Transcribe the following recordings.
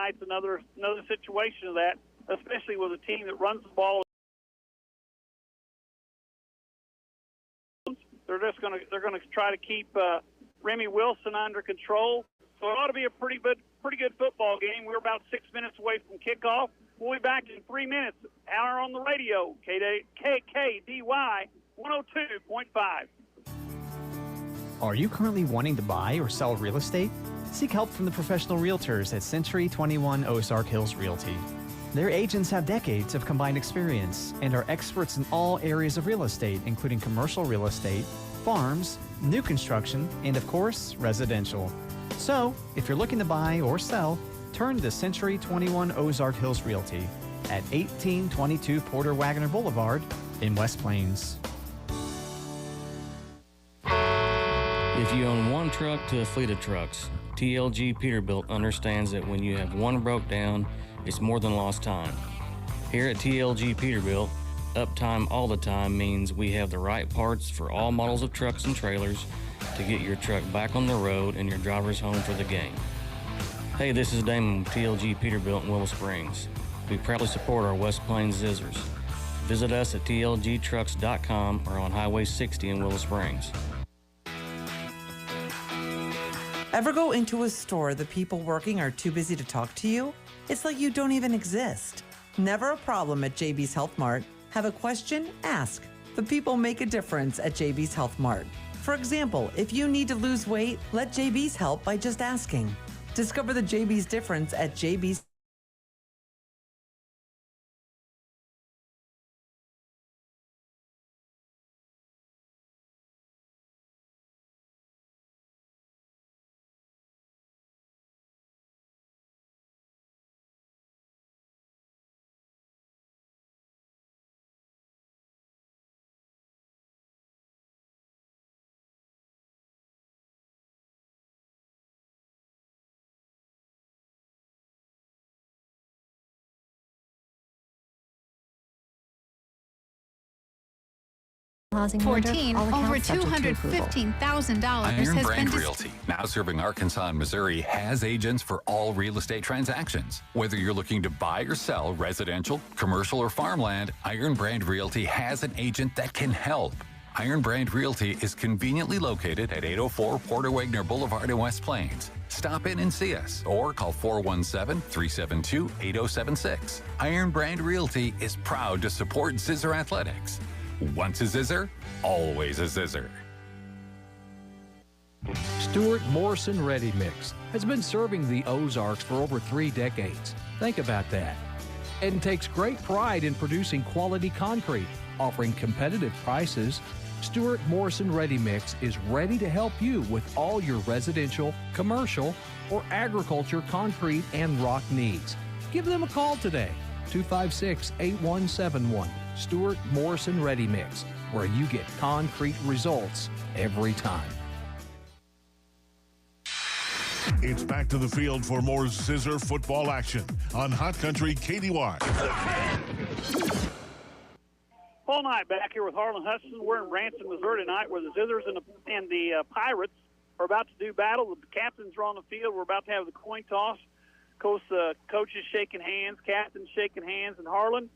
night's another situation of that, especially with a team that runs the ball. They're going to try to keep Remy Wilson under control. So it ought to be a pretty good football game. We're about 6 minutes away from kickoff. We'll be back in 3 minutes. Hour on the radio, KKDY 102.5. Are you currently wanting to buy or sell real estate? Seek help from the professional realtors at Century 21 Ozark Hills Realty. Their agents have decades of combined experience and are experts in all areas of real estate, including commercial real estate, farms, new construction, and of course, residential. So, if you're looking to buy or sell, turn to Century 21 Ozark Hills Realty at 1822 Porter Wagoner Boulevard in West Plains. If you own one truck to a fleet of trucks, TLG Peterbilt understands that when you have one broke down, it's more than lost time. Here at TLG Peterbilt, uptime all the time means we have the right parts for all models of trucks and trailers to get your truck back on the road and your drivers home for the game. Hey, this is Damon with TLG Peterbilt in Willow Springs. We proudly support our West Plains Zizzers. Visit us at tlgtrucks.com or on Highway 60 in Willow Springs. Ever go into a store the people working are too busy to talk to you? It's like you don't even exist. Never a problem at JB's Health Mart. Have a question? Ask. The people make a difference at JB's Health Mart. For example, if you need to lose weight, let JB's help by just asking. Discover the JB's difference at JB's. Housing 14, all over accounts subject to approval. $215,000 Iron has Brand been Realty, now serving Arkansas and Missouri, has agents for all real estate transactions. Whether you're looking to buy or sell residential, commercial, or farmland, Iron Brand Realty has an agent that can help. Iron Brand Realty is conveniently located at 804 Porter Wagoner Boulevard in West Plains. Stop in and see us or call 417-372-8076. Iron Brand Realty is proud to support Zizzer Athletics. Once a Zizzer, always a Zizzer. Stuart Morrison Ready Mix has been serving the Ozarks for over 3 decades. Think about that. And takes great pride in producing quality concrete, offering competitive prices. Stuart Morrison Ready Mix is ready to help you with all your residential, commercial, or agriculture concrete and rock needs. Give them a call today, 256-8171. Stuart Morrison Ready Mix, where you get concrete results every time. It's back to the field for more Zizzer football action on Hot Country KDY. All night back here with Harlan Hudson. We're in Branson, Missouri tonight, where the Zizzers and the Pirates are about to do battle. The captains are on the field. We're about to have the coin toss. Coach, coaches shaking hands, captains shaking hands, and Harlan,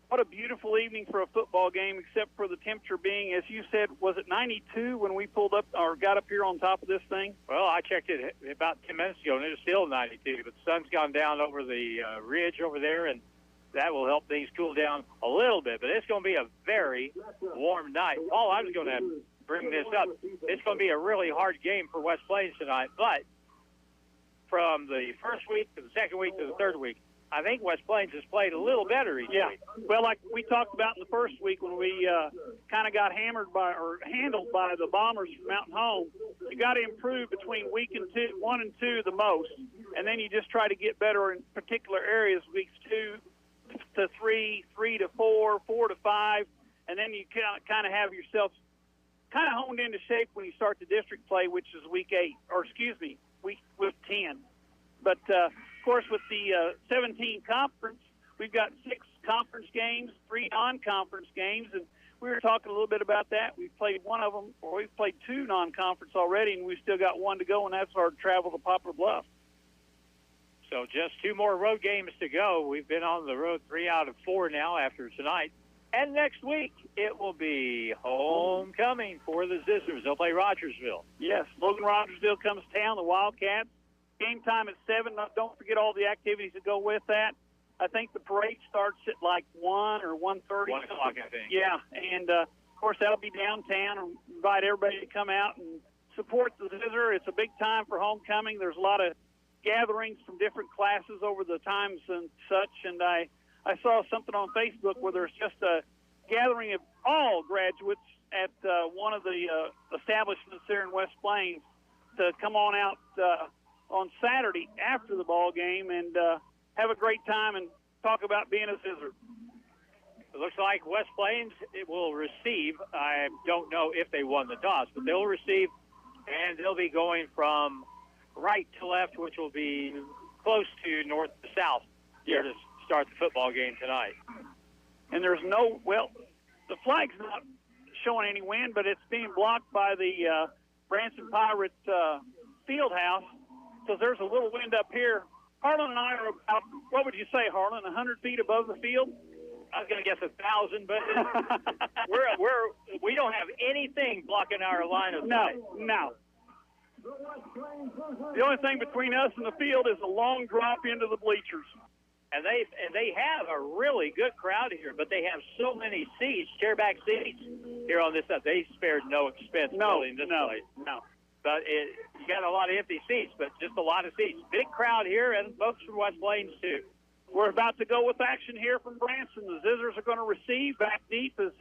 what a beautiful evening for a football game, except for the temperature being, as you said, was it 92 when we pulled up or got up here on top of this thing? Well, I checked it about 10 minutes ago, and it was still 92. But the sun's gone down over the ridge over there, and that will help things cool down a little bit. But it's going to be a very warm night. Paul, I was going to bring this up. It's going to be a really hard game for West Plains tonight. But from the first week to the second week to the third week, I think West Plains has played a little better each week. Well, like we talked about in the first week when we kind of got handled by the Bombers from Mountain Home, you got to improve between week 1 and 2 the most, and then you just try to get better in particular areas, weeks 2 to 3, 3 to 4, 4 to 5, and then you kind of have yourself kind of honed into shape when you start the district play, which is week 10. But of course, with the 17 conference, we've got 6 conference games, 3 non-conference games, and we were talking a little bit about that. We've played one of them, or we've played 2 non-conference already, and we've still got 1 to go, and that's our travel to Poplar Bluff. So just 2 more road games to go. We've been on the road 3 out of 4 now after tonight. And next week, it will be homecoming for the Zizzers. They'll play Rogersville. Yes, Logan Rogersville comes to town, the Wildcats. Game time at 7. Don't forget all the activities that go with that. I think the parade starts at like 1 or 1:30. 1 o'clock, I think. Yeah, and, of course, that'll be downtown. And invite everybody to come out and support the Zizzer. It's a big time for homecoming. There's a lot of gatherings from different classes over the times and such, and I saw something on Facebook where there's just a gathering of all graduates at one of the establishments there in West Plains to come on out on Saturday after the ball game and have a great time and talk about being a Zizzer. It looks like West Plains will receive. I don't know if they won the toss, but they'll receive, and they'll be going from right to left, which will be close to north to south here to start the football game tonight. And there's the flag's not showing any wind, but it's being blocked by the Branson Pirate field house, so there's a little wind up here. Harlan and I are about, what would you say, Harlan, 100 feet above the field? I was going to guess 1,000, but we don't have anything blocking our line of sight. No. The only thing between us and the field is a long drop into the bleachers. And they have a really good crowd here, but they have so many seats, chairback seats here on this side. They spared no expense building this place. No. But you got a lot of empty seats, but just a lot of seats. Big crowd here, and folks from West Plains too. We're about to go with action here from Branson. The Zizzers are going to receive. Back deep is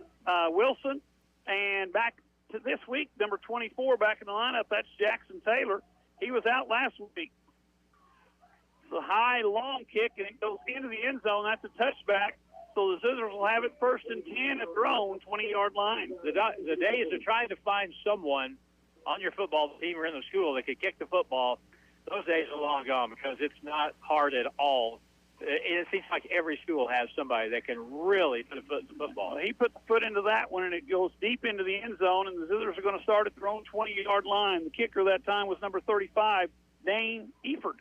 Wilson, and back to this week, number 24 back in the lineup. That's Jackson Taylor. He was out last week. The high, long kick, and it goes into the end zone. That's a touchback. So the Zizzers will have it 1st and 10 at their own 20-yard line. The days of trying to find someone on your football team or in the school that could kick the football, those days are long gone because it's not hard at all. It seems like every school has somebody that can really put a foot in the football. He put the foot into that one, and it goes deep into the end zone, and the Zizzers are going to start at their own 20-yard line. The kicker that time was number 35, Dane Eford.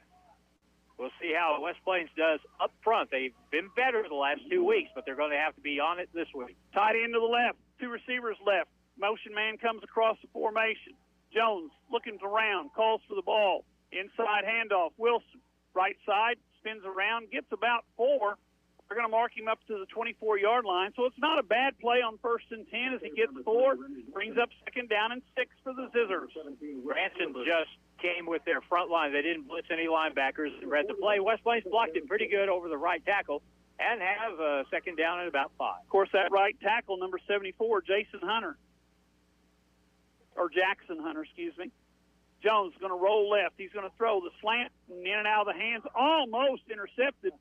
We'll see how West Plains does up front. They've been better the last 2 weeks, but they're going to have to be on it this week. Tight end to the left, 2 receivers left. Motion man comes across the formation. Jones looking around, calls for the ball. Inside handoff, Wilson. Right side, spins around, gets about 4. They're going to mark him up to the 24-yard line. So it's not a bad play on 1st and 10 as he gets 4. Brings up 2nd down and 6 for the Zizzers. Branson just came with their front line. They didn't blitz any linebackers and read the play. West Plains blocked it pretty good over the right tackle and have a 2nd down at about 5. Of course, that right tackle, number 74, Jackson Hunter, excuse me. Jones is going to roll left. He's going to throw the slant in and out of the hands. Almost intercepted.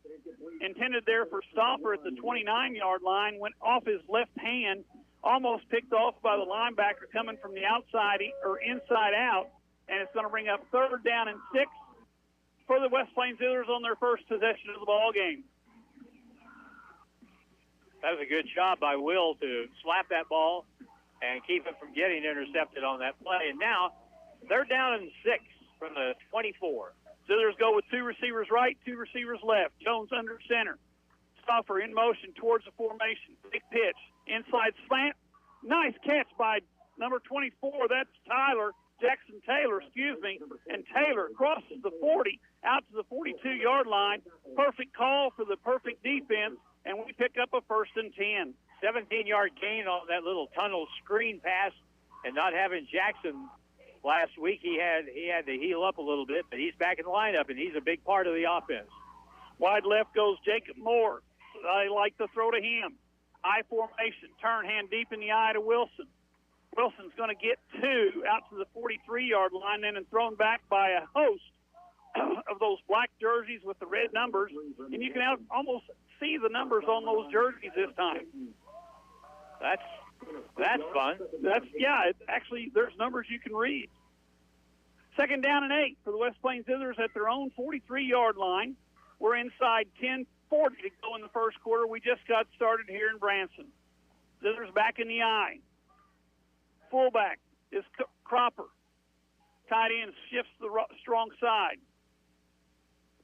Intended there for stopper at the 29-yard line. Went off his left hand. Almost picked off by the linebacker coming from the outside or inside out. And it's going to bring up 3rd down and 6 for the West Plains Zizzers on their first possession of the ball game. That was a good job by Will to slap that ball and keep it from getting intercepted on that play. And now they're down in 6 from the 24. Zizzers go with 2 receivers right, 2 receivers left. Jones under center. Stoffer in motion towards the formation. Big pitch. Inside slant. Nice catch by number 24. That's Jackson Taylor, and Taylor crosses the 40 out to the 42-yard line. Perfect call for the perfect defense, and we pick up a 1st and 10. 17-yard gain on that little tunnel screen pass, and not having Jackson last week, he had to heal up a little bit, but he's back in the lineup, and he's a big part of the offense. Wide left goes Jacob Moore. I like to throw to him. I formation, turn hand deep in the eye to Wilson. Wilson's going to get 2 out to the 43-yard line then and thrown back by a host of those black jerseys with the red numbers. And you can almost see the numbers on those jerseys this time. That's fun. Actually, there's numbers you can read. 2nd down and 8 for the West Plains Zizzers at their own 43-yard line. We're inside 10:40 to go in the first quarter. We just got started here in Branson. Zizzers back in the eye. Fullback is Cropper. Tight end shifts the strong side.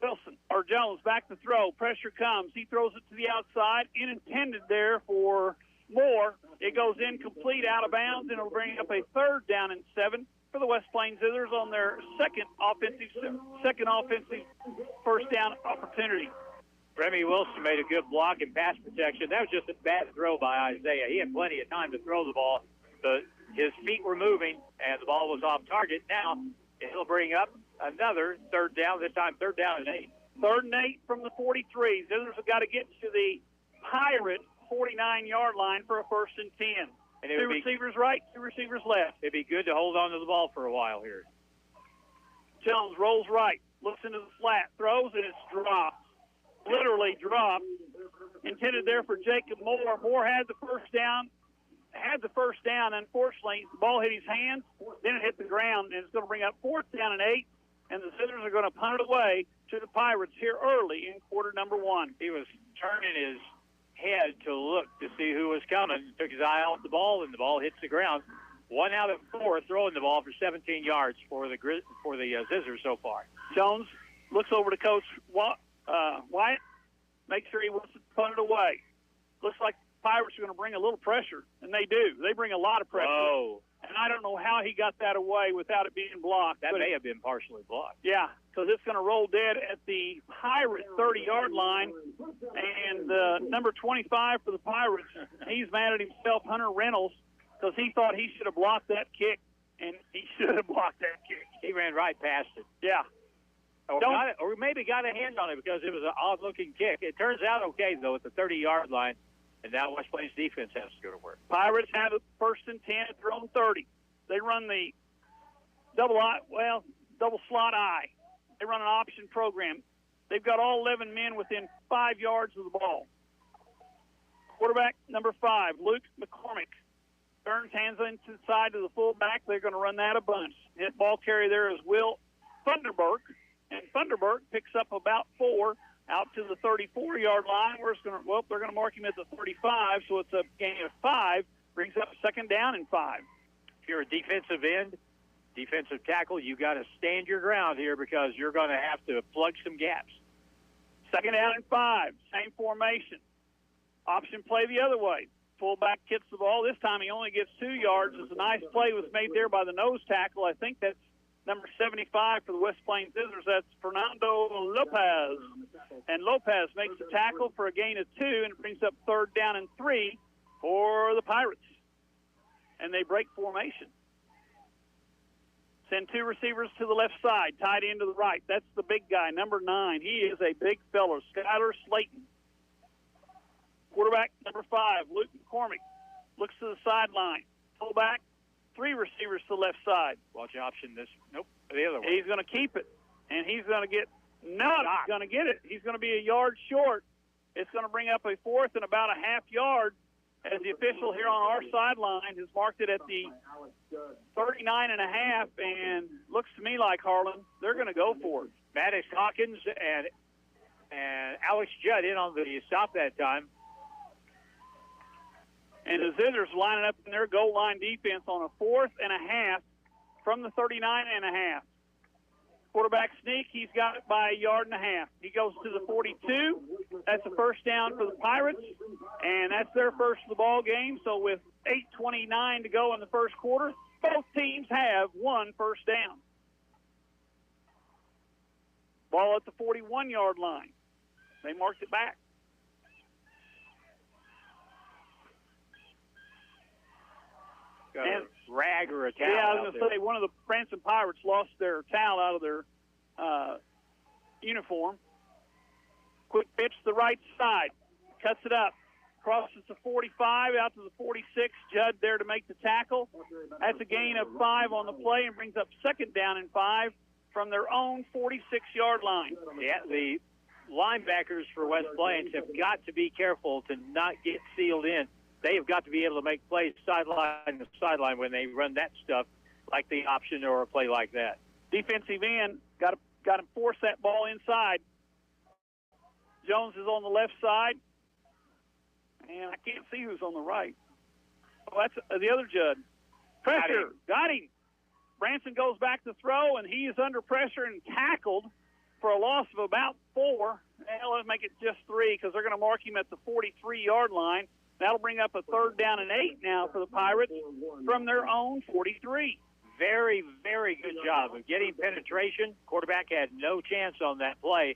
Jones back to throw. Pressure comes. He throws it to the outside. Intended there for Moore. It goes incomplete, out of bounds, and it'll bring up a 3rd down and 7 for the West Plains Zizzers on their second offensive first down opportunity. Remy Wilson made a good block and pass protection. That was just a bad throw by Isaiah. He had plenty of time to throw the ball, but his feet were moving, and the ball was off target. Now it'll bring up another 3rd down, this time 3rd down and 8. 3rd and 8 from the 43. Zizzers have got to get to the Pirate 49-yard line for a 1st and 10. And 2 receivers right, 2 receivers left. It'd be good to hold on to the ball for a while here. Jones rolls right, looks into the flat, throws, and it's dropped. Literally dropped. Intended there for Jacob Moore. Moore had the first down. Unfortunately, the ball hit his hands, then it hit the ground, and it's going to bring up 4th down and 8, and the Zizzers are going to punt it away to the Pirates here early in quarter number 1. He was turning his head to look to see who was coming, took his eye off the ball, and the ball hits the ground. 1 out of 4 throwing the ball for 17 yards for the Zizzers so far. Jones looks over to Coach Wyatt, make sure he wants to punt it away. Looks like the Pirates are going to bring a little pressure, and they do. They bring a lot of pressure. Oh. And I don't know how he got that away without it being blocked. That may have been partially blocked. Yeah, because it's going to roll dead at the Pirate 30-yard line. And number 25 for the Pirates, he's mad at himself, Hunter Reynolds, because he thought he should have blocked that kick, and he should have blocked that kick. He ran right past it. Yeah. Or maybe got a hand on it because it was an odd-looking kick. It turns out okay, though, at the 30-yard line. And now West Plains defense has to go to work. Pirates have a 1st and 10 at their own 30. They run the double slot I. They run an option program. They've got all 11 men within 5 yards of the ball. Quarterback number 5, Luke McCormick. Turns hands into the side to the fullback. They're going to run that a bunch. Hit ball carrier there is Will Thunderberg. And Thunderberg picks up about 4. Out to the 34-yard line. They're going to mark him at the 35, so it's a gain of 5. Brings up 2nd down and 5. If you're a defensive end, defensive tackle, you got to stand your ground here because you're going to have to plug some gaps. 2nd down and 5. Same formation. Option play the other way. Fullback gets the ball. This time he only gets 2 yards. It's a nice play was made there by the nose tackle. I think that's number 75 for the West Plains Zizzers. That's Fernando Lopez. And Lopez makes the tackle for a gain of 2, and it brings up 3rd down and 3 for the Pirates. And they break formation. Send 2 receivers to the left side, tight end to the right. That's the big guy, number 9. He is a big fellow, Skylar Slayton. Quarterback number 5, Luke McCormick, looks to the sideline. Fullback, 3 receivers to the left side. Watch option this. Nope, the other one. He's going to keep it, and he's going to get he's going to get it. He's going to be a yard short. It's going to bring up a 4th and about a half yard as the official here on our sideline has marked it at the 39 and a half, and looks to me like, Harlan, they're going to go for it. Maddox Hawkins and Alex Judd in on the stop that time. And the Zizzers lining up in their goal line defense on a 4th and a half from the 39 and a half. Quarterback sneak, he's got it by a yard and a half. He goes to the 42. That's a 1st down for the Pirates, and that's their first of the ball game. So with 8:29 to go in the first quarter, both teams have 1 first down. Ball at the 41-yard line. They marked it back. Got a rag or a towel. Yeah, I was going to say one of the Branson Pirates lost their towel out of their uniform. Quick pitch to the right side. Cuts it up. Crosses the 45 out to the 46. Judd there to make the tackle. That's a gain of 5 on the play and brings up 2nd down and 5 from their own 46-yard line. Yeah, the linebackers for West Plains have got to be careful to not get sealed in. They have got to be able to make plays sideline to sideline when they run that stuff, like the option or a play like that. Defensive end got to force that ball inside. Jones is on the left side, and I can't see who's on the right. Oh, that's the other Judd. Pressure, got him. Branson goes back to throw, and he is under pressure and tackled for a loss of about 4. Well, let's make it just 3 because they're going to mark him at the 43-yard line. That'll bring up a 3rd down and 8 now for the Pirates from their own 43. Very, very good job of getting penetration. Quarterback had no chance on that play.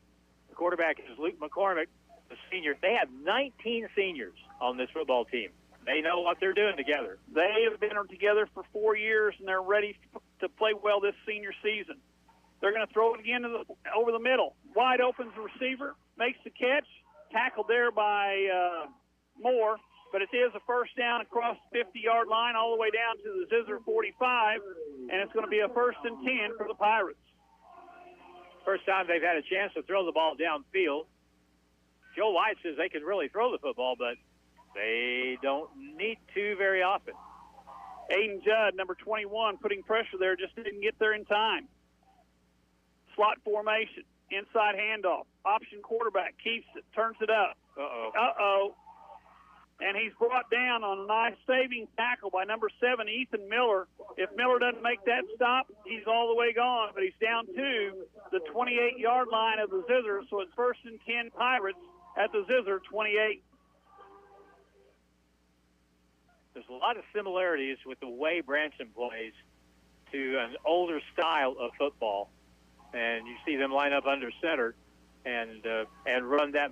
The quarterback is Luke McCormick, the senior. They have 19 seniors on this football team. They know what they're doing together. They have been together for 4 years, and they're ready to play well this senior season. They're going to throw it again over the middle. Wide opens the receiver, makes the catch, tackled there by Moore, but it is a 1st down across the 50-yard line all the way down to the Zizzer 45, and it's going to be a 1st and 10 for the Pirates. First time they've had a chance to throw the ball downfield. Joe White says they can really throw the football, but they don't need to very often. Aiden Judd, number 21, putting pressure there, just didn't get there in time. Slot formation, inside handoff, option quarterback, keeps it, turns it up. Uh-oh. And he's brought down on a nice saving tackle by number 7, Ethan Miller. If Miller doesn't make that stop, he's all the way gone, but he's down to the 28-yard line of the Zizzers, so it's 1st and 10 Pirates at the Zizzer 28. There's a lot of similarities with the way Branson plays to an older style of football. And you see them line up under center and run that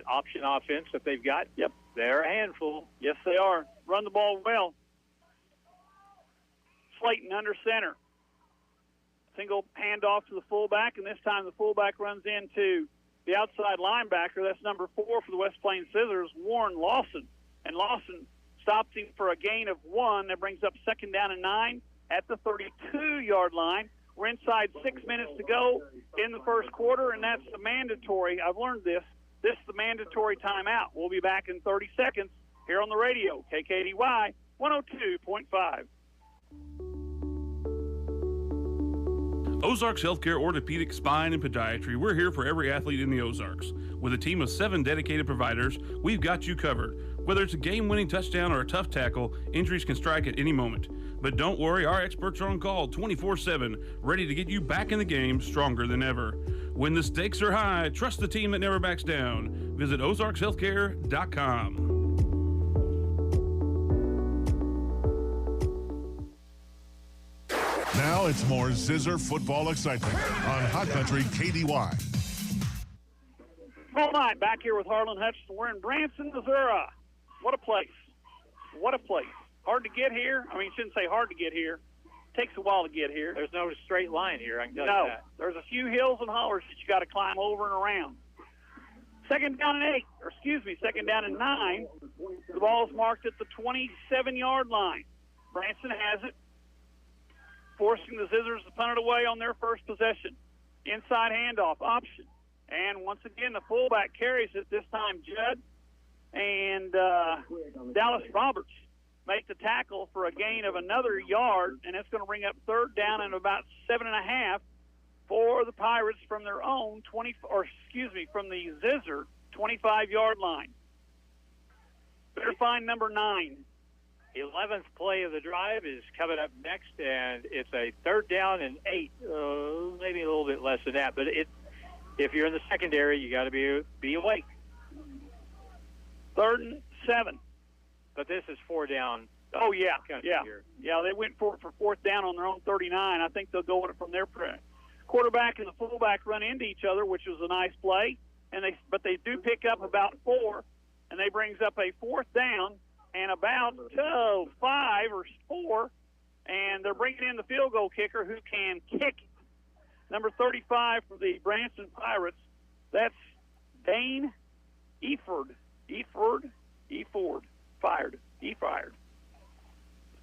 option offense that they've got. Yep. They're a handful. Yes, they are. Run the ball well. Slayton under center. Single handoff to the fullback, and this time the fullback runs into the outside linebacker. That's number 4 for the West Plains Scissors, Warren Lawson. And Lawson stops him for a gain of 1. That brings up 2nd down and 9 at the 32-yard line. We're inside 6 minutes to go in the first quarter, and that's the mandatory. I've learned this. This is the mandatory timeout. We'll be back in 30 seconds here on the radio, KKDY 102.5. Ozarks Healthcare Orthopedic, Spine, and Podiatry. We're here for every athlete in the Ozarks. With a team of 7 dedicated providers, we've got you covered. Whether it's a game-winning touchdown or a tough tackle, injuries can strike at any moment. But don't worry, our experts are on call 24/7, ready to get you back in the game stronger than ever. When the stakes are high, trust the team that never backs down. Visit ozarkshealthcare.com. Now it's more Zizzer football excitement on Hot Country KDY. All night, back here with Harlan Hutchinson. We're in Branson, Missouri. What a place. What a place. Hard to get here. I mean, shouldn't say hard to get here. Takes a while to get here. There's no straight line here, I can tell you that. There's a few hills and hollers that you got to climb over and around. 2nd down and 9. The ball's marked at the 27-yard line. Branson has it, forcing the Zizzers to punt it away on their first possession. Inside handoff, option. And once again, the fullback carries it, this time Judd and Dallas Roberts make the tackle for a gain of another yard, and it's going to bring up 3rd down and about 7.5 for the Pirates from their own from the Zizzer 25-yard line. Better find number 9. 11th play of the drive is coming up next, and it's a 3rd down and 8, maybe a little bit less than that. But if you're in the secondary, you got to be awake. 3rd and 7. But this is 4 down. Oh, yeah. They went for 4th down on their own 39. I think they'll go with it from their quarterback and the fullback run into each other, which was a nice play. But they do pick up about 4, and they brings up a 4th down and about 5 or 4, and they're bringing in the field goal kicker who can kick it. Number 35 for the Branson Pirates, that's Dane Eford. Fired.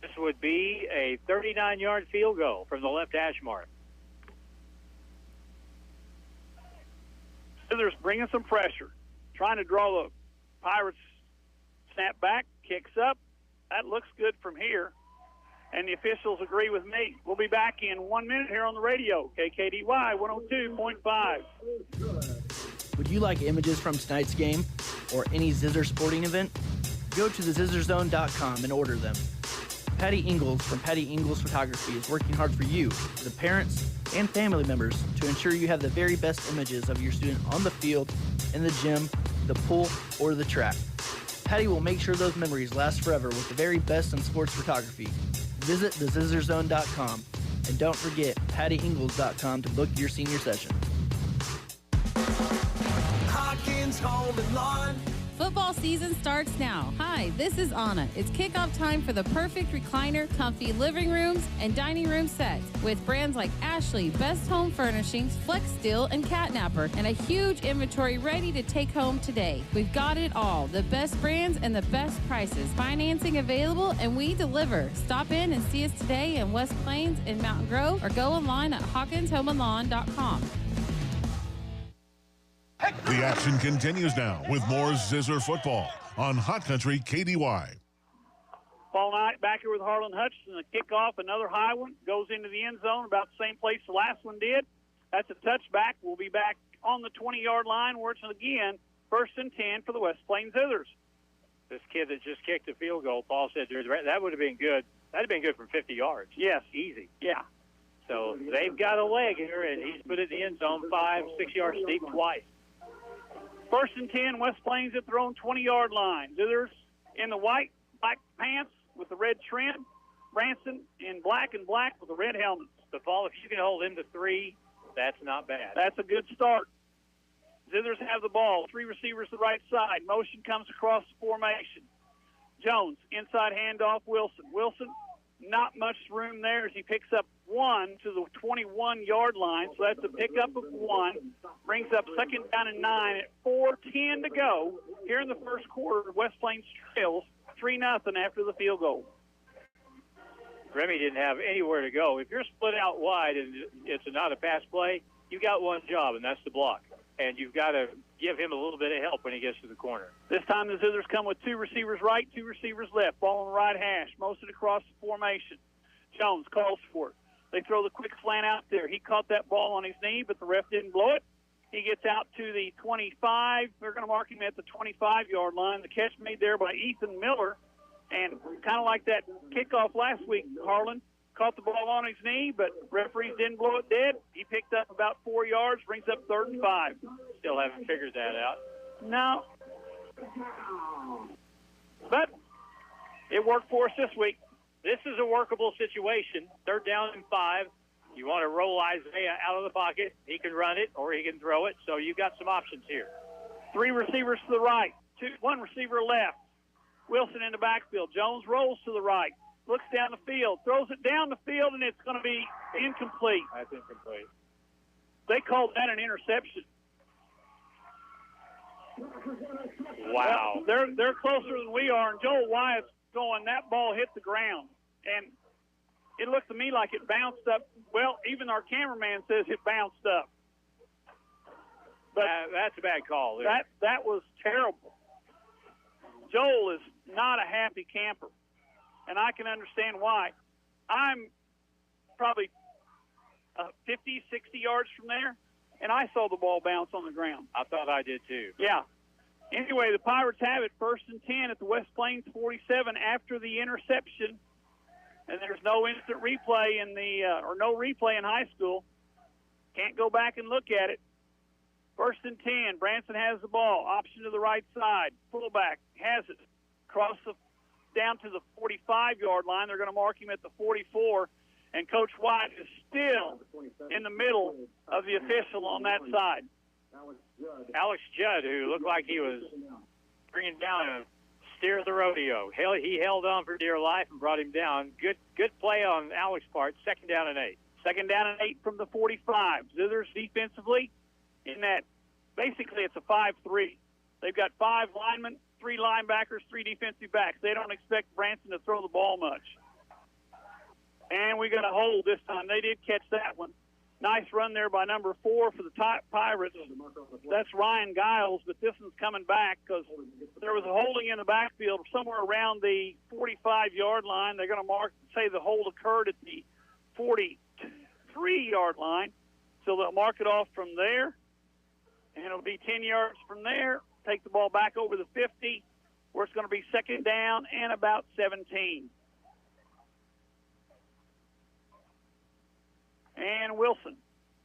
This would be a 39-yard field goal from the left hash mark. Scissors bringing some pressure, trying to draw the Pirates. Snap back, kicks up. That looks good from here. And the officials agree with me. We'll be back in 1 minute here on the radio, KKDY 102.5. Would you like images from tonight's game or any Zizzer sporting event? Go to thezizzerzone.com and order them. Patty Ingalls from Patty Ingalls Photography is working hard for you, the parents and family members, to ensure you have the very best images of your student on the field, in the gym, the pool, or the track. Patty will make sure those memories last forever with the very best in sports photography. Visit thezizzerzone.com and don't forget pattyingalls.com to book your senior session. Hawkins Home and Lawn. Football season starts now. Hi, this is Anna. It's kickoff time for the perfect recliner, comfy living rooms, and dining room sets with brands like Ashley, Best Home Furnishings, Flex Steel, and Catnapper, and a huge inventory ready to take home today. We've got it all. The best brands and the best prices. Financing available, and we deliver. Stop in and see us today in West Plains and Mountain Grove, or go online at hawkinshomeandlawn.com. The action continues now with more Zizzer football on Hot Country KDY. Ball night back here with Harlan Hutchinson. A kickoff, another high one, goes into the end zone about the same place the last one did. That's a touchback. We'll be back on the 20-yard line where it's again 1st and 10 for the West Plains Zizzers. This kid that just kicked the field goal, Paul said that would have been good. That would have been good from 50 yards. Yes. Easy. Yeah. So they've got a leg here, and he's put it in the end zone 5-6 yards deep twice. 1st and 10, West Plains at their own 20-yard line. Zizzers in the white, black pants with the red trim. Branson in black and black with the red helmets. The ball, if you can hold him to 3, that's not bad. That's a good start. Zizzers have the ball. 3 receivers to the right side. Motion comes across the formation. Jones, inside handoff, Wilson. Wilson, not much room there as he picks up 1 to the 21-yard line. So that's a pickup of 1. Brings up 2nd down and 9 at 4:10 to go. Here in the first quarter, West Plains trails 3-0 after the field goal. Remy didn't have anywhere to go. If you're split out wide and it's not a pass play, you got one job, and that's to block. And you've got to give him a little bit of help when he gets to the corner. This time the Zizzers come with 2 receivers right, 2 receivers left. Ball on the right hash, mosted across the formation. Jones calls for it. They throw the quick slant out there. He caught that ball on his knee, but the ref didn't blow it. He gets out to the 25. They're going to mark him at the 25-yard line. The catch made there by Ethan Miller. And kind of like that kickoff last week, Harlan caught the ball on his knee, but referees didn't blow it dead. He picked up about 4 yards, brings up 3rd and 5. Still haven't figured that out. No. But it worked for us this week. This is a workable situation. 3rd down and 5. You want to roll Isaiah out of the pocket. He can run it or he can throw it, so you've got some options here. 3 receivers to the right, 1 receiver left. Wilson in the backfield. Jones rolls to the right, looks down the field, throws it down the field, and it's going to be incomplete. That's incomplete. They called that an interception. Wow. Well, they're closer than we are, and Joel Wyatt's going, that ball hit the ground. And it looked to me like it bounced up. Well, even our cameraman says it bounced up. But that's a bad call. That was terrible. Joel is not a happy camper, and I can understand why. I'm probably 50, 60 yards from there, and I saw the ball bounce on the ground. I thought I did too. Yeah. Anyway, the Pirates have it 1st and 10 at the West Plains 47 after the interception, and there's no instant replay or no replay in high school. Can't go back and look at it. 1st and 10. Branson has the ball. Option to the right side. Fullback has it. Down to the 45-yard line. They're going to mark him at the 44. And Coach White is still in the middle of the official on that side. Alex Judd, who looked like he was bringing down a steer of the rodeo. He held on for dear life and brought him down. Good play on Alex's part. 2nd down and 8. 2nd down and 8 from the 45. Zizzers defensively. In that, basically it's a 5-3. They've got 5 linemen, 3 linebackers, 3 defensive backs. They don't expect Branson to throw the ball much. And we got a hold this time. They did catch that one. Nice run there by number 4 for the Pirates. That's Ryan Giles, but this one's coming back because there was a holding in the backfield somewhere around the 45-yard line. They're going to say the hold occurred at the 43-yard line. So they'll mark it off from there. And it'll be 10 yards from there. Take the ball back over the 50, where it's going to be 2nd down and about 17. And Wilson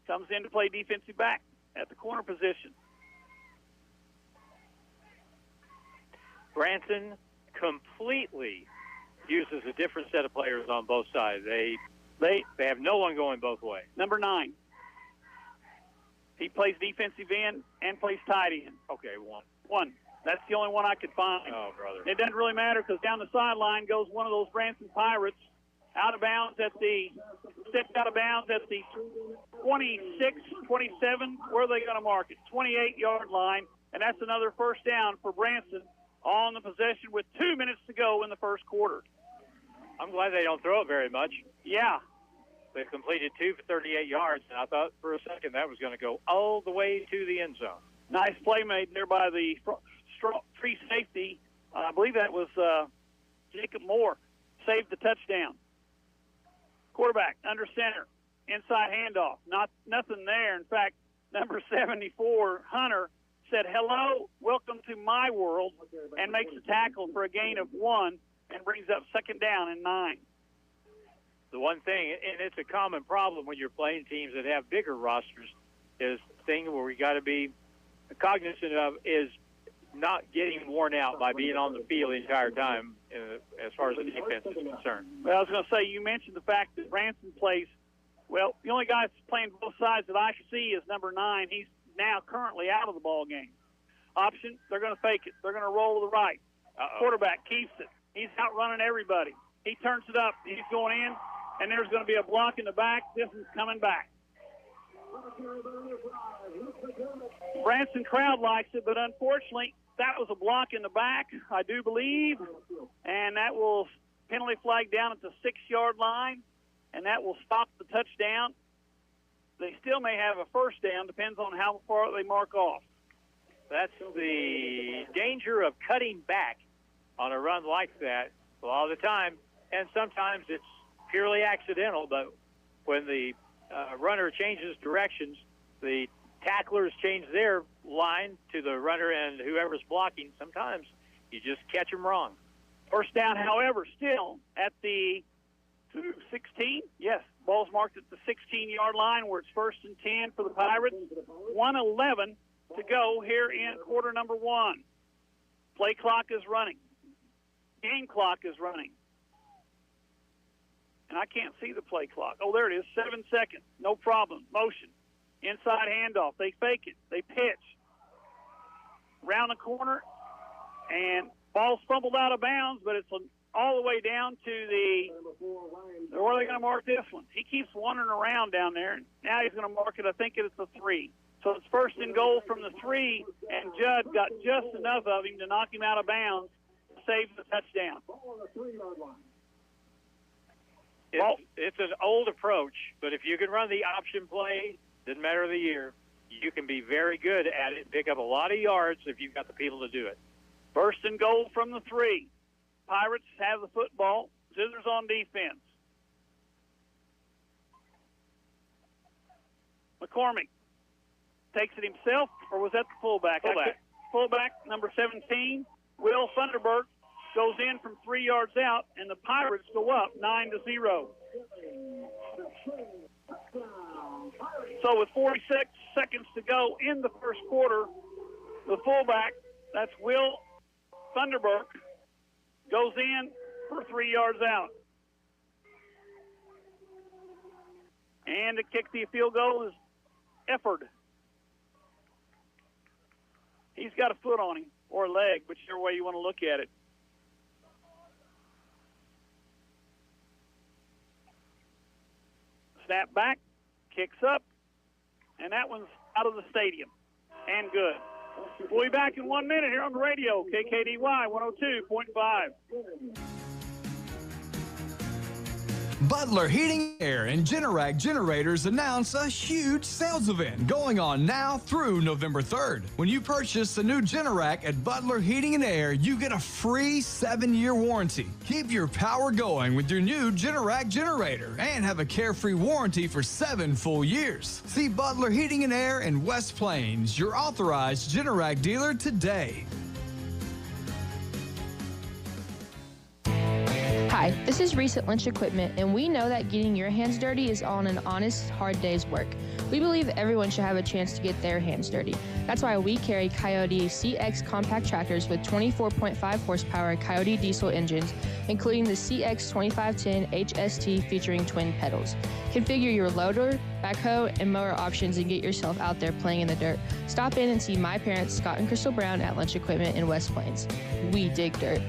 comes in to play defensive back at the corner position. Branson completely uses a different set of players on both sides. They have no one going both ways. Number 9. He plays defensive end and plays tight end. Okay, One. That's the only one I could find. Oh, brother. It doesn't really matter because down the sideline goes one of those Branson Pirates stepped out of bounds at the 26, 27. Where are they going to mark it? 28-yard line, and that's another first down for Branson on the possession with 2 minutes to go in the first quarter. I'm glad they don't throw it very much. Yeah. They completed 2 for 38 yards, and I thought for a second that was going to go all the way to the end zone. Nice play made there by the free safety. I believe that was Jacob Moore. Saved the touchdown. Quarterback under center. Inside handoff. Nothing there. In fact, number 74, Hunter, said, "Hello, welcome to my world," and makes a tackle for a gain of 1 and brings up second down and 9. The one thing, and it's a common problem when you're playing teams that have bigger rosters, is the thing where we got to be cognizant of is not getting worn out by being on the field the entire time as far as the defense is concerned. Well, I was going to say, you mentioned the fact that Branson plays, well, the only guy that's playing both sides that I see is number 9. He's now currently out of the ball game. Option, they're going to fake it. They're going to roll to the right. Quarterback keeps it. He's outrunning everybody. He turns it up. He's going in, and there's going to be a block in the back. This is coming back. Branson crowd likes it, but unfortunately, that was a block in the back, I do believe, and that will penalty flag down at the 6-yard line, and that will stop the touchdown. They still may have a first down, depends on how far they mark off. That's the danger of cutting back on a run like that a lot of the time, and sometimes it's purely accidental, but when the runner changes directions, the tacklers change their line to the runner and whoever's blocking. Sometimes you just catch them wrong. First down, however, still at the 16. Yes, ball's marked at the 16-yard line where it's 1st and 10 for the Pirates. 1:11 to go here in quarter number 1. Play clock is running. Game clock is running. And I can't see the play clock. Oh, there it is, 7 seconds. No problem. Motion. Inside handoff. They fake it. They pitch. Round the corner. And ball's fumbled out of bounds, but it's all the way down to where are they going to mark this one? He keeps wandering around down there. And now he's going to mark it, I think it's the 3. So it's 1st and goal from the 3, and Judd got just enough of him to knock him out of bounds to save the touchdown. It's an old approach, but if you can run the option play, doesn't matter the year, you can be very good at it, pick up a lot of yards if you've got the people to do it. 1st and goal from the 3. Pirates have the football. Zizzers on defense. McCormick takes it himself, or was that the fullback? Fullback, number 17, Will Thunderbird, goes in from 3 yards out, and the Pirates go up 9-0. So with 46 seconds to go in the first quarter, the fullback, that's Will Thunderbird, goes in for 3 yards out. And to kick the field goal is Efford. He's got a foot on him, or a leg, whichever way you want to look at it. Snap back, kicks up, and that one's out of the stadium. And good. We'll be back in 1 minute here on the radio, KKDY 102.5. Butler Heating, Air, and Generac Generators announce a huge sales event going on now through November 3rd. When you purchase a new Generac at Butler Heating and Air, you get a free 7-year warranty. Keep your power going with your new Generac generator and have a carefree warranty for 7 full years. See Butler Heating and Air in West Plains, your authorized Generac dealer today. Hi, this is Reese at Lynch Equipment, and we know that getting your hands dirty is all in an honest, hard day's work. We believe that everyone should have a chance to get their hands dirty. That's why we carry Coyote CX compact tractors with 24.5 horsepower Coyote diesel engines, including the CX 2510 HST featuring twin pedals. Configure your loader, backhoe, and mower options and get yourself out there playing in the dirt. Stop in and see my parents, Scott and Crystal Brown, at Lynch Equipment in West Plains. We dig dirt.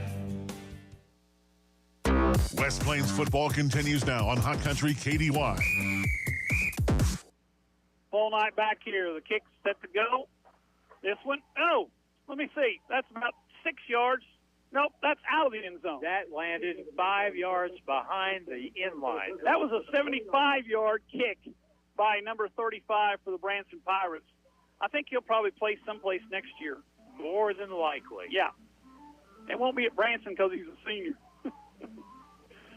West Plains football continues now on Hot Country KDY. Full night back here. The kick's set to go. This one, oh, let me see. That's about 6 yards. Nope, that's out of the end zone. That landed 5 yards behind the end line. That was a 75-yard kick by number 35 for the Branson Pirates. I think he'll probably play someplace next year. More than likely. Yeah. It won't be at Branson because he's a senior.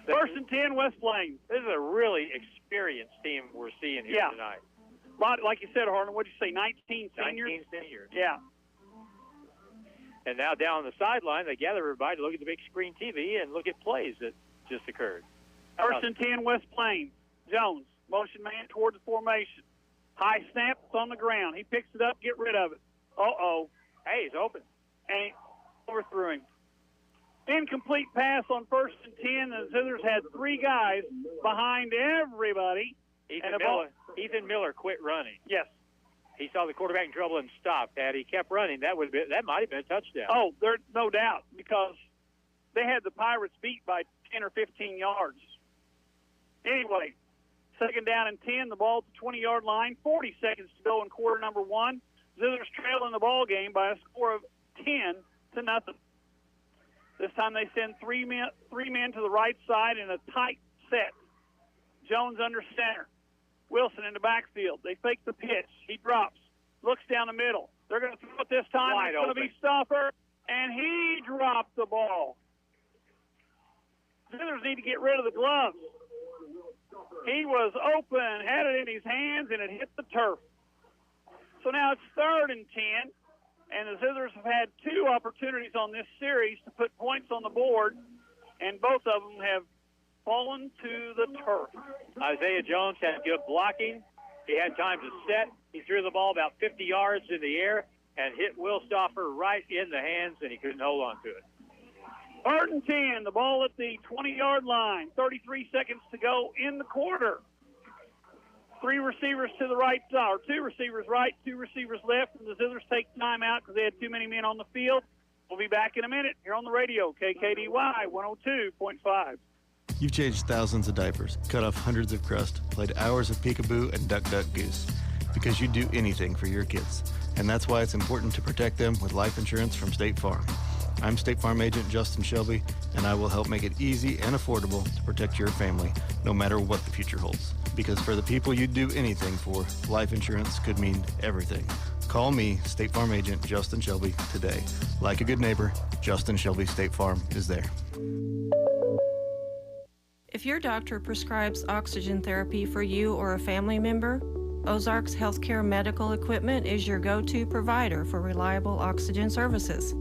First and 10, West Plains. This is a really experienced team we're seeing here tonight. Like you said, Harlan, what did you say, 19 seniors? 19 seniors. Yeah. And now down on the sideline, they gather everybody to look at the big screen TV and look at plays that just occurred. First and 10, West Plains. Jones, motion man toward the formation. High snap, it's on the ground. He picks it up, get rid of it. Uh-oh. Hey, he's open. And he overthrew him. Incomplete pass on first and 10. The Zizzers had 3 guys behind everybody. Ethan Miller quit running. Yes. He saw the quarterback in trouble and stopped. Had he kept running, that might have been a touchdown. Oh, there's no doubt, because they had the Pirates beat by 10 or 15 yards. Anyway, second down and 10, the ball at the 20-yard line, 40 seconds to go in quarter number 1. Zizzers trailing the ball game by a score of 10-0. This time they send three men to the right side in a tight set. Jones under center. Wilson in the backfield. They fake the pitch. He drops. Looks down the middle. They're going to throw it this time. It's going to be Stoffer, and he dropped the ball. Zizzers need to get rid of the gloves. He was open, had it in his hands, and it hit the turf. So now it's third and 10. And the Zizzers have had 2 opportunities on this series to put points on the board, and both of them have fallen to the turf. Isaiah Jones had good blocking. He had time to set. He threw the ball about 50 yards in the air and hit Will Stoffer right in the hands, and he couldn't hold on to it. Third and 10, the ball at the 20-yard line. 33 seconds to go in the quarter. 3 receivers to the right side, or 2 receivers right, 2 receivers left, and the Zizzers take time out because they had too many men on the field. We'll be back in a minute here on the radio, KKDY 102.5. You've changed thousands of diapers, cut off hundreds of crusts, played hours of peekaboo and duck goose, because you do anything for your kids. And that's why it's important to protect them with life insurance from State Farm. I'm State Farm Agent Justin Shelby, and I will help make it easy and affordable to protect your family, no matter what the future holds. Because for the people you'd do anything for, life insurance could mean everything. Call me, State Farm Agent Justin Shelby, today. Like a good neighbor, Justin Shelby State Farm is there. If your doctor prescribes oxygen therapy for you or a family member, Ozarks Healthcare Medical Equipment is your go-to provider for reliable oxygen services.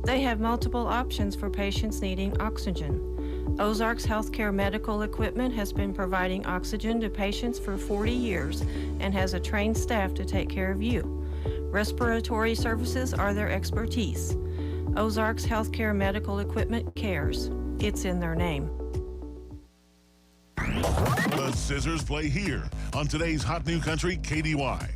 They have multiple options for patients needing oxygen. Ozarks Healthcare Medical Equipment has been providing oxygen to patients for 40 years and has a trained staff to take care of you. Respiratory services are their expertise. Ozarks Healthcare Medical Equipment cares. It's in their name. The Zizzers play here on today's Hot New Country KDY.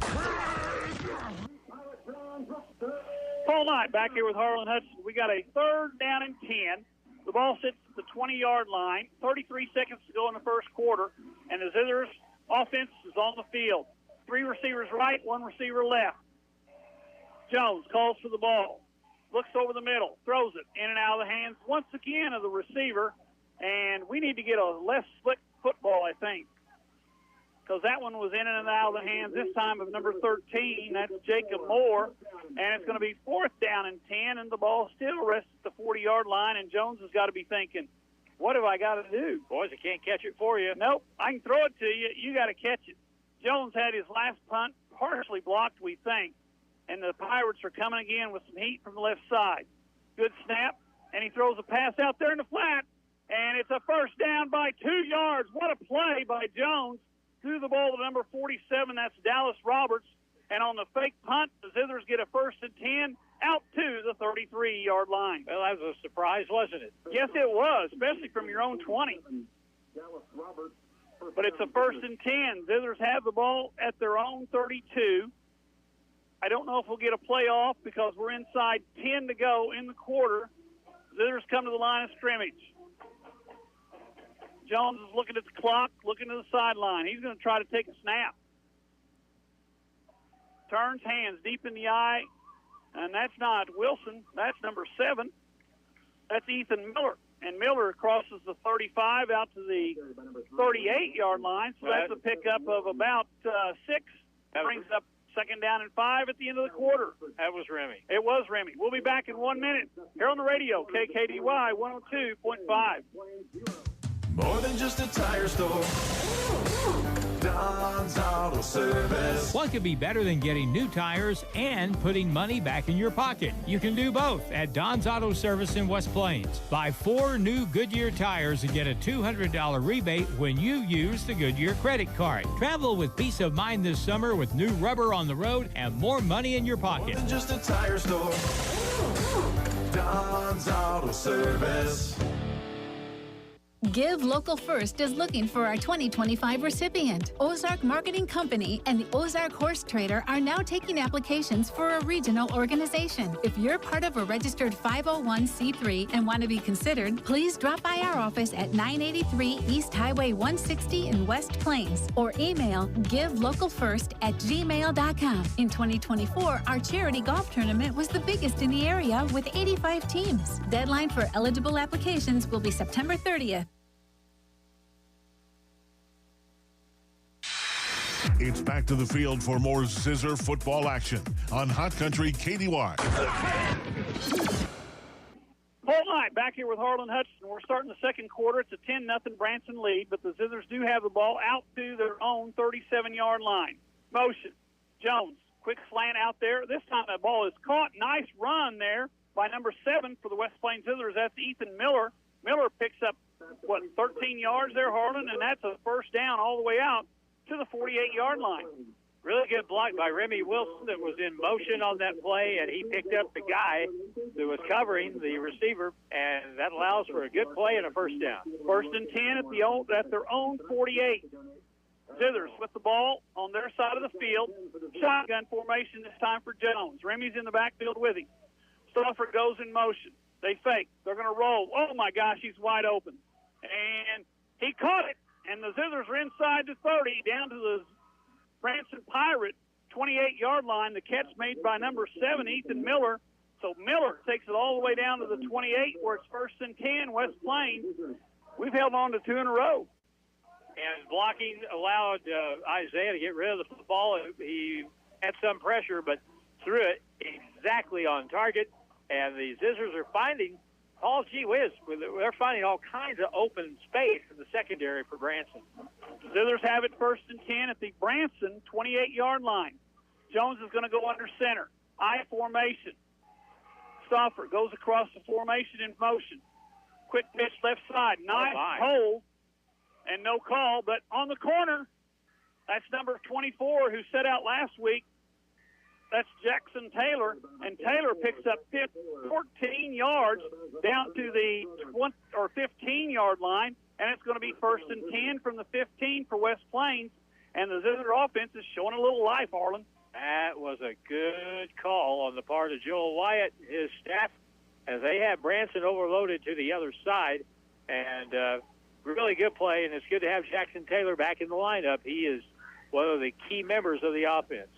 Full night back here with Harlan Hudson. We got a third down and 10. The ball sits at the 20-yard line. 33 seconds to go in the first quarter, and the Zizzers offense is on the field. 3 receivers right, 1 receiver left. Jones calls for the ball. Looks over the middle, throws it in and out of the hands once again of the receiver, and we need to get a less slick football, I think, because that one was in and out of the hands this time of number 13. That's Jacob Moore, and it's going to be 4th down and 10, and the ball still rests at the 40-yard line, and Jones has got to be thinking, what have I got to do? Boys, I can't catch it for you. Nope, I can throw it to you. You got to catch it. Jones had his last punt partially blocked, we think, and the Pirates are coming again with some heat from the left side. Good snap, and he throws a pass out there in the flat. And it's a first down by 2 yards. What a play by Jones. Threw the ball to number 47. That's Dallas Roberts. And on the fake punt, the Zizzers get a 1st and 10 out to the 33-yard line. Well, that was a surprise, wasn't it? Yes, it was, especially from your own 20. But it's a 1st and 10. Zizzers have the ball at their own 32. I don't know if we'll get a playoff because we're inside 10 to go in the quarter. Zizzers come to the line of scrimmage. Jones is looking at the clock, looking to the sideline. He's going to try to take a snap. Turns, hands deep in the eye, and that's not Wilson. That's number 7. That's Ethan Miller. And Miller crosses the 35 out to the 38-yard line, so that's a pickup of about 6. Brings up 2nd down and 5 at the end of the quarter. That was Remy. It was Remy. We'll be back in 1 minute here on the radio, KKDY 102.5. More than just a tire store. Don's Auto Service. What could be better than getting new tires and putting money back in your pocket? You can do both at Don's Auto Service in West Plains. Buy 4 new Goodyear tires and get a $200 rebate when you use the Goodyear credit card. Travel with peace of mind this summer with new rubber on the road and more money in your pocket. More than just a tire store. Don's Auto Service. Give Local First is looking for our 2025 recipient. Ozark Marketing Company and the Ozark Horse Trader are now taking applications for a regional organization. If you're part of a registered 501c3 and want to be considered, please drop by our office at 983 East Highway 160 in West Plains or email givelocalfirst@gmail.com. In 2024, our charity golf tournament was the biggest in the area with 85 teams. Deadline for eligible applications will be September 30th. It's back to the field for more Zizzer football action on Hot Country KDY. Paul Knight back here with Harlan Hutchinson. We're starting the second quarter. It's a 10-0 Branson lead, but the Zizzers do have the ball out to their own 37-yard line. Motion. Jones, quick slant out there. This time the ball is caught. Nice run there by number 7 for the West Plains Zizzers. That's Ethan Miller. Miller picks up, 13 yards there, Harlan, and that's a first down all the way out to the 48-yard line. Really good block by Remy Wilson that was in motion on that play, and he picked up the guy that was covering the receiver, and that allows for a good play and a first down. 1st and 10 at their own 48. Zizzers with the ball on their side of the field. Shotgun formation this time for Jones. Remy's in the backfield with him. Stauffer goes in motion. They fake. They're going to roll. Oh, my gosh, he's wide open. And he caught it. And the Zizzers are inside the 30, down to the Branson Pirate 28-yard line. The catch made by number 7, Ethan Miller. So Miller takes it all the way down to the 28, where it's 1st and 10, West Plains. We've held on to 2 in a row. And blocking allowed Isaiah to get rid of the football. He had some pressure, but threw it exactly on target. And the Zizzers are finding, Paul, gee whiz, they're finding all kinds of open space in the secondary for Branson. Zizzers have it 1st and 10 at the Branson 28-yard line. Jones is going to go under center. I formation. Stauffer goes across the formation in motion. Quick pitch left side. Nice hole and no call, but on the corner, that's number 24 who set out last week. That's Jackson Taylor, and Taylor picks up 14 yards down to the 15-yard line, and it's going to be 1st and 10 from the 15 for West Plains, and the Zizzer offense is showing a little life, Harlan. That was a good call on the part of Joel Wyatt, his staff, as they have Branson overloaded to the other side, and really good play, and it's good to have Jackson Taylor back in the lineup. He is one of the key members of the offense.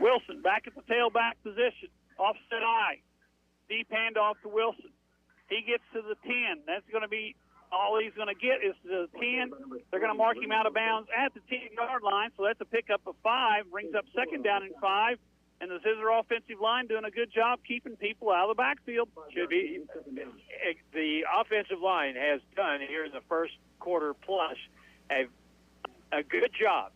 Wilson back at the tailback position. Offset I. Deep handoff to Wilson. He gets to the 10. That's going to be all he's going to get is the 10. They're going to mark him out of bounds at the 10-yard line, so that's a pickup of 5. Brings up 2nd down and 5. And the Zizzer offensive line doing a good job keeping people out of the backfield. Should be. The offensive line has done here in the first quarter plus a good job.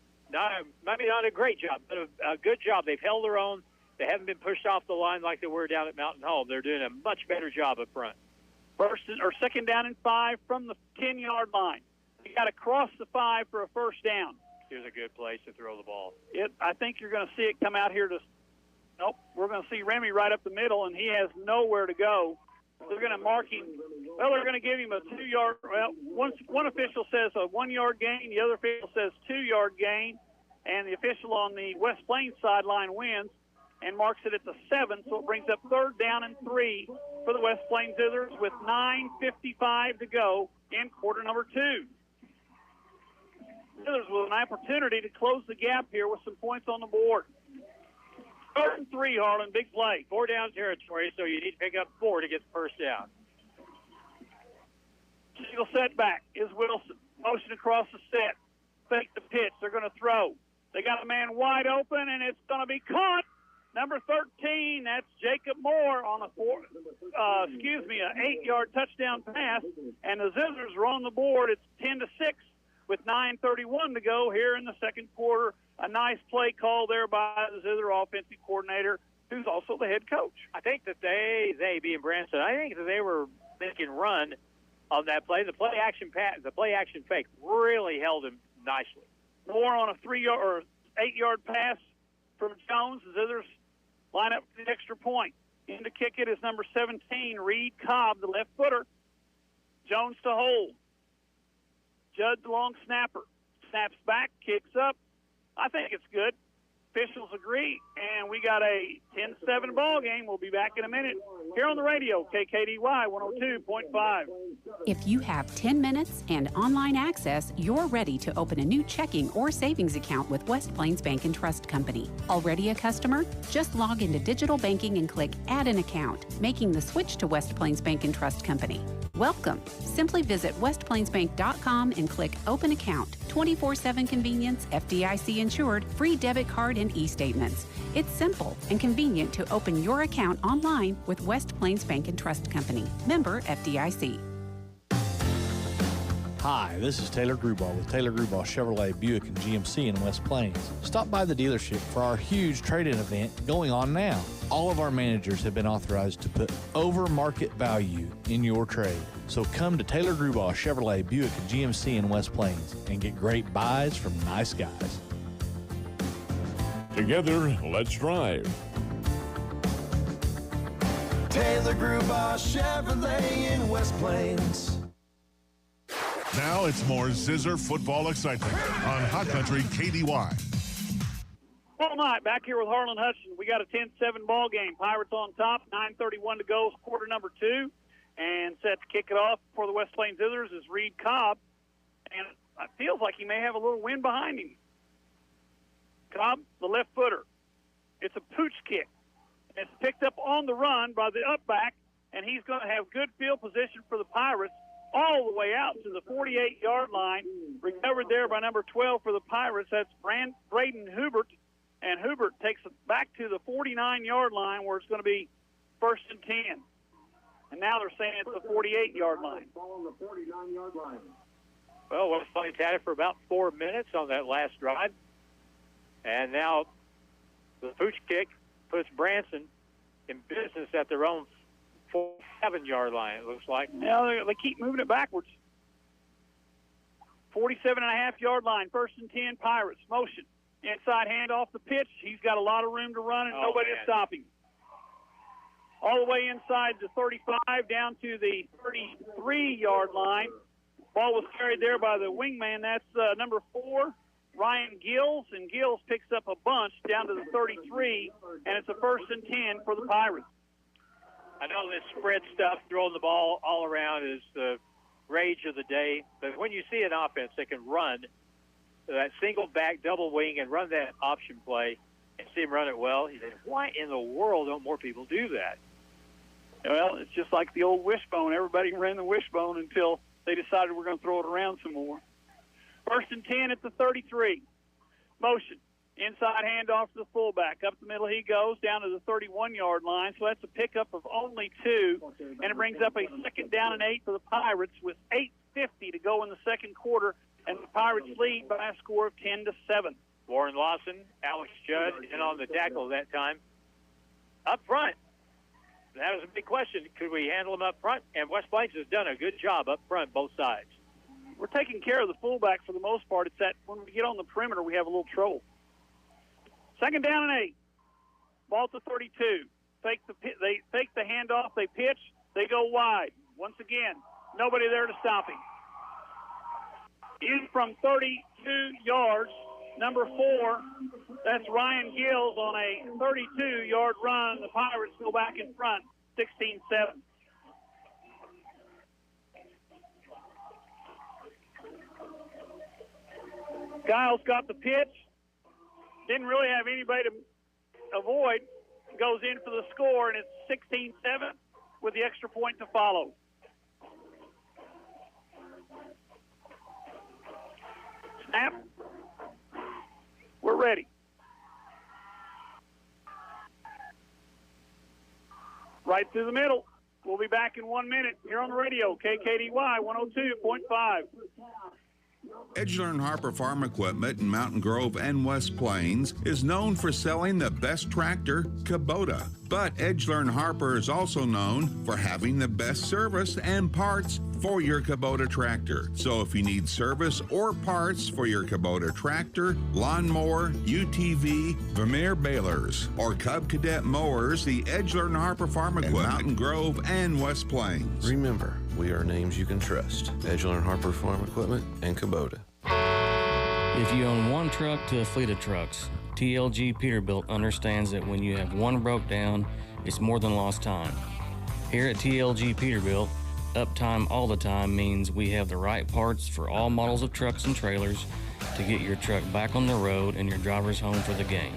Maybe not a great job, but a good job. They've held their own. They haven't been pushed off the line like they were down at Mountain Home. They're doing a much better job up front. Second down and 5 from the 10-yard line. You got to cross the 5 for a first down. Here's a good place to throw the ball. I think you're going to see it come out here nope, we're going to see Remy right up the middle, and he has nowhere to go. They're going to mark him. Well, they're going to give him a 2-yard. Well, one official says a 1-yard gain. The other official says 2-yard gain. And the official on the West Plains sideline wins and marks it at the 7. So it brings up third down and 3 for the West Plains Zizzers with 9:55 to go in quarter number 2. Zizzers with an opportunity to close the gap here with some points on the board. Third and 3, Harlan, big play. 4 down territory, so you need to pick up 4 to get the first down. Single setback is Wilson. Motion across the set. Fake the pitch. They're going to throw. They got a man wide open, and it's going to be caught. Number 13, that's Jacob Moore on an 8-yard touchdown pass. And the Zizzers are on the board. It's 10-6 with 9:31 to go here in the second quarter. A nice play call there by the Zizzer offensive coordinator, who's also the head coach. I think that they being Branson, I think that they were thinking run on that play. The play action fake really held him nicely. Moore on a 3-yard or 8-yard pass from Jones. The Zizzers line up for the extra point. In to kick it is number 17, Reed Cobb, the left footer. Jones to hold. Judd, the long snapper. Snaps back, kicks up. I think it's good. Officials agree, and we got a 10-7 ball game. We'll be back in a minute here on the radio, KKDY 102.5. If you have 10 minutes and online access, you're ready to open a new checking or savings account with West Plains Bank and Trust Company. Already a customer? Just log into digital banking and click Add an Account, making the switch to West Plains Bank and Trust Company. Welcome. Simply visit westplainsbank.com and click Open Account. 24/7 convenience, FDIC insured, free debit card and e-statements. It's simple and convenient to open your account online with West Plains Bank and Trust Company. Member FDIC. Hi, this is Taylor Grubauer with Taylor Grubauer Chevrolet Buick and GMC in West Plains. Stop by the dealership for our huge trade-in event going on now. All of our managers have been authorized to put over market value in your trade. So come to Taylor Grubauer Chevrolet Buick and GMC in West Plains and get great buys from nice guys. Together, let's drive. Taylor Grubauer Chevrolet in West Plains. Now it's more Zizzer football excitement on Hot Country KDY. All night, back here with Harlan Hudson. We got a 10-7 ball game. Pirates on top, 9:31 to go, quarter number 2. And set to kick it off for the West Plains Zizzers is Reed Cobb. And it feels like he may have a little wind behind him. Cobb, the left footer. It's a pooch kick. It's picked up on the run by the up back, and he's going to have good field position for the Pirates all the way out to the 48-yard line. Recovered there by number 12 for the Pirates. That's Braden Hubert. And Hubert takes it back to the 49-yard line where it's going to be 1st and 10. And now they're saying it's the 48-yard line. Well, West Plains had it for about 4 minutes on that last drive. And now the pooch kick puts Branson in business at their own 47-yard line, it looks like. Now they keep moving it backwards. 47.5-yard line, 1st and 10, Pirates. Motion. Inside hand off the pitch. He's got a lot of room to run, and nobody to stop him. All the way inside the 35, down to the 33-yard line. Ball was carried there by the wingman. That's number 4, Ryan Gills, and Gills picks up a bunch down to the 33, and it's a 1st and 10 for the Pirates. I know this spread stuff, throwing the ball all around, is the rage of the day. But when you see an offense that can run that single back double wing and run that option play and see him run it well, you say, why in the world don't more people do that? Well, it's just like the old wishbone. Everybody ran the wishbone until they decided we're going to throw it around some more. 1st and 10 at the 33. Motion. Inside handoff to the fullback. Up the middle he goes, down to the 31-yard line. So that's a pickup of only 2. And it brings up a 2nd down and 8 for the Pirates with 8:50 to go in the second quarter. And the Pirates lead by a score of 10-7. Warren Lawson, Alex Judd in on the tackle that time. Up front, That was a big question. Could we handle them up front? And West Plains has done a good job up front, both sides. We're taking care of the fullback for the most part. It's that when we get on the perimeter, we have a little trouble. 2nd down and 8. Ball to 32. They fake the handoff. They pitch. They go wide. Once again, nobody there to stop him. In from 32 yards, number 4, that's Ryan Gills on a 32-yard run. The Pirates go back in front, 16-7. Giles got the pitch. Didn't really have anybody to avoid. Goes in for the score, and it's 16-7 with the extra point to follow. Snap. We're ready. Right through the middle. We'll be back in 1 minute here on the radio, KKDY 102.5. Edgeler and Harper Farm Equipment in Mountain Grove and West Plains is known for selling the best tractor, Kubota. But Edgeler and Harper is also known for having the best service and parts for your Kubota tractor. So if you need service or parts for your Kubota tractor, lawnmower, UTV, Vermeer balers, or Cub Cadet mowers, the Edgeler and Harper Farm Equipment, Mountain Grove and West Plains. Remember, we are names you can trust. Edgeler and Harper Farm Equipment and Kubota. If you own one truck to a fleet of trucks, TLG Peterbilt understands that when you have one broke down, it's more than lost time. Here at TLG Peterbilt, uptime all the time means we have the right parts for all models of trucks and trailers to get your truck back on the road and your drivers home for the game.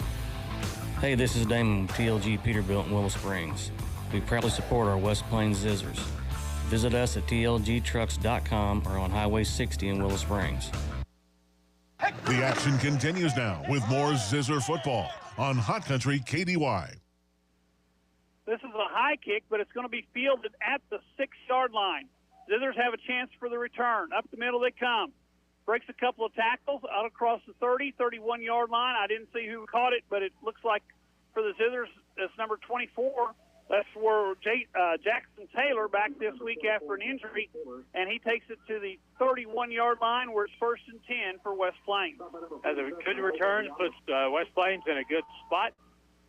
Hey, this is Damon with TLG Peterbilt in Willow Springs. We proudly support our West Plains Zizzers. Visit us at tlgtrucks.com or on Highway 60 in Willow Springs. The action continues now with more Zizzer football on Hot Country KDY. This is a high kick, but it's going to be fielded at the 6-yard line. Zizzers have a chance for the return. Up the middle they come. Breaks a couple of tackles out across the 30, 31-yard line. I didn't see who caught it, but it looks like for the Zizzers, it's number 24. That's for Jackson Taylor back this week after an injury, and he takes it to the 31-yard line where it's 1st and 10 for West Plains. As a good return, puts West Plains in a good spot.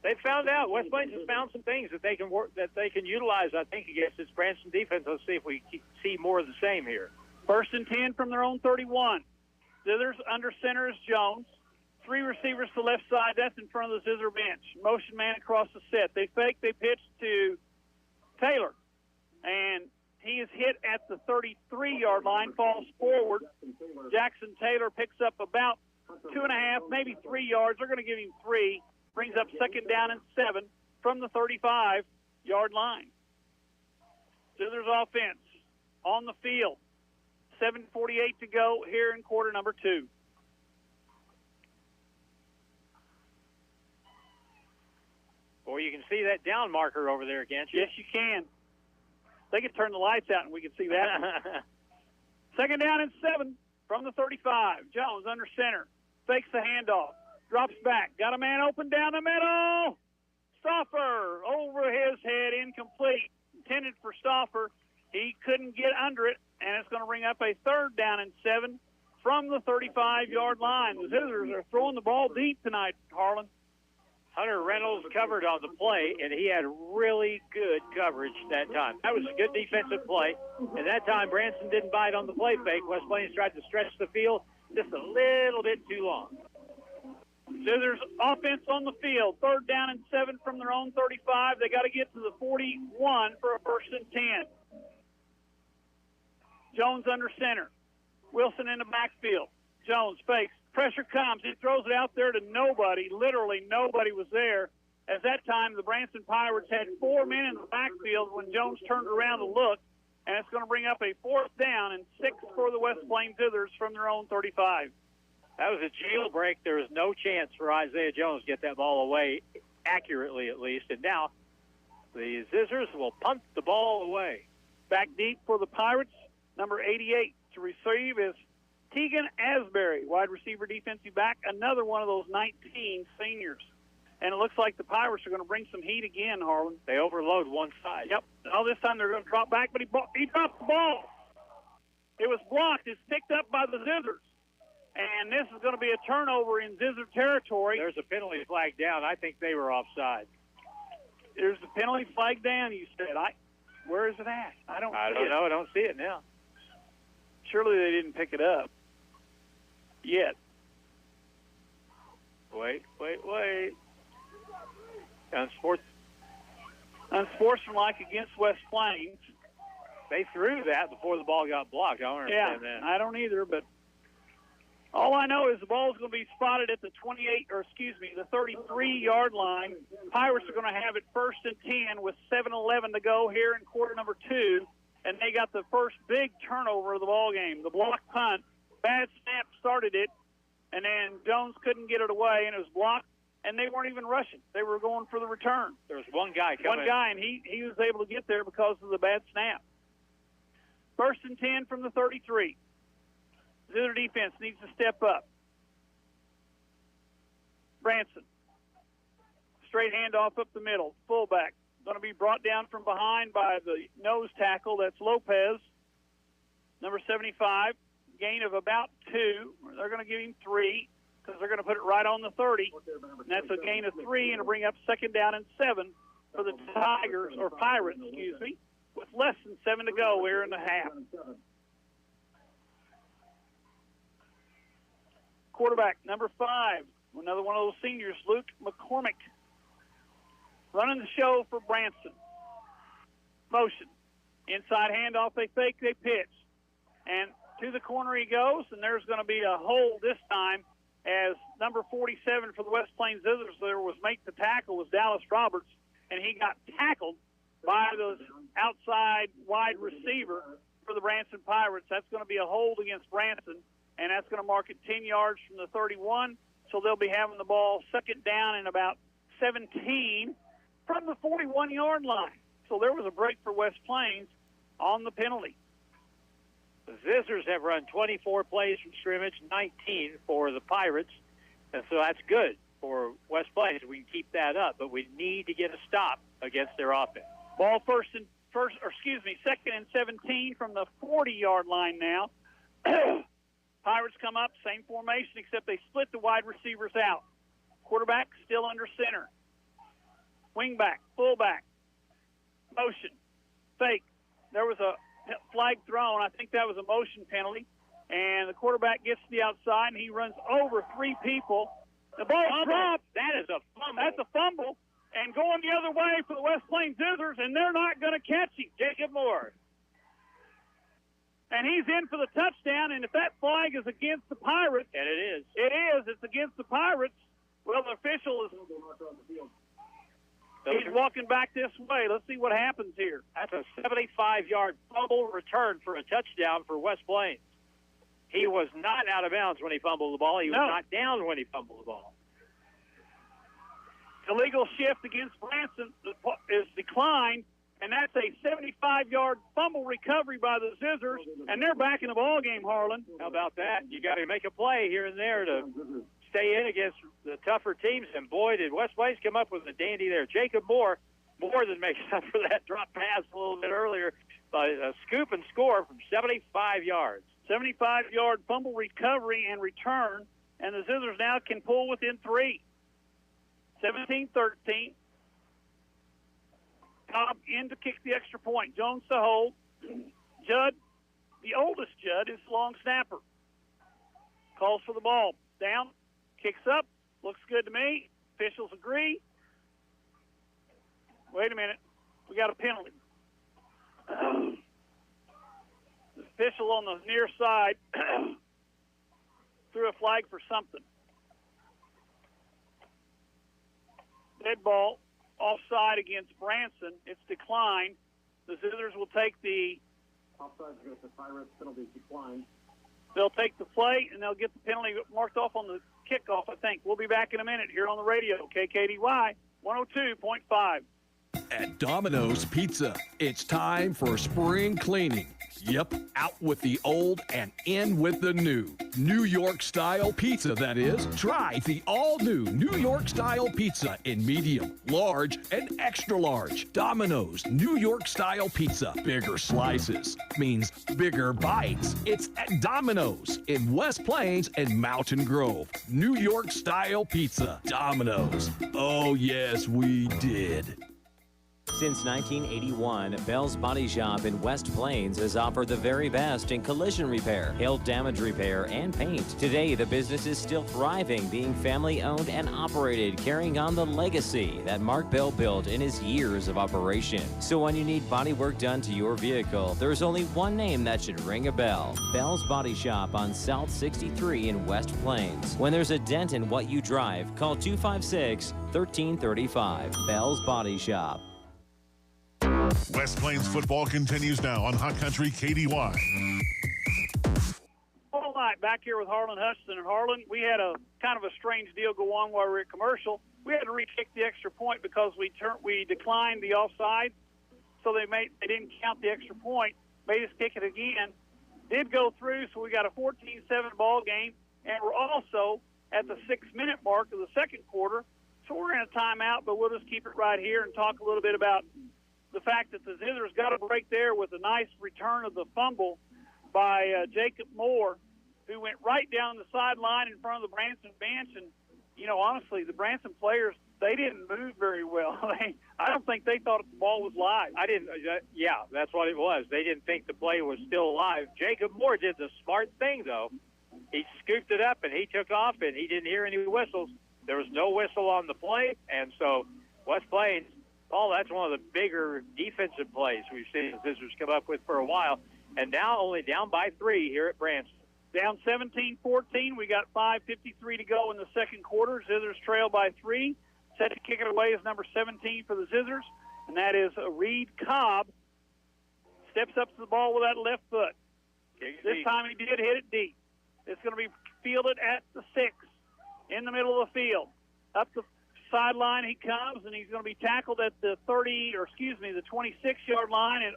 They found out West Plains has found some things that they can work, that they can utilize, I think, against this Branson defense. Let's see if we see more of the same here. 1st and 10 from their own 31. Zizzers under center is Jones. 3 receivers to left side. That's in front of the Zizzer bench. Motion man across the set. They fake. They pitch to Taylor. And he is hit at the 33-yard line, falls forward. Jackson Taylor picks up about 2.5, maybe 3 yards. They're going to give him 3. Brings up 2nd down and 7 from the 35-yard line. Zizzers offense on the field. 7:48 to go here in quarter number 2. Boy, you can see that down marker over there, can't you? Yes, you can. They can turn the lights out and we can see that. 2nd down and 7 from the 35. Jones under center. Fakes the handoff. Drops back. Got a man open down the middle. Stauffer over his head, incomplete. Intended for Stauffer. He couldn't get under it, and it's going to bring up a 3rd down and 7 from the 35-yard line. The Zizzers are throwing the ball deep tonight, Harlan. Hunter Reynolds covered on the play, and he had really good coverage that time. That was a good defensive play. And that time, Branson didn't bite on the play fake. West Plains tried to stretch the field just a little bit too long. Zizzers offense on the field. 3rd down and 7 from their own 35. They got to get to the 41 for a 1st and 10. Jones under center. Wilson in the backfield. Jones fakes. Pressure comes. He throws it out there to nobody. Literally nobody was there. At that time, the Branson Pirates had 4 men in the backfield when Jones turned around to look, and it's going to bring up a 4th down and 6 for the West Plains Zizzers from their own 35. That was a jailbreak. There was no chance for Isaiah Jones to get that ball away accurately, at least. And now the Zizzers will punt the ball away. Back deep for the Pirates, number 88 to receive is Tegan Asbury, wide receiver, defensive back, another one of those 19 seniors. And it looks like the Pirates are going to bring some heat again, Harlan. They overload one side. Yep. All this time they're going to drop back, but he dropped the ball. It was blocked. It's picked up by the Zizzers. And this is going to be a turnover in Zizzer territory. There's a penalty flag down. I think they were offside. There's the penalty flag down, you said. Where is it at? I don't know. I don't see it now. Surely they didn't pick it up yet. Wait. Unsportsmanlike against West Plains. They threw that before the ball got blocked. I don't understand that. I don't either, but all I know is the ball is going to be spotted at the 33-yard line. Pirates are going to have it 1st and 10 with 7:11 to go here in quarter number 2, and they got the first big turnover of the ball game. The block punt, bad snap started it, and then Jones couldn't get it away, and it was blocked, and they weren't even rushing. They were going for the return. There was one guy coming. One guy, and he was able to get there because of the bad snap. 1st and 10 from the 33. Zizzer defense needs to step up. Branson. Straight handoff up the middle. Fullback. Going to be brought down from behind by the nose tackle. That's Lopez. Number 75. Gain of about 2. They're going to give him 3 because they're going to put it right on the 30. And that's a gain of 3 and to bring up 2nd down and 7 for the Tigers, or Pirates, with less than 7 to go here in the half. Quarterback, number 5, another one of those seniors, Luke McCormick. Running the show for Branson. Motion. Inside handoff, they fake, they pitch. And to the corner he goes, and there's going to be a hold this time as number 47 for the West Plains Zizzers make the tackle was Dallas Roberts, and he got tackled by the outside wide receiver for the Branson Pirates. That's going to be a hold against Branson, and that's going to mark it 10 yards from the 31. So they'll be having the ball 2nd down and about 17 from the 41-yard line. So there was a break for West Plains on the penalty. The Zizzers have run 24 plays from scrimmage, 19 for the Pirates, and so that's good for West Plains. We can keep that up, but we need to get a stop against their offense. Ball 2nd and 17 from the 40-yard line now. Pirates come up, same formation, except they split the wide receivers out. Quarterback still under center. Wingback, fullback, motion, fake. There was a flag thrown. I think that was a motion penalty. And the quarterback gets to the outside, and he runs over 3 people. The ball dropped. That is a fumble. That's a fumble. And going the other way for the West Plains Zizzers, and they're not going to catch him. Jacob Moore. And he's in for the touchdown, and if that flag is against the Pirates. And it is. It is. It's against the Pirates. Well, the official is. He's walking back this way. Let's see what happens here. That's a 75-yard fumble return for a touchdown for West Plains. He was not out of bounds when he fumbled the ball. He was not down when he fumbled the ball. Illegal shift against Branson is declined, and that's a 75-yard fumble recovery by the Zizzers, and they're back in the ball game, Harlan. How about that? You got to make a play here and there to stay in against the tougher teams, and boy, did West Plains come up with a dandy there. Jacob Moore more than makes up for that drop pass a little bit earlier by a scoop and score from 75 yards. 75-yard fumble recovery and return, and the Zizzers now can pull within 3. 17-13. Cobb in to kick the extra point. Jones to hold. Judd, the oldest Judd, is the long snapper. Calls for the ball. Down. Kicks up. Looks good to me. Officials agree. Wait a minute. We got a penalty. The official on the near side threw a flag for something. Dead ball, offside against Branson. It's declined. The Zizzers will take the offside against the Pirates. Penalty declined. They'll take the play, and they'll get the penalty marked off on the kickoff, I think. We'll be back in a minute here on the radio, KKDY 102.5. At Domino's Pizza, it's time for spring cleaning. Yep, out with the old and in with the new. New York-style pizza, that is. Try the all-new New York-style pizza in medium, large, and extra large. Domino's New York-style pizza. Bigger slices means bigger bites. It's at Domino's in West Plains and Mountain Grove. New York-style pizza. Domino's. Oh, yes, we did. Since 1981, Bell's Body Shop in West Plains has offered the very best in collision repair, hail damage repair, and paint. Today, the business is still thriving, being family-owned and operated, carrying on the legacy that Mark Bell built in his years of operation. So when you need body work done to your vehicle, there's only one name that should ring a bell. Bell's Body Shop on South 63 in West Plains. When there's a dent in what you drive, call 256-1335. Bell's Body Shop. West Plains football continues now on Hot Country KDY. All night back here with Harlan Hutchinson. And Harlan, we had a kind of a strange deal go on while we were at commercial. We had to re-kick the extra point because we declined the offside, so they didn't count the extra point. Made us kick it again. Did go through, so we got a 14-7 ball game, and we're also at the 6-minute mark of the second quarter. So we're in a timeout, but we'll just keep it right here and talk a little bit about the fact that the Zizzers got a break there with a nice return of the fumble by Jacob Moore, who went right down the sideline in front of the Branson bench. And, you know, honestly, the Branson players, they didn't move very well. I don't think they thought the ball was live. Yeah, that's what it was. They didn't think the play was still live. Jacob Moore did the smart thing, though. He scooped it up, and he took off, and he didn't hear any whistles. There was no whistle on the play, and so West Plains, that's one of the bigger defensive plays we've seen the Zizzers come up with for a while. And now only down by 3 here at Branson. Down 17-14. We got 5:53 to go in the second quarter. Zizzers trail by 3. Set to kick it away is number 17 for the Zizzers, and that is Reed Cobb. Steps up to the ball with that left foot. This time he did hit it deep. It's going to be fielded at the 6, in the middle of the field. Up the sideline he comes, and he's going to be tackled at the 26-yard line, and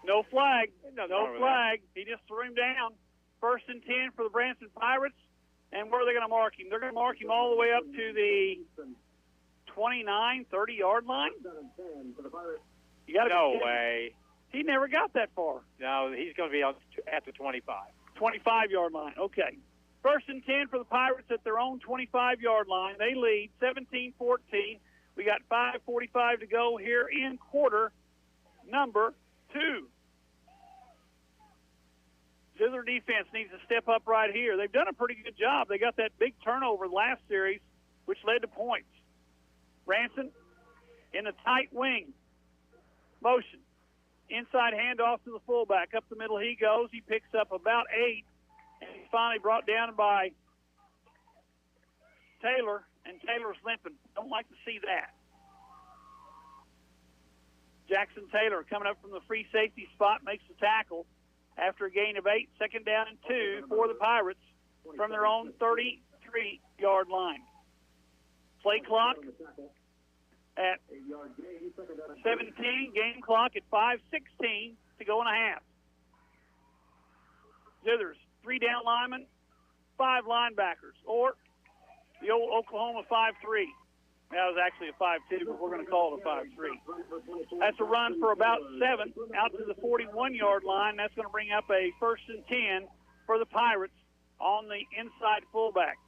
no flag. No flag. He just threw him down. 1st and 10 for the Branson Pirates, and where are they going to mark him? They're going to mark him all the way up to the 29, 30-yard line. No way. He never got that far. No, he's going to be at the 25. 25-yard line. Okay. 1st and 10 for the Pirates at their own 25-yard line. They lead 17-14. We got 5:45 to go here in quarter number 2. Zizzer defense needs to step up right here. They've done a pretty good job. They got that big turnover last series, which led to points. Branson in the tight wing. Motion. Inside handoff to the fullback. Up the middle he goes. He picks up about 8. And he's finally brought down by Taylor, and Taylor's limping. Don't like to see that. Jackson Taylor coming up from the free safety spot makes the tackle after a gain of 8, 2nd down and 2 for the Pirates from their own 33-yard line. Play clock at 17, game clock at 5:16 to go and a half. Zizzers, 3 down linemen, 5 linebackers, or the old Oklahoma 5-3. That was actually a 5-2, but we're going to call it a 5-3. That's a run for about 7 out to the 41-yard line. That's going to bring up a 1st and 10 for the Pirates on the inside fullback.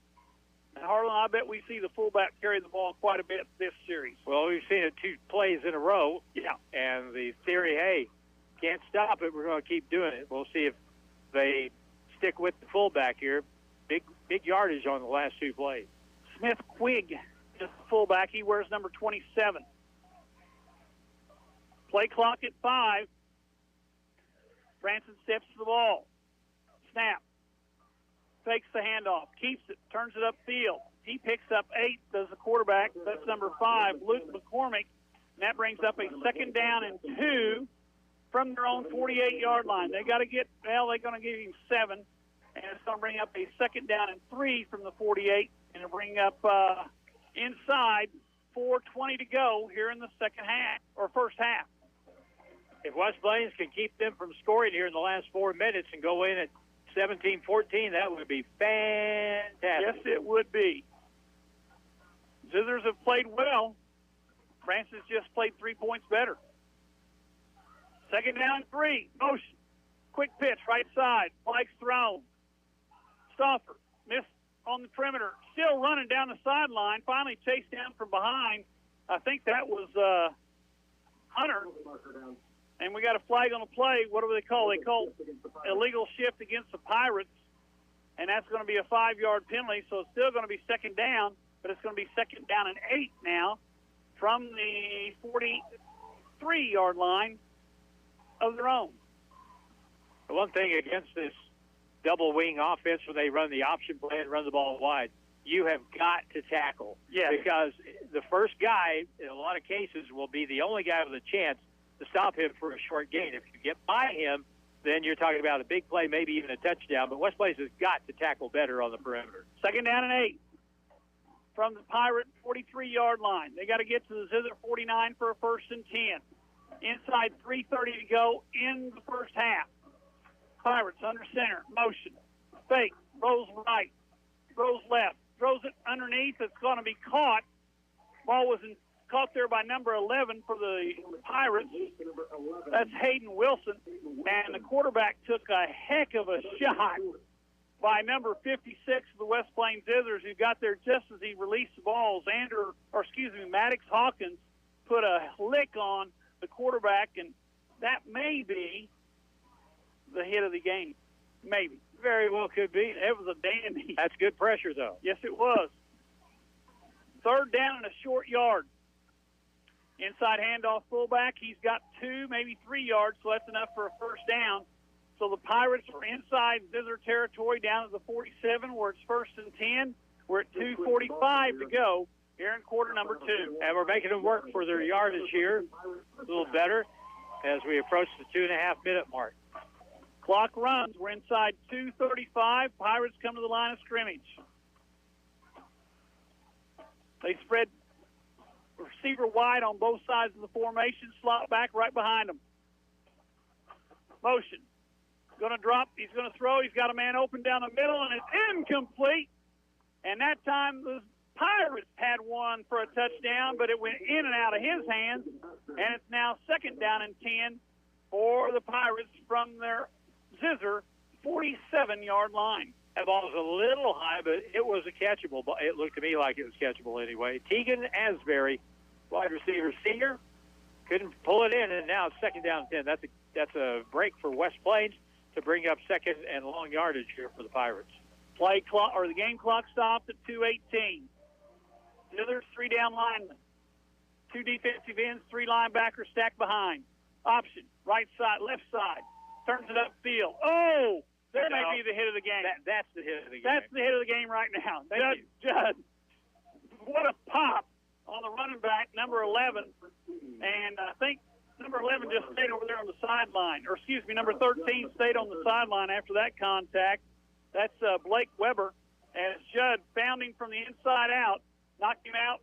And Harlan, I bet we see the fullback carry the ball quite a bit this series. Well, we've seen it 2 plays in a row. Yeah. And the theory, hey, can't stop it. We're going to keep doing it. We'll see if they stick with the fullback here. Big yardage on the last 2 plays. Smith Quigg is the fullback. He wears number 27. Play clock at 5. Branson steps to the ball. Snap. Fakes the handoff. Keeps it. Turns it upfield. He picks up 8, does the quarterback. That's number 5, Luke McCormick. And that brings up a 2nd down and 2 from their own 48-yard line. They're going to give him 7. And it's going to bring up a 2nd down and 3 from the 48. And it'll bring up inside 4:20 to go here in the first half. If West Plains can keep them from scoring here in the last 4 minutes and go in at 17-14, that would be fantastic. Yes, it would be. Zizzers have played well. Branson's just played 3 points better. Second down, 3. Motion. Quick pitch, right side. Flag's thrown. Stauffer missed on the perimeter. Still running down the sideline. Finally chased down from behind. I think that was Hunter. And we got a flag on the play. What do they call? They call illegal shift against the Pirates. And that's going to be a 5-yard penalty. So it's still going to be second down, but it's going to be second down and 8 now from the 43-yard line of their own. The one thing against this double wing offense when they run the option play and run the ball wide, you have got to tackle. Yes. Because the first guy, in a lot of cases, will be the only guy with a chance to stop him for a short gain. If you get by him, then you're talking about a big play, maybe even a touchdown. But West Plains has got to tackle better on the perimeter. Second down and 8 from the Pirate 43-yard line. They got to get to the Zizzer 49 for a 1st and 10. Inside 3:30 to go in the first half. Pirates under center, motion, fake, rolls right, throws left, throws it underneath. It's going to be caught. Ball was caught there by number 11 for the Pirates. That's Hayden Wilson. And the quarterback took a heck of a shot by number 56 of the West Plains Zizzers, who got there just as he released the ball. Maddox Hawkins put a lick on the quarterback, and that may be the hit of the game. Maybe. Very well could be. It was a dandy. That's good pressure, though. Yes, it was. Third down and a short yard. Inside handoff fullback. He's got 2, maybe 3 yards, so that's enough for a first down. So the Pirates are inside Zizzer territory down at the 47 where it's 1st and 10. We're at 2:45 to go here in quarter number 2. And we're making them work for their yardage here a little better as we approach the 2.5-minute mark. Clock runs. We're inside 2:35. Pirates come to the line of scrimmage. They spread receiver wide on both sides of the formation, slot back right behind them. Motion. Going to drop. He's going to throw. He's got a man open down the middle, and it's incomplete. And that time the Pirates had one for a touchdown, but it went in and out of his hands, and it's now second down and 10 for the Pirates from their Zizzer 47-yard line. That ball was a little high, but it was a catchable ball. It looked to me like it was catchable anyway. Tegan Asbury, wide receiver senior, couldn't pull it in, and now it's second down and 10. That's a break for West Plains to bring up second and long yardage here for the Pirates. Play clock, or the game clock stopped at 2:18. The other 3 down linemen, 2 defensive ends, 3 linebackers stacked behind. Option, right side, left side, turns it upfield. Oh, that may be the hit of the game. That's the hit of the game. That's the hit of the game right now. Judd, what a pop on the running back, number 11. And I think number 11 just stayed over there on the sideline. Or, number 13 stayed on the sideline after that contact. That's Blake Weber. And it's Judd bounding from the inside out, knocked him out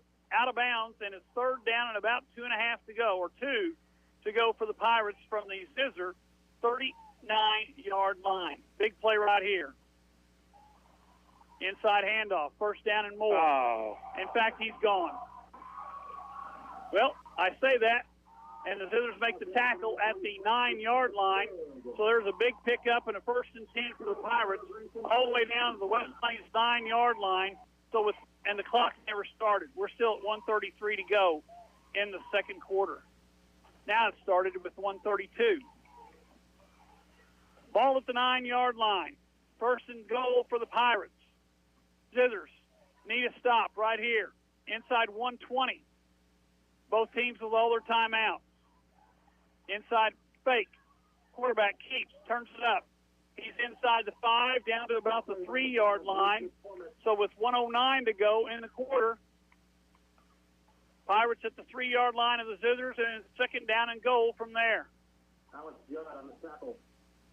of bounds, and it's third down and about 2.5 to go, or 2 to go for the Pirates from the Zizzer 39-yard line. Big play right here. Inside handoff, first down and more. Oh. In fact, he's gone. Well, I say that, and the Zizzers make the tackle at the 9-yard line. So there's a big pickup and a 1st and 10 for the Pirates all the way down to the West Plains 9-yard line. And the clock never started. We're still at 1:33 to go in the second quarter. Now it started with 1:32. Ball at the 9-yard line. 1st and goal for the Pirates. Zizzers need a stop right here. Inside 120. Both teams with all their timeouts. Inside fake. Quarterback keeps, turns it up. He's inside the 5, down to about the 3-yard line. So with 1:09 to go in the quarter, Pirates at the 3-yard line of the Zizzers, and it's second down and goal from there.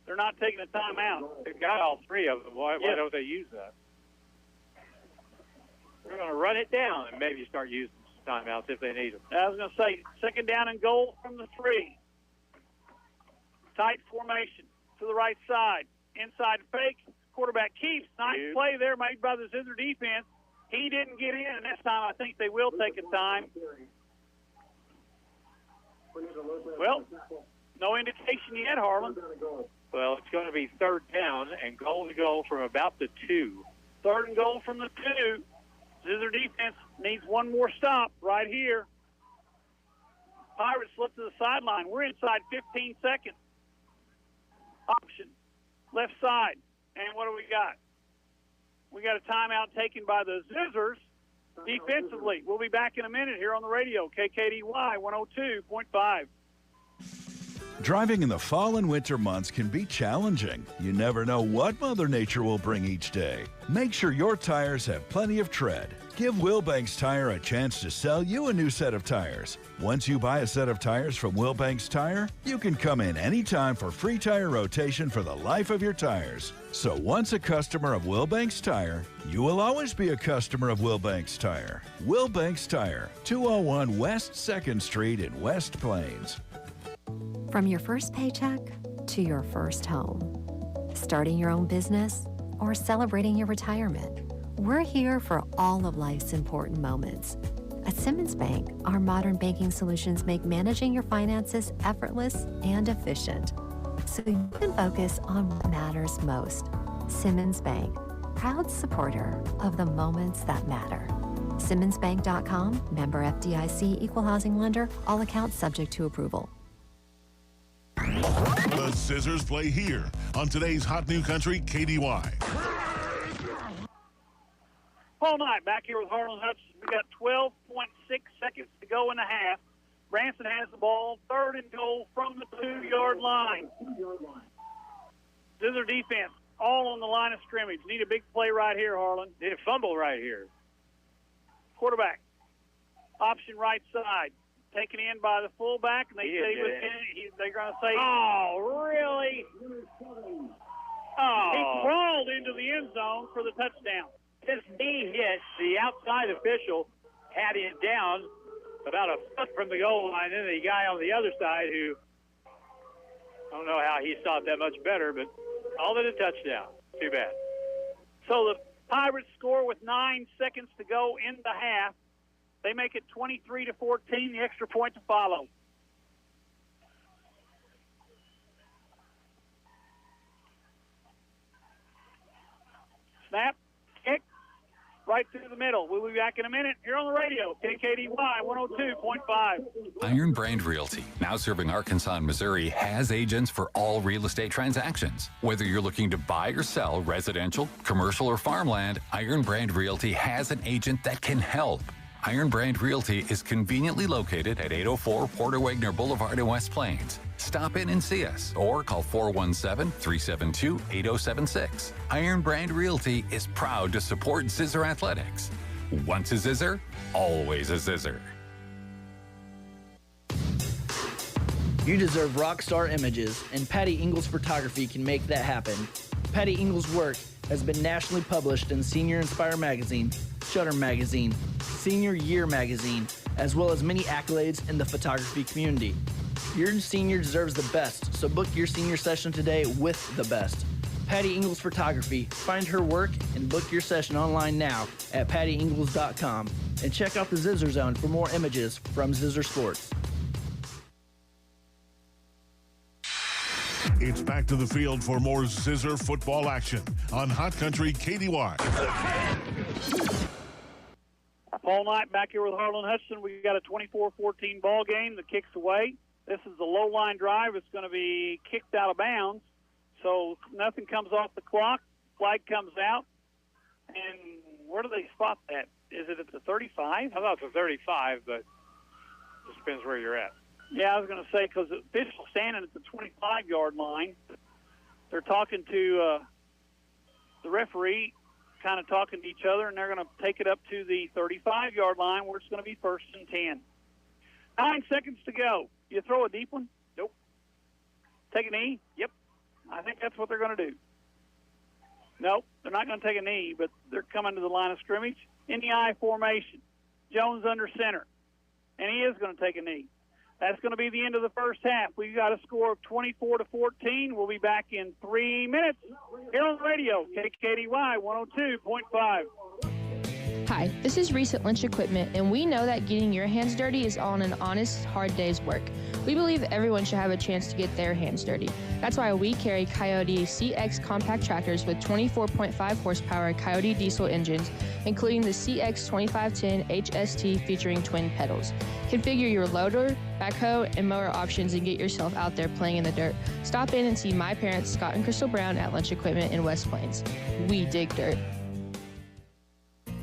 They're not taking a timeout. They've got all 3 of them. Why don't they use that? They're going to run it down and maybe start using timeouts if they need them. I was going to say, second down and goal from the 3. Tight formation to the right side. Inside fake. Quarterback keeps. Nice play there made by the Zizzer defense. He didn't get in, and this time I think they will take a time. Well, no indication yet, Harlan. Well, it's going to be third down and goal to go from about the 2. Third and goal from the 2. Zizzer defense needs one more stop right here. Pirates slip to the sideline. We're inside 15 seconds. Option. Left side. And what do we got? We got a timeout taken by the Zizzers defensively. We'll be back in a minute here on the radio, KKDY 102.5. Driving in the fall and winter months can be challenging. You never know what Mother Nature will bring each day. Make sure your tires have plenty of tread. Give Wilbanks Tire a chance to sell you a new set of tires. Once you buy a set of tires from Wilbanks Tire, you can come in anytime for free tire rotation for the life of your tires. So once a customer of Wilbanks Tire, you will always be a customer of Wilbanks Tire. Wilbanks Tire, 201 West 2nd Street in West Plains. From your first paycheck to your first home, starting your own business, or celebrating your retirement, we're here for all of life's important moments. At Simmons Bank, our modern banking solutions make managing your finances effortless and efficient, so you can focus on what matters most. Simmons Bank, proud supporter of the moments that matter. SimmonsBank.com, member FDIC, equal housing lender, all accounts subject to approval. The Zizzers play here on today's Hot New Country KDY. Paul Knight back here with Harlan Hutchins. We got 12.6 seconds to go in the half. Branson has the ball, third and goal from the 2-yard line. Zizzer defense all on the line of scrimmage. Need a big play right here, Harlan. Need a fumble right here. Quarterback, option right side. Taken in by the fullback, and they say they're going to say, "Oh, really?" Oh, he crawled into the end zone for the touchdown. His knee hit the outside official, had him down about a foot from the goal line. Then the guy on the other side, who I don't know how he saw it that much better, but called it a touchdown. Too bad. So the Pirates score with 9 seconds to go in the half. They make it 23-14, the extra point to follow. Snap, kick, right through the middle. We'll be back in a minute here on the radio, KKDY 102.5. Iron Brand Realty, now serving Arkansas and Missouri, has agents for all real estate transactions. Whether you're looking to buy or sell residential, commercial, or farmland, Iron Brand Realty has an agent that can help. Iron Brand Realty is conveniently located at 804 Porter Wagner Boulevard in West Plains. Stop in and see us or call 417-372-8076. Iron Brand Realty is proud to support Zizzer Athletics. Once a Zizzer, always a Zizzer. You deserve rock star images, and Patty Ingles Photography can make that happen. Patty Ingles' work has been nationally published in Senior Inspire Magazine, Shutter Magazine, Senior Year Magazine, as well as many accolades in the photography community. Your senior deserves the best, so book your senior session today with the best. Patty Ingles Photography. Find her work and book your session online now at pattyingles.com. And check out the Zizzer Zone for more images from Zizzer Sports. It's back to the field for more Zizzer football action on Hot Country KDY. Paul Knight back here with Harlan Hutchison. We got a 24-14 ball game. The kick's away. This is the low line drive. It's going to be kicked out of bounds. So nothing comes off the clock. Flag comes out. And where do they spot that? Is it at the 35? I thought it's the 35, but it just depends where you're at. Yeah, I was going to say, because the official's standing at the 25-yard line. They're talking to the referee, kind of talking to each other, and they're going to take it up to the 35-yard line where it's going to be 1st and 10. 9 seconds to go. You throw a deep one? Nope. Take a knee? Yep. I think that's what they're going to do. Nope, they're not going to take a knee, but they're coming to the line of scrimmage. In the I formation. Jones under center. And he is going to take a knee. That's going to be the end of the first half. We've got a score of 24-14. We'll be back in 3 minutes here on the radio, KKDY 102.5. Hi, this is Reese at Lynch Equipment, and we know that getting your hands dirty is on an honest, hard day's work. We believe everyone should have a chance to get their hands dirty. That's why we carry Coyote CX compact tractors with 24.5 horsepower Coyote diesel engines, including the CX 2510 HST featuring twin pedals. Configure your loader, backhoe, and mower options and get yourself out there playing in the dirt. Stop in and see my parents, Scott and Crystal Brown, at Lynch Equipment in West Plains. We dig dirt.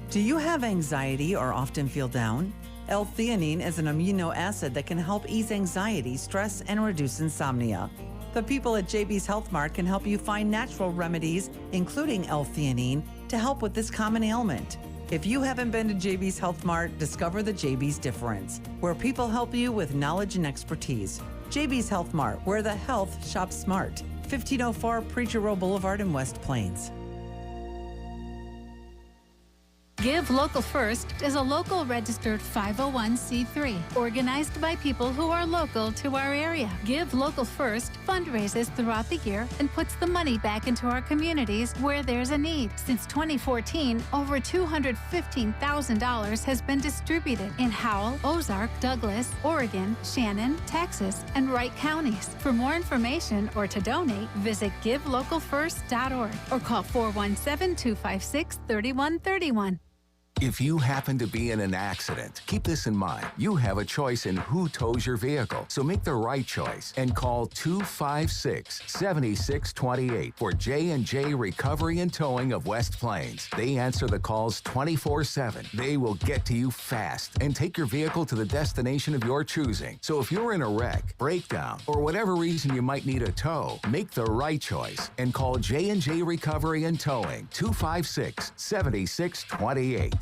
Do you have anxiety or often feel down? L-theanine is an amino acid that can help ease anxiety, stress, and reduce insomnia. The people at JB's Health Mart can help you find natural remedies, including L-theanine, to help with this common ailment. If you haven't been to JB's Health Mart, discover the JB's difference, where people help you with knowledge and expertise. JB's Health Mart, where the health shops smart. 1504 Preacher Row Boulevard in West Plains. Give Local First is a local registered 501c3 organized by people who are local to our area. Give Local First fundraises throughout the year and puts the money back into our communities where there's a need. Since 2014, over $215,000 has been distributed in Howell, Ozark, Douglas, Oregon, Shannon, Texas, and Wright counties. For more information or to donate, visit givelocalfirst.org or call 417-256-3131. If you happen to be in an accident, keep this in mind. You have a choice in who tows your vehicle, so make the right choice and call 256-7628 for J&J Recovery and Towing of West Plains. They answer the calls 24/7. They will get to you fast and take your vehicle to the destination of your choosing. So if you're in a wreck, breakdown, or whatever reason you might need a tow, make the right choice and call J&J Recovery and Towing 256-7628.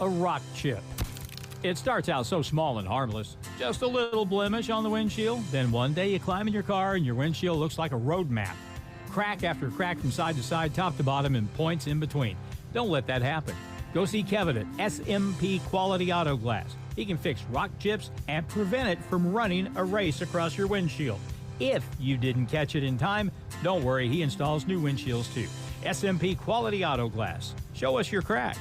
A rock chip. It starts out so small and harmless, just a little blemish on the windshield. Then one day you climb in your car and your windshield looks like a road map. Crack after crack from side to side, top to bottom, and points in between. Don't let that happen. Go see Kevin at SMP Quality Auto Glass. He can fix rock chips and prevent it from running a race across your windshield. If you didn't catch it in time, don't worry, he installs new windshields too. SMP Quality Auto Glass. Show us your crack.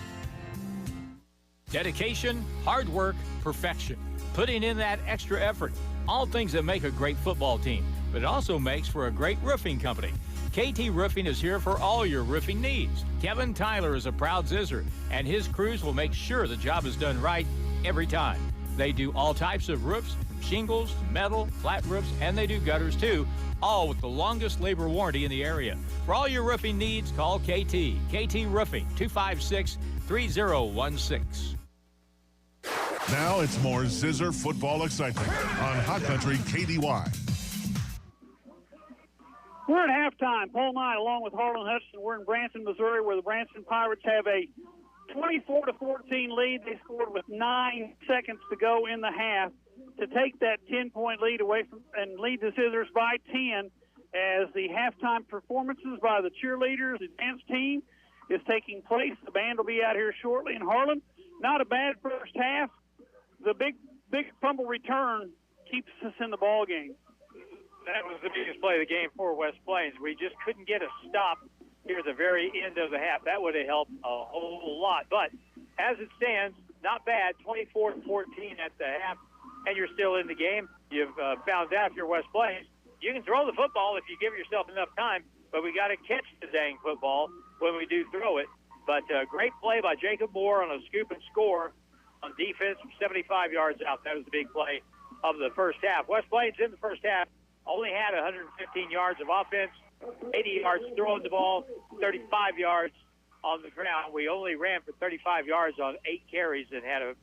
Dedication, hard work, perfection. Putting in that extra effort. All things that make a great football team, but it also makes for a great roofing company. KT Roofing is here for all your roofing needs. Kevin Tyler is a proud Zizzer, and his crews will make sure the job is done right every time. They do all types of roofs, from shingles to metal, flat roofs, and they do gutters too, all with the longest labor warranty in the area. For all your roofing needs, call KT. KT Roofing, 256-3016. Now it's more Zizzer football excitement on Hot Country KDY. We're at halftime. Paul Knight along with Harlan Hudson. We're in Branson, Missouri, where the Branson Pirates have a 24-14 lead. They scored with 9 seconds to go in the half to take that 10-point lead away from and lead the Zizzers by 10 as the halftime performances by the cheerleaders, the dance team, is taking place. The band will be out here shortly. And Harlan, not a bad first half. The big fumble return keeps us in the ball game. That was the biggest play of the game for West Plains. We just couldn't get a stop here at the very end of the half. That would have helped a whole lot. But as it stands, not bad, 24-14 at the half, and you're still in the game. You've found out if you're West Plains, you can throw the football if you give yourself enough time, but we got to catch the dang football when we do throw it. But great play by Jacob Moore on a scoop and score on defense from 75 yards out. That was the big play of the first half. West Plains in the first half only had 115 yards of offense, 80 yards throwing the ball, 35 yards on the ground. We only ran for 35 yards on 8 carries and had a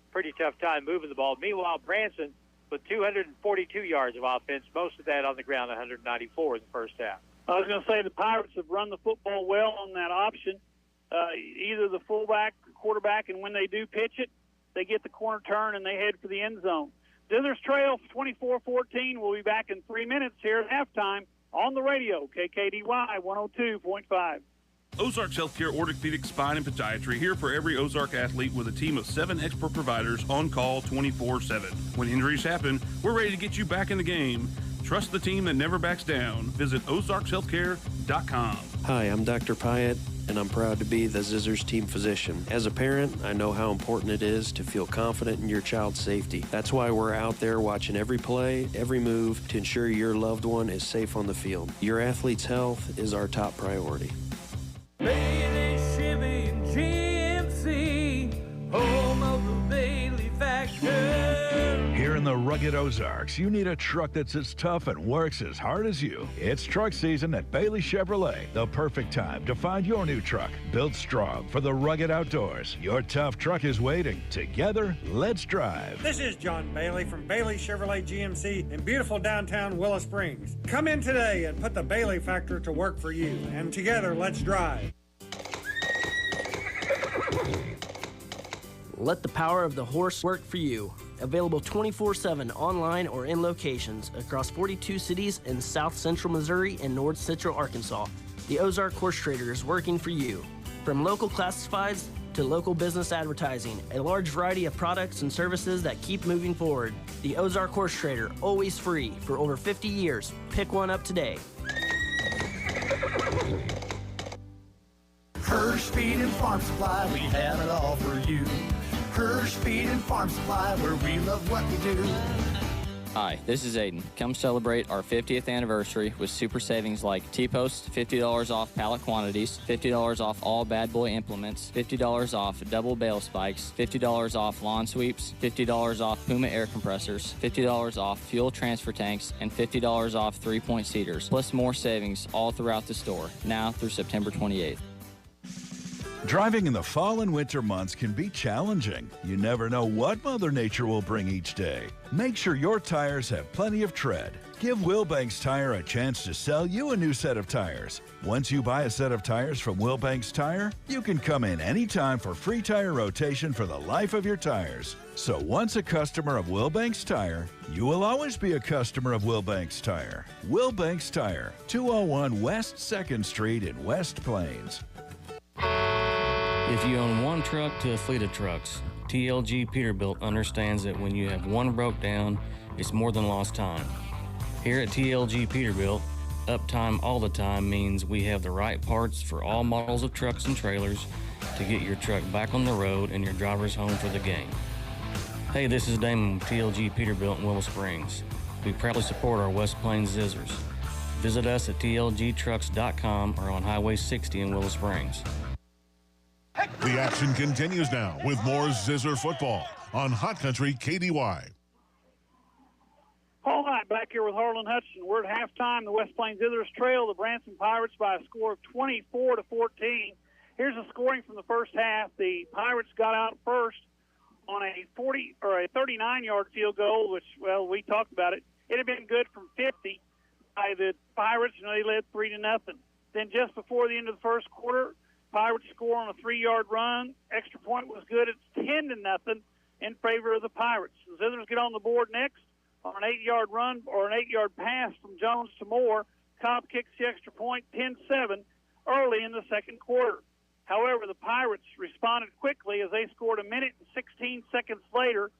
pretty tough time moving the ball. Meanwhile, Branson with 242 yards of offense, most of that on the ground, 194 in the first half. I was going to say the Pirates have run the football well on that option. Either the fullback, quarterback, and when they do pitch it, they get the corner turn and they head for the end zone. Zizzers trail 24-14. We'll be back in 3 minutes here at halftime on the radio, KKDY 102.5. Ozarks Healthcare Orthopedic Spine and Podiatry, here for every Ozark athlete with a team of 7 expert providers on call 24/7. When injuries happen, we're ready to get you back in the game. Trust the team that never backs down. Visit ozarkshealthcare.com. Hi, I'm Dr. Pyatt, and I'm proud to be the Zizzers team physician. As a parent, I know how important it is to feel confident in your child's safety. That's why we're out there watching every play, every move to ensure your loved one is safe on the field. Your athlete's health is our top priority. Bailey Shipping GMC, home of the Bailey Factor. Here in the rugged Ozarks, you need a truck that's as tough and works as hard as you. It's truck season at Bailey Chevrolet. The perfect time to find your new truck. Built strong for the rugged outdoors. Your tough truck is waiting. Together, let's drive. This is John Bailey from Bailey Chevrolet GMC in beautiful downtown Willow Springs. Come in today and put the Bailey factor to work for you. And together, let's drive. Let the power of the horse work for you. Available 24/7 online or in locations across 42 cities in South Central Missouri and North Central Arkansas. The Ozark Horse Trader is working for you. From local classifieds to local business advertising, a large variety of products and services that keep moving forward. The Ozark Horse Trader, always free for over 50 years. Pick one up today. Hirsch Feed and Farm Supply, we have it all for you. Hirsch Feed and Farm Supply, where we love what we do. Hi, this is Aiden. Come celebrate our 50th anniversary with super savings like T-Post, $50 off pallet quantities, $50 off all Bad Boy implements, $50 off double bale spikes, $50 off lawn sweeps, $50 off Puma air compressors, $50 off fuel transfer tanks, and $50 off 3-point seaters, plus more savings all throughout the store, now through September 28th. Driving in the fall and winter months can be challenging. You never know what Mother Nature will bring each day. Make sure your tires have plenty of tread. Give Wilbanks Tire a chance to sell you a new set of tires. Once you buy a set of tires from Wilbanks Tire, you can come in anytime for free tire rotation for the life of your tires. So once a customer of Wilbanks Tire, you will always be a customer of Wilbanks Tire. Wilbanks Tire, 201 West 2nd Street in West Plains. If you own one truck to a fleet of trucks, TLG Peterbilt understands that when you have one broke down, it's more than lost time. Here at TLG Peterbilt, uptime all the time means we have the right parts for all models of trucks and trailers to get your truck back on the road and your drivers home for the game. Hey, this is Damon with TLG Peterbilt in Willow Springs. We proudly support our West Plains Zizzers. Visit us at tlgtrucks.com or on Highway 60 in Willow Springs. The action continues now with more Zizzer football on Hot Country KDY. All right, back here with Harlan Hutchinson. We're at halftime. The West Plains Zizzers trail the Branson Pirates by a score of 24-14. Here's the scoring from the first half. The Pirates got out first on a 39-yard field goal, which, well, we talked about it. It had been good from 50 by the Pirates, and they led 3-0. Then just before the end of the first quarter, Pirates score on a 3-yard run. Extra point was good. It's 10-0 in favor of the Pirates. The Zizzers get on the board next on an 8-yard run or an 8-yard pass from Jones to Moore. Cobb kicks the extra point, 10-7, early in the second quarter. However, the Pirates responded quickly as they scored a minute and 16 seconds later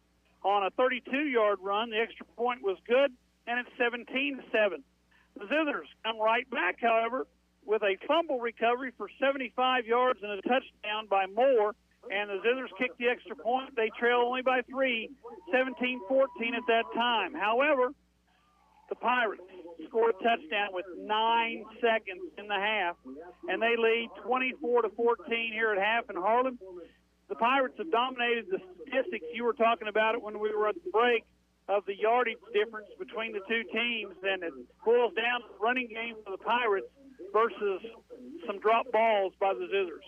on a 32-yard run. The extra point was good, and it's 17-7. The Zizzers come right back, however, with a fumble recovery for 75 yards and a touchdown by Moore, and the Zizzers kick the extra point. They trail only by 3, 17-14 at that time. However, the Pirates score a touchdown with 9 seconds in the half, and they lead 24-14 here at half in Harlan. The Pirates have dominated the statistics. You were talking about it when we were at the break of the yardage difference between the two teams, and it boils down to the running game for the Pirates versus some drop balls by the Zizzers.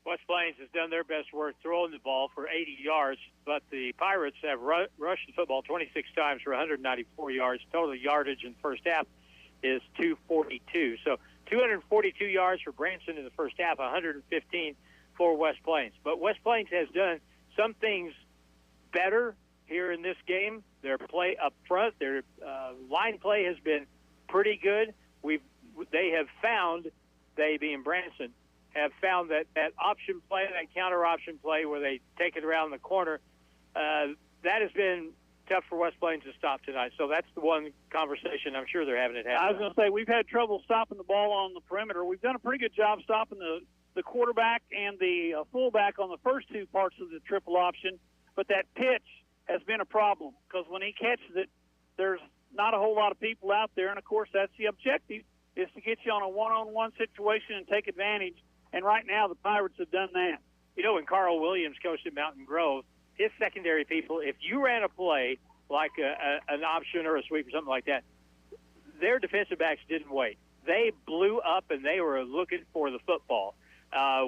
West Plains has done their best work throwing the ball for 80 yards, but the Pirates have rushed the football 26 times for 194 yards. Total yardage in the first half is 242. So 242 yards for Branson in the first half, 115 for West Plains. But West Plains has done some things better here in this game. Their play up front, their line play has been pretty good. They have found, they being Branson, have found that option play, that counter option play where they take it around the corner, that has been tough for West Plains to stop tonight. So that's the one conversation I'm sure they're having at halftime. I was going to say, we've had trouble stopping the ball on the perimeter. We've done a pretty good job stopping the quarterback and the fullback on the first two parts of the triple option, but that pitch has been a problem because when he catches it, there's not a whole lot of people out there, and, of course, that's the objective, is to get you on a one-on-one situation and take advantage, and right now the Pirates have done that. You know, when Carl Williams coached at Mountain Grove, his secondary people, if you ran a play like an option or a sweep or something like that, their defensive backs didn't wait. They blew up, and they were looking for the football.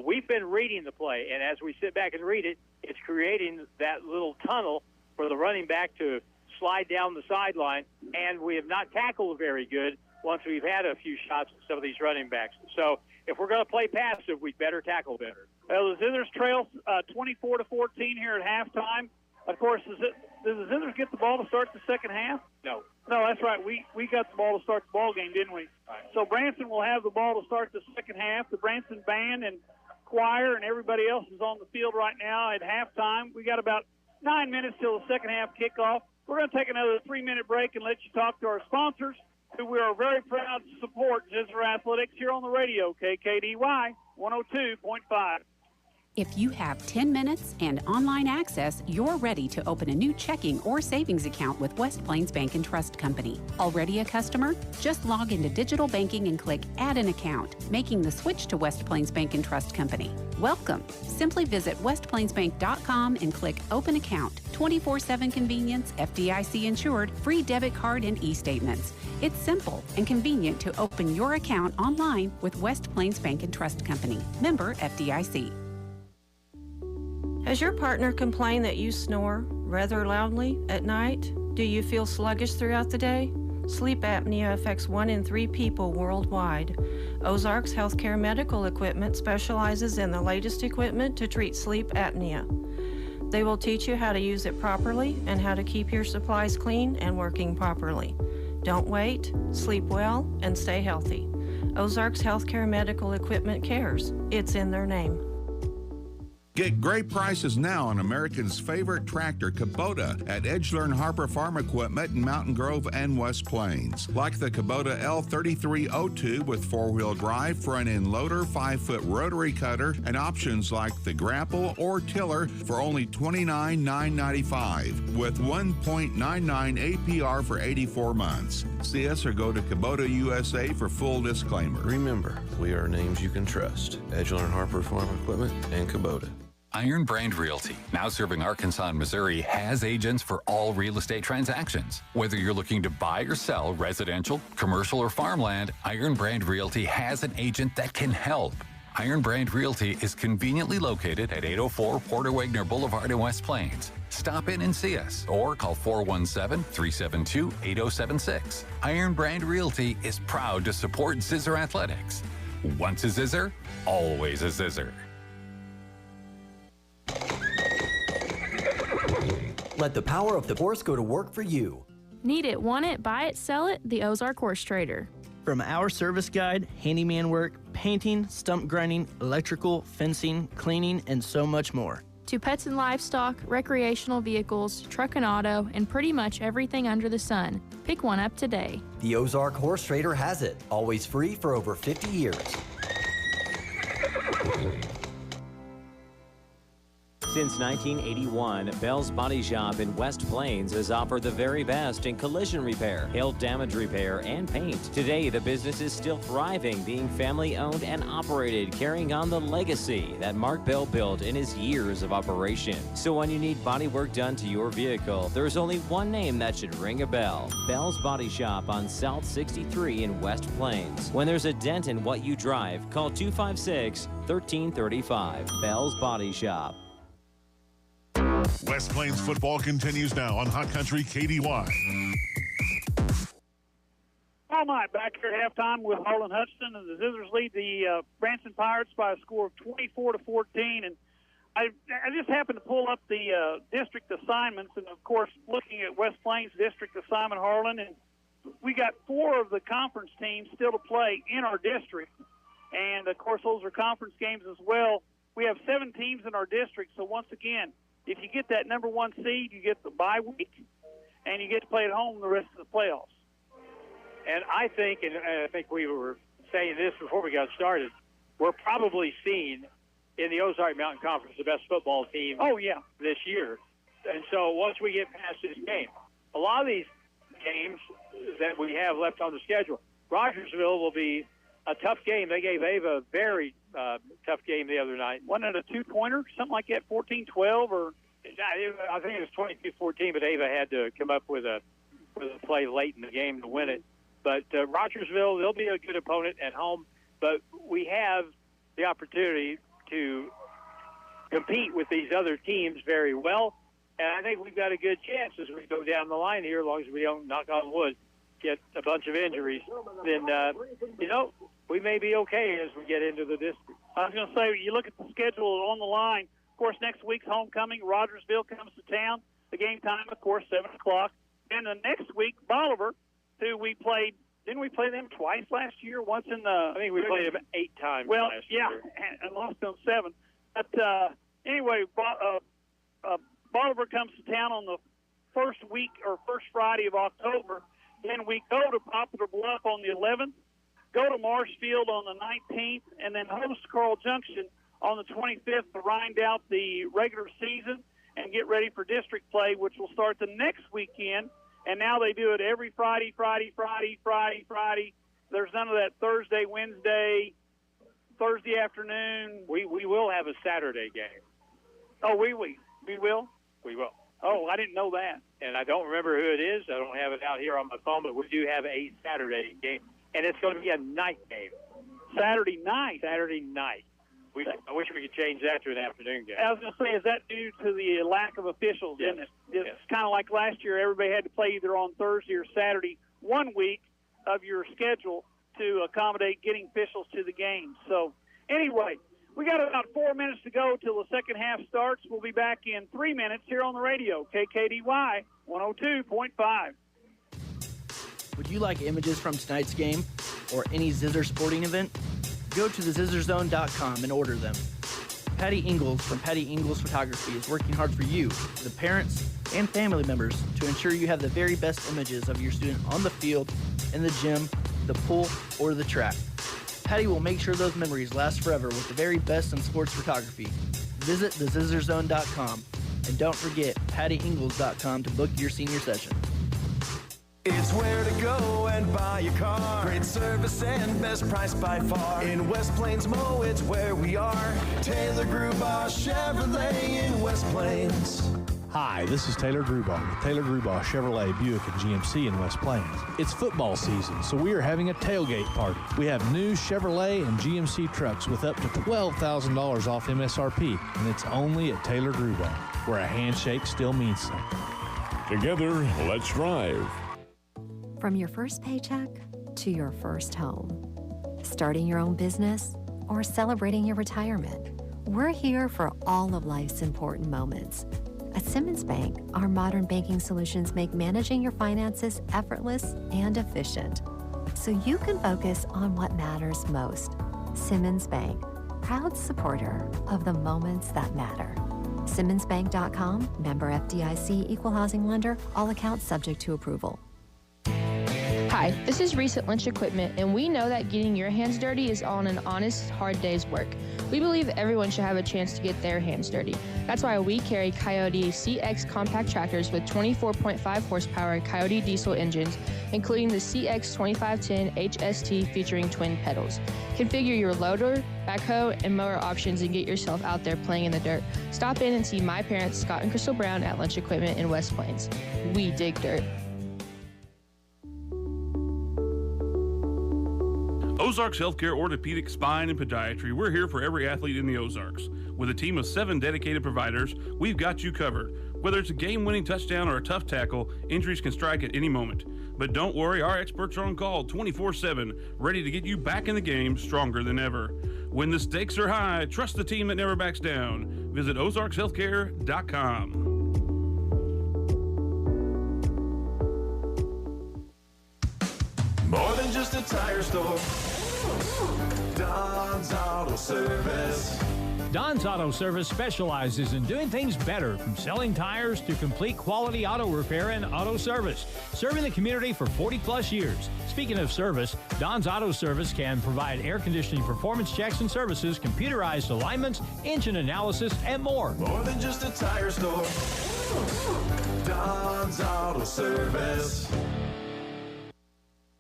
We've been reading the play, and as we sit back and read it, it's creating that little tunnel for the running back to slide down the sideline, and we have not tackled very good once we've had a few shots at some of these running backs. So if we're going to play passive, we better tackle better. Well, the Zizzers trail 24-14 here at halftime. Of course, does the Zizzers get the ball to start the second half? No. No, that's right. We got the ball to start the ball game, didn't we? Right. So Branson will have the ball to start the second half. The Branson band and choir and everybody else is on the field right now at halftime. We got about 9 minutes till the second half kickoff. We're going to take another 3-minute break and let you talk to our sponsors, who we are very proud to support Zizzer Athletics here on the radio, KKDY 102.5. If you have 10 minutes and online access, you're ready to open a new checking or savings account with West Plains Bank and Trust Company. Already a customer? Just log into digital banking and click Add an Account, making the switch to West Plains Bank and Trust Company. Welcome. Simply visit westplainsbank.com and click Open Account. 24/7 convenience, FDIC insured, free debit card and e-statements. It's simple and convenient to open your account online with West Plains Bank and Trust Company. Member FDIC. Has your partner complained that you snore rather loudly at night? Do you feel sluggish throughout the day? Sleep apnea affects 1 in 3 people worldwide. Ozarks Healthcare Medical Equipment specializes in the latest equipment to treat sleep apnea. They will teach you how to use it properly and how to keep your supplies clean and working properly. Don't wait, sleep well, and stay healthy. Ozarks Healthcare Medical Equipment cares. It's in their name. Get great prices now on Americans' favorite tractor, Kubota, at Edgelern Harper Farm Equipment in Mountain Grove and West Plains. Like the Kubota L3302 with 4-wheel drive, front-end loader, 5-foot rotary cutter, and options like the grapple or tiller for only $29,995 with 1.99 APR for 84 months. See us or go to Kubota USA for full disclaimer. Remember, we are names you can trust. Edgelern Harper Farm Equipment and Kubota. Iron Brand Realty, now serving Arkansas and Missouri, has agents for all real estate transactions. Whether you're looking to buy or sell residential, commercial, or farmland, Iron Brand Realty has an agent that can help. Iron Brand Realty is conveniently located at 804 Porter Wagner Boulevard in West Plains. Stop in and see us or call 417-372-8076. Iron Brand Realty is proud to support Zizzer Athletics. Once a Zizzer, always a Zizzer. Let the power of the horse go to work for you. Need it, want it, buy it, sell it? The Ozark Horse Trader. From our service guide, handyman work, painting, stump grinding, electrical, fencing, cleaning, and so much more. To pets and livestock, recreational vehicles, truck and auto, and pretty much everything under the sun. Pick one up today. The Ozark Horse Trader has it. Always free for over 50 years. Since 1981, Bell's Body Shop in West Plains has offered the very best in collision repair, hail damage repair, and paint. Today, the business is still thriving, being family-owned and operated, carrying on the legacy that Mark Bell built in his years of operation. So when you need body work done to your vehicle, there's only one name that should ring a bell. Bell's Body Shop on South 63 in West Plains. When there's a dent in what you drive, call 256-1335. Bell's Body Shop. West Plains football continues now on Hot Country KDY. All night back here at halftime with Harlan Hudson, and the Zizzers lead the Branson Pirates by a score of 24-14. And I just happened to pull up the district assignments, and of course looking at West Plains district assignment, Harlan, and we got 4 of the conference teams still to play in our district. And, of course, those are conference games as well. We have 7 teams in our district, so once again, if you get that number 1 seed, you get the bye week, and you get to play at home the rest of the playoffs. And I think, and I think we were saying this before we got started, we're probably seen in the Ozark Mountain Conference the best football team this year. And so once we get past this game, a lot of these games that we have left on the schedule, Rogersville will be a tough game. They gave Ava a very tough game the other night. Wasn't it a 2-pointer, something like that, 14-12? Or I think it was 22-14, but Ava had to come up with a play late in the game to win it. But Rogersville, they'll be a good opponent at home. But we have the opportunity to compete with these other teams very well. And I think we've got a good chance as we go down the line here, as long as we don't, knock on wood, get a bunch of injuries. Then, we may be okay as we get into the district. I was going to say, you look at the schedule on the line. Of course, next week's homecoming, Rogersville comes to town. The game time, of course, 7 o'clock. And the next week, Bolivar, who we played. Didn't we play them twice last year? Once in the... I think we played them 8 times last year. And lost them 7. But anyway, Bolivar comes to town on the first Friday of October. Then we go to Poplar Bluff on the 11th, go to Marshfield on the 19th, and then host Carl Junction on the 25th to round out the regular season and get ready for district play, which will start the next weekend. And now they do it every Friday. There's none of that Thursday, Wednesday, Thursday afternoon. We will have a Saturday game. Oh, we will? We will. Oh, I didn't know that. And I don't remember who it is. I don't have it out here on my phone, but we do have a Saturday game. And it's going to be a night game. Saturday night? Saturday night. I wish we could change that to an afternoon game. I was going to say, is that due to the lack of officials? Yes. Isn't it? It's kind of like last year. Everybody had to play either on Thursday or Saturday 1 week of your schedule to accommodate getting officials to the game. So, anyway, we got about 4 minutes to go till the second half starts. We'll be back in 3 minutes here on the radio, KKDY 102.5. Would you like images from tonight's game or any Zizzers sporting event? Go to thezizzerzone.com and order them. Patty Ingalls from Patty Ingalls Photography is working hard for you, the parents and family members, to ensure you have the very best images of your student on the field, in the gym, the pool, or the track. Patty will make sure those memories last forever with the very best in sports photography. Visit thezizzerzone.com and don't forget pattyingalls.com to book your senior session. It's where to go and buy a car. Great service and best price by far. In West Plains Mo, it's where we are. Taylor Grubaugh Chevrolet in West Plains. Hi, this is Taylor Grubaugh with Taylor Grubaugh Chevrolet Buick and GMC in West Plains. It's football season, so we are having a tailgate party. We have new Chevrolet and GMC trucks with up to $12,000 off MSRP, and it's only at Taylor Grubaugh, where a handshake still means something. Together, let's drive. From your first paycheck to your first home, starting your own business, or celebrating your retirement, we're here for all of life's important moments. At Simmons Bank, our modern banking solutions make managing your finances effortless and efficient, so you can focus on what matters most. Simmons Bank, proud supporter of the moments that matter. SimmonsBank.com, member FDIC, equal housing lender, all accounts subject to approval. Hi, this is Reese at Lynch Equipment, and we know that getting your hands dirty is on an honest, hard day's work. We believe everyone should have a chance to get their hands dirty. That's why we carry Coyote CX compact tractors with 24.5 horsepower Coyote diesel engines, including the CX 2510 HST featuring twin pedals. Configure your loader, backhoe, and mower options and get yourself out there playing in the dirt. Stop in and see my parents, Scott and Crystal Brown, at Lynch Equipment in West Plains. We dig dirt. Ozarks Healthcare Orthopedic Spine and Podiatry. We're here for every athlete in the Ozarks. With a team of 7 dedicated providers, we've got you covered. Whether it's a game-winning touchdown or a tough tackle, injuries can strike at any moment. But don't worry, our experts are on call 24/7, ready to get you back in the game stronger than ever. When the stakes are high, trust the team that never backs down. Visit ozarkshealthcare.com. More than just a tire store. Don's Auto Service. Don's Auto Service specializes in doing things better, from selling tires to complete quality auto repair and auto service, serving the community for 40-plus years. Speaking of service, Don's Auto Service can provide air conditioning performance checks and services, computerized alignments, engine analysis, and more. More than just a tire store. Don's Auto Service.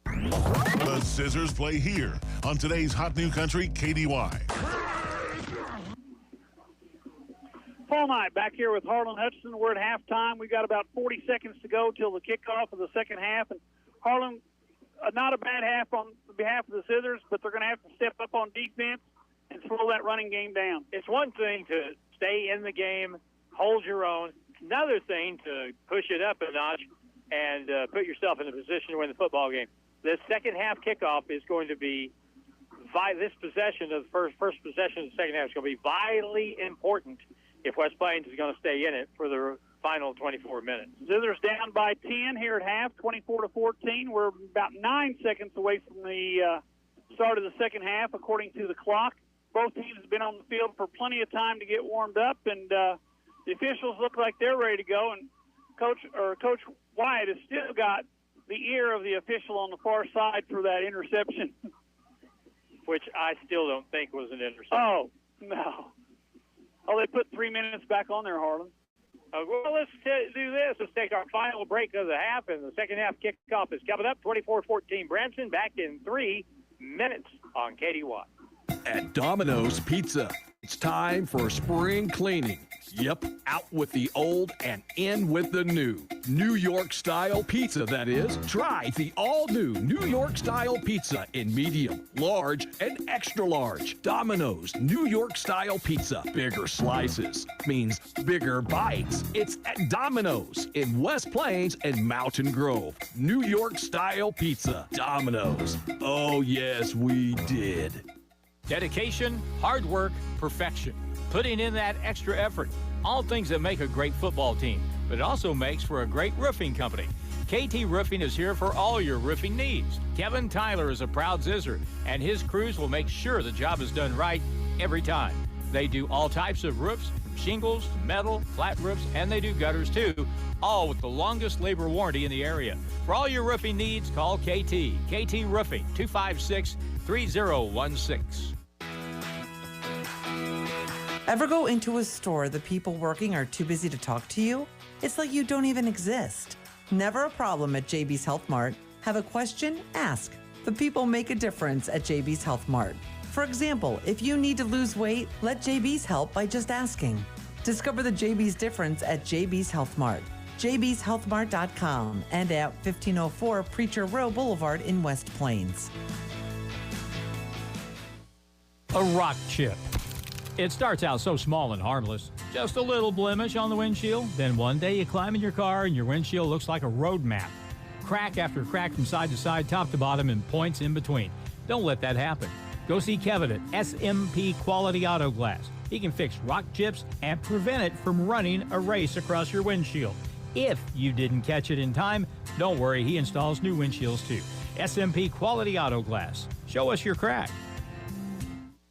The Zizzers play here on today's Hot New Country KDY. Fall night back here with Harlan Hutchinson. We're at halftime. We've got about 40 seconds to go till the kickoff of the second half. And Harlan, not a bad half on behalf of the Zizzers, but they're going to have to step up on defense and slow that running game down. It's one thing to stay in the game, hold your own. It's another thing to push it up a notch and put yourself in a position to win the football game. The second half kickoff is going to be this possession of the first possession of the second half is going to be vitally important if West Plains is going to stay in it for the final 24 minutes. Zizzers down by 10 here at half, 24-14. We're about 9 seconds away from the start of the second half, according to the clock. Both teams have been on the field for plenty of time to get warmed up, and the officials look like they're ready to go. And Coach Wyatt has still got the ear of the official on the far side for that interception, which I still don't think was an interception. Oh, no. Oh, they put 3 minutes back on there, Harlan. Well, let's do this. Let's take our final break of the half, and the second half kickoff is coming up. 24-14 Branson, back in 3 minutes on KDY. At Domino's Pizza, it's time for spring cleaning. Yep, out with the old and in with the new. New York-style pizza, that is. Try the all-new New York-style pizza in medium, large, and extra large. Domino's New York-style pizza. Bigger slices means bigger bites. It's at Domino's in West Plains and Mountain Grove. New York-style pizza. Domino's. Oh, yes, we did. Dedication, hard work, perfection. Putting in that extra effort. All things that make a great football team, but it also makes for a great roofing company. KT Roofing is here for all your roofing needs. Kevin Tyler is a proud Zizzer, and his crews will make sure the job is done right every time. They do all types of roofs, from shingles to metal, flat roofs, and they do gutters too, all with the longest labor warranty in the area. For all your roofing needs, call KT. KT Roofing, 256-3016. Ever go into a store the people working are too busy to talk to you? It's like you don't even exist. Never a problem at JB's Health Mart. Have a question? Ask. The people make a difference at JB's Health Mart. For example, if you need to lose weight, let JB's help by just asking. Discover the JB's difference at JB's Health Mart. jbshealthmart.com and at 1504 Preacher Row Boulevard in West Plains. A rock chip. It starts out so small and harmless. Just a little blemish on the windshield. Then one day you climb in your car and your windshield looks like a road map. Crack after crack from side to side, top to bottom, and points in between. Don't let that happen. Go see Kevin at SMP Quality Auto Glass. He can fix rock chips and prevent it from running a race across your windshield. If you didn't catch it in time, don't worry, he installs new windshields too. SMP Quality Auto Glass. Show us your crack.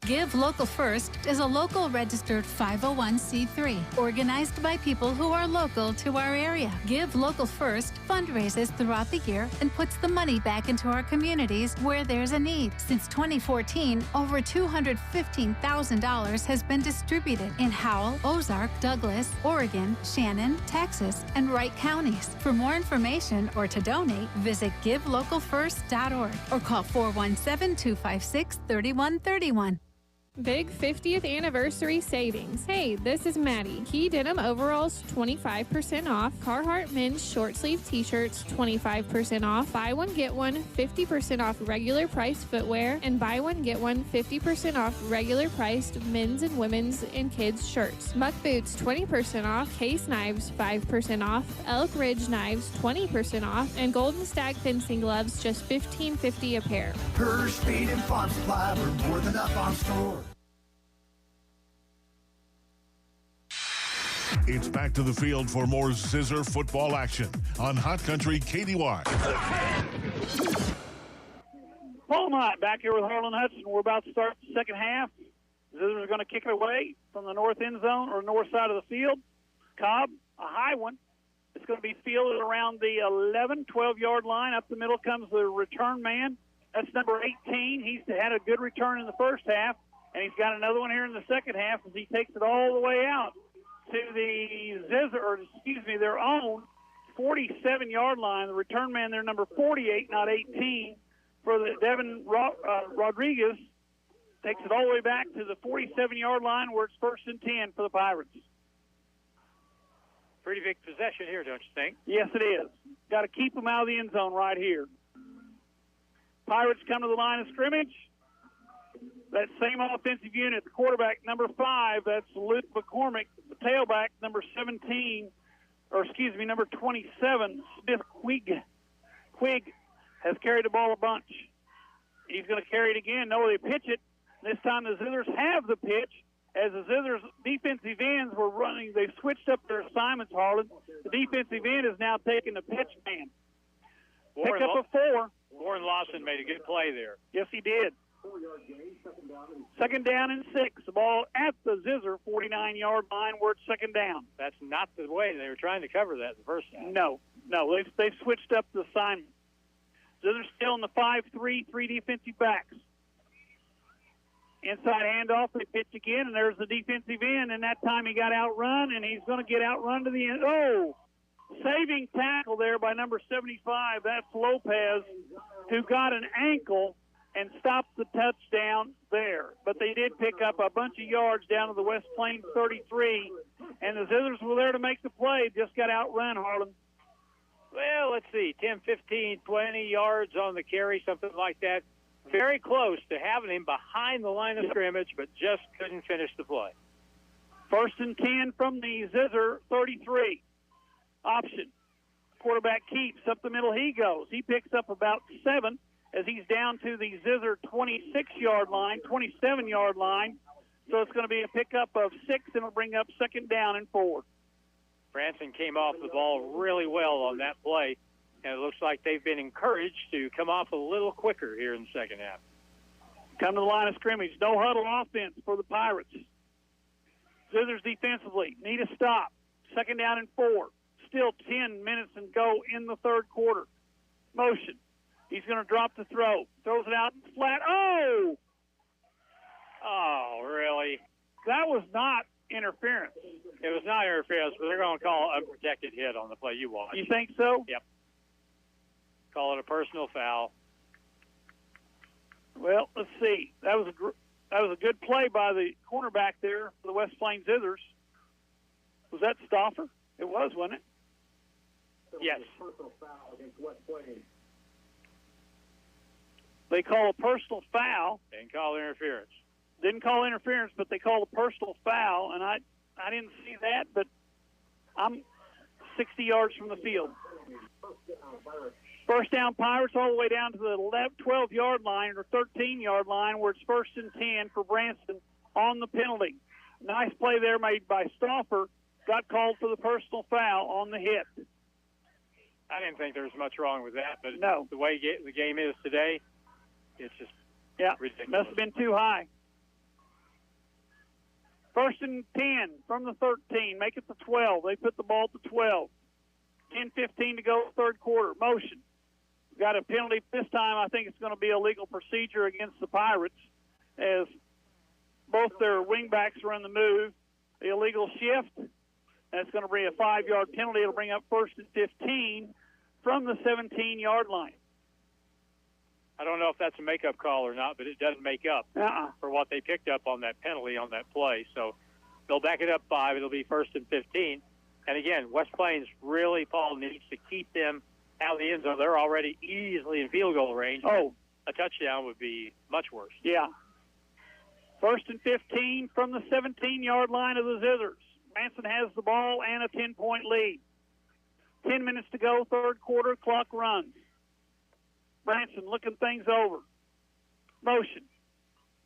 Give Local First is a local registered 501c3 organized by people who are local to our area. Give Local First fundraises throughout the year and puts the money back into our communities where there's a need. Since 2014, over $215,000 has been distributed in Howell, Ozark, Douglas, Oregon, Shannon, Texas, and Wright counties. For more information or to donate, visit givelocalfirst.org or call 417-256-3131. Big 50th anniversary savings. Hey, this is Maddie. Key Denim Overalls 25% off. Carhartt Men's Short Sleeve T-shirts 25% off. Buy one get one 50% off regular price footwear, and buy one get one 50% off regular priced men's and women's and kids shirts. Muck Boots 20% off. Case Knives 5% off. Elk Ridge Knives 20% off, and Golden Stag Fencing Gloves just $15.50 a pair. Her Speed and Farm Supply, we're more than up on store. It's back to the field for more Zizzer football action on Hot Country KDY. Fall night back here with Harlan Hudson. We're about to start the second half. Zizzers are going to kick it away from the north end zone or north side of the field. Cobb, a high one. It's going to be fielded around the 11, 12-yard line. Up the middle comes the return man. That's number 18. He's had a good return in the first half, and he's got another one here in the second half as he takes it all the way out to the their own 47-yard line. The return man there, number 48, not 18, for the Devin Rodriguez, takes it all the way back to the 47-yard line where it's 1st and 10 for the Pirates. Pretty big possession here, don't you think? Yes, it is. Got to keep them out of the end zone right here. Pirates come to the line of scrimmage. That same offensive unit, the quarterback, number 5, that's Luke McCormick. The tailback, number 27, Smith Quigg has carried the ball a bunch. He's going to carry it again. No, they pitch it. This time the Zizzers have the pitch. As the Zizzers defensive ends were running, they switched up their assignments, Harlan. The defensive end is now taking the pitch man. Pick up a 4. Warren Lawson made a good play there. Yes, he did. Second down and 6. The ball at the Zizzer 49-yard line where it's second down. That's not the way they were trying to cover that in the first half. No. They've switched up the assignment. Zizzer's still in the 5-3, 3 defensive backs. Inside handoff, they pitch again, and there's the defensive end, and that time he got outrun, and he's going to get outrun to the end. Oh! Saving tackle there by number 75. That's Lopez, who got an ankle and stopped the touchdown there. But they did pick up a bunch of yards down to the West Plains 33, and the Zizzers were there to make the play. Just got outrun, Harlan. Well, let's see, 10, 15, 20 yards on the carry, something like that. Very close to having him behind the line of scrimmage, but just couldn't finish the play. 1st and 10 from the Zizzer 33. Option. Quarterback keeps. Up the middle he goes. He picks up about 7 as he's down to the Zizzer 26-yard line, 27-yard line. So it's going to be a pickup of 6, and it'll bring up second down and 4. Branson came off the ball really well on that play, and it looks like they've been encouraged to come off a little quicker here in the second half. Come to the line of scrimmage. No huddle offense for the Pirates. Zizzers defensively need a stop. Second down and 4. Still 10 minutes and go in the third quarter. Motion. He's going to drop the throw. Throws it out flat. Oh! Oh, really? That was not interference. It was not interference, but they're going to call an unprotected hit on the play you watched. You think so? Yep. Call it a personal foul. Well, let's see. That was a good play by the cornerback there for the West Plains Zizzers. Was that Stauffer? It was, wasn't it? Yes. They call a personal foul. Didn't call interference. Didn't call interference, but they called a personal foul, and I didn't see that, but I'm 60 yards from the field. First down Pirates all the way down to the 12-yard line or 13-yard line where it's 1st and 10 for Branson on the penalty. Nice play there made by Stauffer. Got called for the personal foul on the hit. I didn't think there was much wrong with that, but no. The way the game is today, it's just ridiculous. Must have been too high. 1st and 10 from the 13. Make it the 12. They put the ball to 12. 10-15 to go third quarter. Motion. Got a penalty this time. I think it's going to be a legal procedure against the Pirates as both their wingbacks are on the move. The illegal shift. That's going to bring a 5-yard penalty. It'll bring up 1st and 15 from the 17-yard line. I don't know if that's a make-up call or not, but it does make up for what they picked up on that penalty on that play. So they'll back it up 5. It'll be 1st and 15. And again, West Plains really, Paul, needs to keep them out of the end zone. They're already easily in field goal range. Oh. A touchdown would be much worse. Yeah. 1st and 15 from the 17-yard line of the Zizzers. Branson has the ball and a 10-point lead. 10 minutes to go, third quarter, clock runs. Branson looking things over. Motion.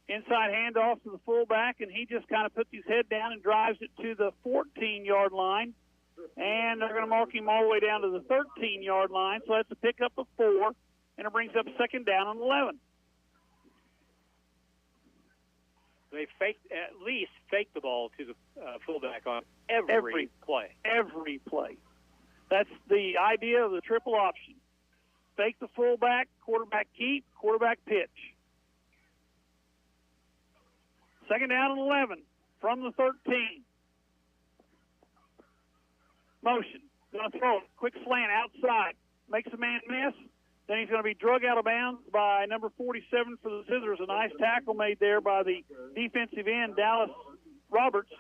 Inside handoff to the fullback, and he just kind of puts his head down and drives it to the 14-yard line. And they're going to mark him all the way down to the 13-yard line, so that's a pickup of 4, and it brings up second down and 11. They at least fake the ball to the fullback on every play. Every play. That's the idea of the triple option. Fake the fullback, quarterback keep, quarterback pitch. Second down and 11 from the 13. Motion. Going to throw it. Quick slant outside. Makes a man miss. Then he's going to be drug out of bounds by number 47 for the Zizzers. A nice tackle made there by the defensive end, Dallas Roberts.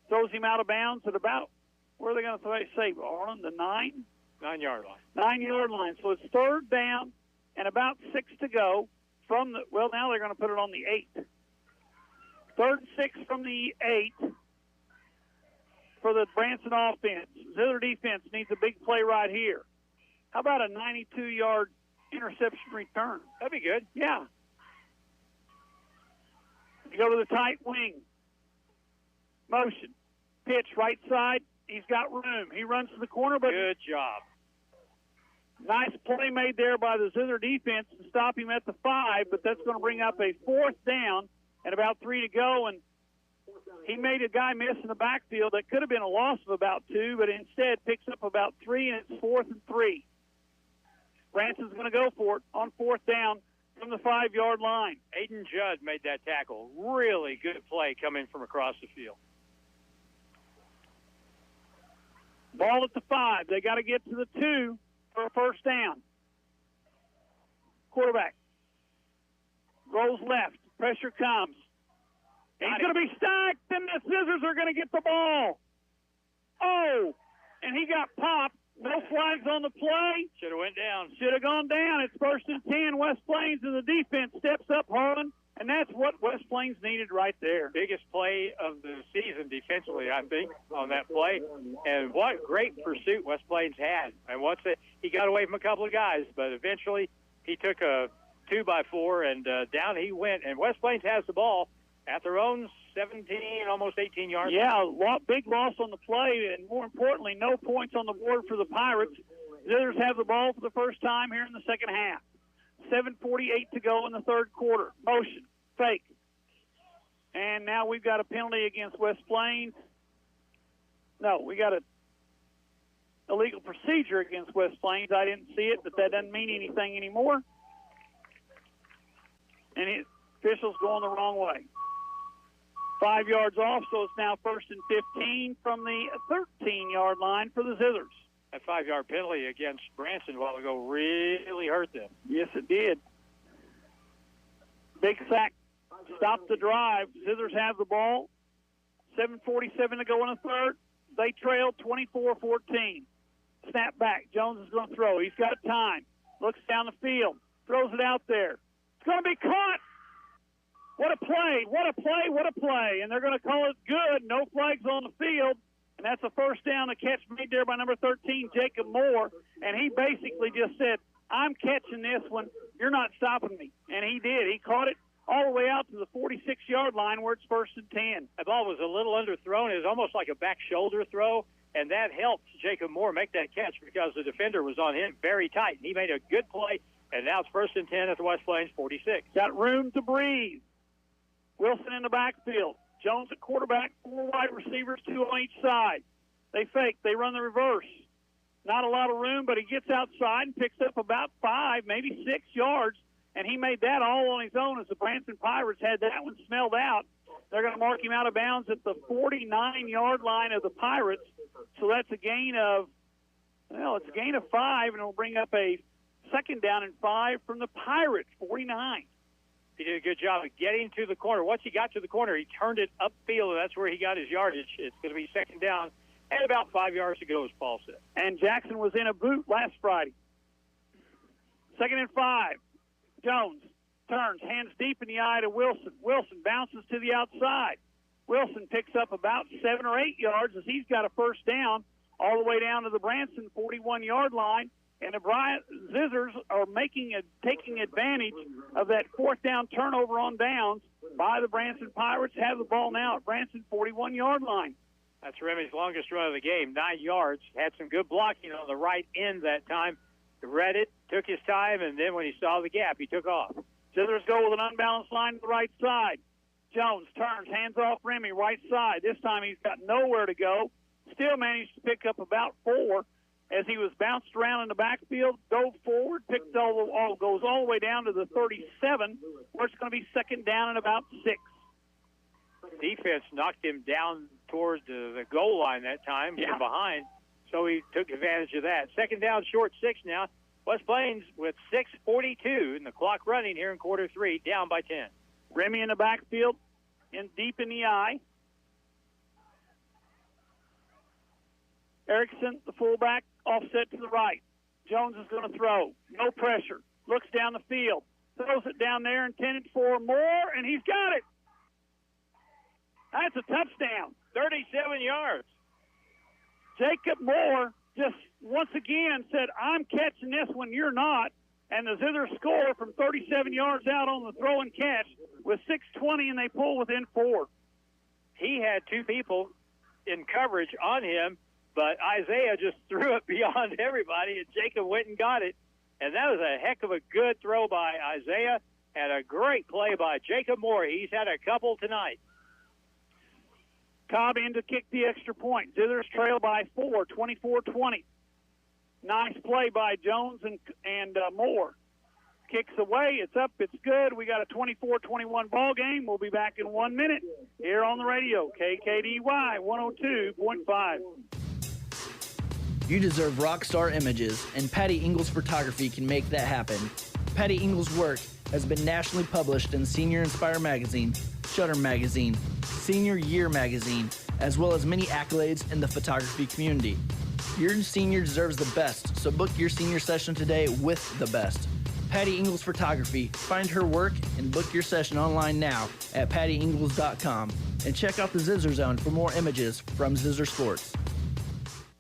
Throws him out of bounds at about, where are they going to say, Arlen? The 9? 9-yard line. 9-yard line. So it's third down and about 6 to go from the, well, now they're going to put it on the 8. Third and 6 from the 8 for the Branson offense. Zither defense needs a big play right here. How about a 92-yard interception return? That'd be good. Yeah. You go to the tight wing. Motion. Pitch right side. He's got room. He runs to the corner, but good job. Nice play made there by the Zither defense to stop him at the 5, but that's going to bring up a fourth down and about 3 to go, and he made a guy miss in the backfield. That could have been a loss of about 2, but instead picks up about 3, and it's 4th and 3. Branson's going to go for it on fourth down from the 5-yard line. Aiden Judd made that tackle. Really good play coming from across the field. Ball at the 5. They got to get to the 2 for a first down. Quarterback rolls left. Pressure comes. He's going to be stacked, and the Zizzers are going to get the ball. Oh, and he got popped. No flags on the play. Should have went down. Should have gone down. It's 1st and 10. West Plains, and the defense steps up, Harlan, and that's what West Plains needed right there. Biggest play of the season defensively, I think, on that play. And what great pursuit West Plains had. And once he got away from a couple of guys, but eventually he took a 2x4, and down he went. And West Plains has the ball at their own 17, almost 18 yards. Yeah, big loss on the play, and more importantly, no points on the board for the Pirates. Zizzers have the ball for the first time here in the second half. 7:48 to go in the third quarter. Motion, fake. And now we've got a penalty against West Plains. No, we got a illegal procedure against West Plains. I didn't see it, but that doesn't mean anything anymore. And officials going the wrong way. 5 yards off, so it's now 1st and 15 from the 13-yard line for the Zizzers. That 5-yard penalty against Branson a while ago really hurt them. Yes, it did. Big sack stopped the drive. Zizzers have the ball. 7:47 to go in the third. They trail 24-14. Snap back. Jones is going to throw. He's got time. Looks down the field. Throws it out there. It's going to be caught. What a play, what a play, what a play. And they're going to call it good. No flags on the field. And that's a first down, a catch made there by number 13, Jacob Moore. And he basically just said, I'm catching this one. You're not stopping me. And he did. He caught it all the way out to the 46-yard line where it's 1st and 10. That ball was a little underthrown. It was almost like a back shoulder throw. And that helped Jacob Moore make that catch because the defender was on him very tight. And he made a good play. And now it's 1st and 10 at the West Plains 46. Got room to breathe. Wilson in the backfield. Jones at quarterback, 4 wide receivers, 2 on each side. They fake. They run the reverse. Not a lot of room, but he gets outside and picks up about 5, maybe 6 yards, and he made that all on his own as the Branson Pirates had that one smelled out. They're going to mark him out of bounds at the 49-yard line of the Pirates, so that's a gain of, it's a gain of 5, and it'll bring up a second down and 5 from the Pirates, 49. He did a good job of getting to the corner. Once he got to the corner, he turned it upfield, and that's where he got his yardage. It's going to be second down and about 5 yards to go, as Paul said. And Jackson was in a boot last Friday. 2nd and 5. Jones turns, hands deep in the eye to Wilson. Wilson bounces to the outside. Wilson picks up about 7 or 8 yards as he's got a first down all the way down to the Branson 41-yard line. And the Zizzers are taking advantage of that fourth down turnover on downs by the Branson Pirates. Have the ball now at Branson 41-yard line. That's Remy's longest run of the game, 9 yards. Had some good blocking on the right end that time. Read it, took his time, and then when he saw the gap, he took off. Zizzers go with an unbalanced line to the right side. Jones turns, hands off Remy, right side. This time he's got nowhere to go. Still managed to pick up about 4 as he was bounced around in the backfield, dove forward, goes all the way down to the 37, where it's going to be second down and about 6. Defense knocked him down toward the goal line that time from behind, so he took advantage of that. Second down, short 6 now. West Plains with 6:42 and the clock running here in quarter 3, down by 10. Remy in the backfield, deep in the eye. Erickson, the fullback, offset to the right. Jones is going to throw. No pressure. Looks down the field. Throws it down there, intended for Moore, and he's got it. That's a touchdown. 37 yards. Jacob Moore just once again said, I'm catching this when you're not. And the Zizzers score from 37 yards out on the throw and catch with 6:20, and they pull within 4. He had 2 people in coverage on him, but Isaiah just threw it beyond everybody, and Jacob went and got it. And that was a heck of a good throw by Isaiah and a great play by Jacob Moore. He's had a couple tonight. Cobb in to kick the extra point. Zizzers trail by 4, 24-20. Nice play by Jones and Moore. Kicks away. It's up. It's good. We got a 24-21 ball game. We'll be back in 1 minute here on the radio. KKDY 102.5. You deserve rock star images, and Patty Ingles Photography can make that happen. Patty Ingles' work has been nationally published in Senior Inspire Magazine, Shutter Magazine, Senior Year Magazine, as well as many accolades in the photography community. Your senior deserves the best, so book your senior session today with the best. Patty Ingles Photography. Find her work and book your session online now at pattyingles.com. And check out the Zizzer Zone for more images from Zizzer Sports.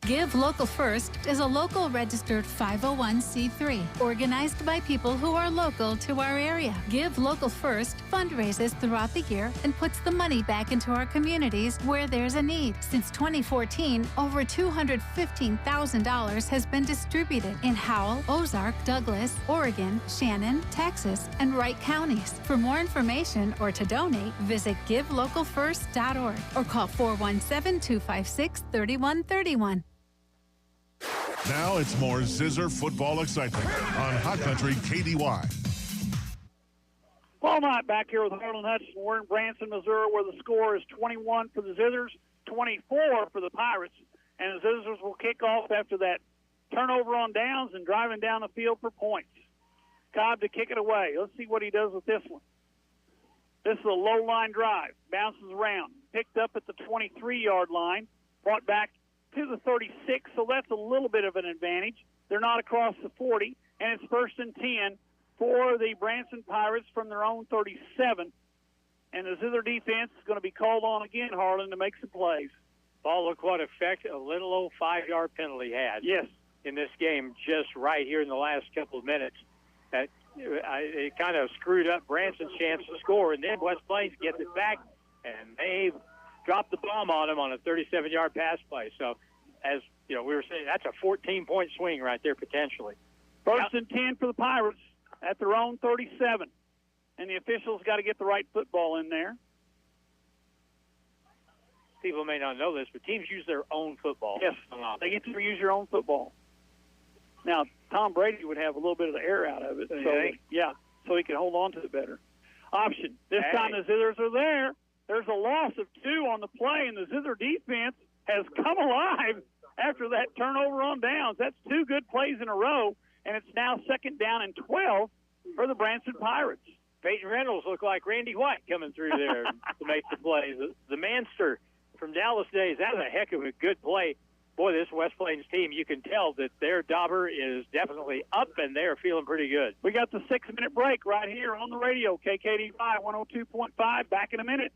Give Local First is a local registered 501c3 organized by people who are local to our area. Give Local First fundraises throughout the year and puts the money back into our communities where there's a need. Since 2014, over $215,000 has been distributed in Howell, Ozark, Douglas, Oregon, Shannon, Texas, and Wright counties. For more information or to donate, visit givelocalfirst.org or call 417-256-3131. Now it's more Zizzer football excitement on Hot Country KDY. Fall night back here with Harlan Hudson. We're in Branson, Missouri, where the score is 21 for the Zizzers, 24 for the Pirates. And the Zizzers will kick off after that turnover on downs and driving down the field for points. Cobb to kick it away. Let's see what he does with this one. This is a low-line drive. Bounces around. Picked up at the 23-yard line. Brought back to the 36, so that's a little bit of an advantage. They're not across the 40, and it's 1st and 10 for the Branson Pirates from their own 37. And the Zither defense is going to be called on again, Harlan, to make some plays. Paul, look what effect a little old 5-yard penalty had. Yes. In this game, just right here in the last couple of minutes. It kind of screwed up Branson's chance to score, and then West Plains gets it back, and they dropped the bomb on him on a 37-yard pass play. So, as you know, we were saying, that's a 14-point swing right there potentially. 1st and 10 for the Pirates at their own 37. And the officials got to get the right football in there. People may not know this, but teams use their own football. Yes, they get to use your own football. Now, Tom Brady would have a little bit of the air out of it. So he can hold on to it better. Option. This time the Zizzers are there. There's a loss of 2 on the play, and the Zizzer defense has come alive after that turnover on downs. That's 2 good plays in a row, and it's now 2nd down and 12 for the Branson Pirates. Peyton Reynolds looked like Randy White coming through there to make the play. The Manster from Dallas days, that was a heck of a good play. Boy, this West Plains team, you can tell that their dauber is definitely up, and they're feeling pretty good. We got the 6-minute break right here on the radio, KKDY 102.5. Back in a minute.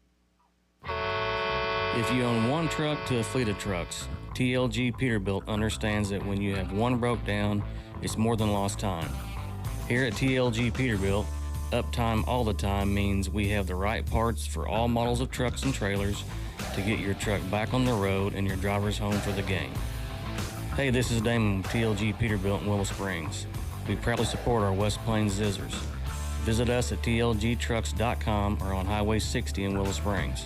If you own one truck to a fleet of trucks, TLG Peterbilt understands that when you have one broke down, it's more than lost time. Here at TLG Peterbilt, uptime all the time means we have the right parts for all models of trucks and trailers to get your truck back on the road and your drivers home for the game. Hey, this is Damon with TLG Peterbilt in Willow Springs. We proudly support our West Plains Zizzers. Visit us at tlgtrucks.com or on Highway 60 in Willow Springs.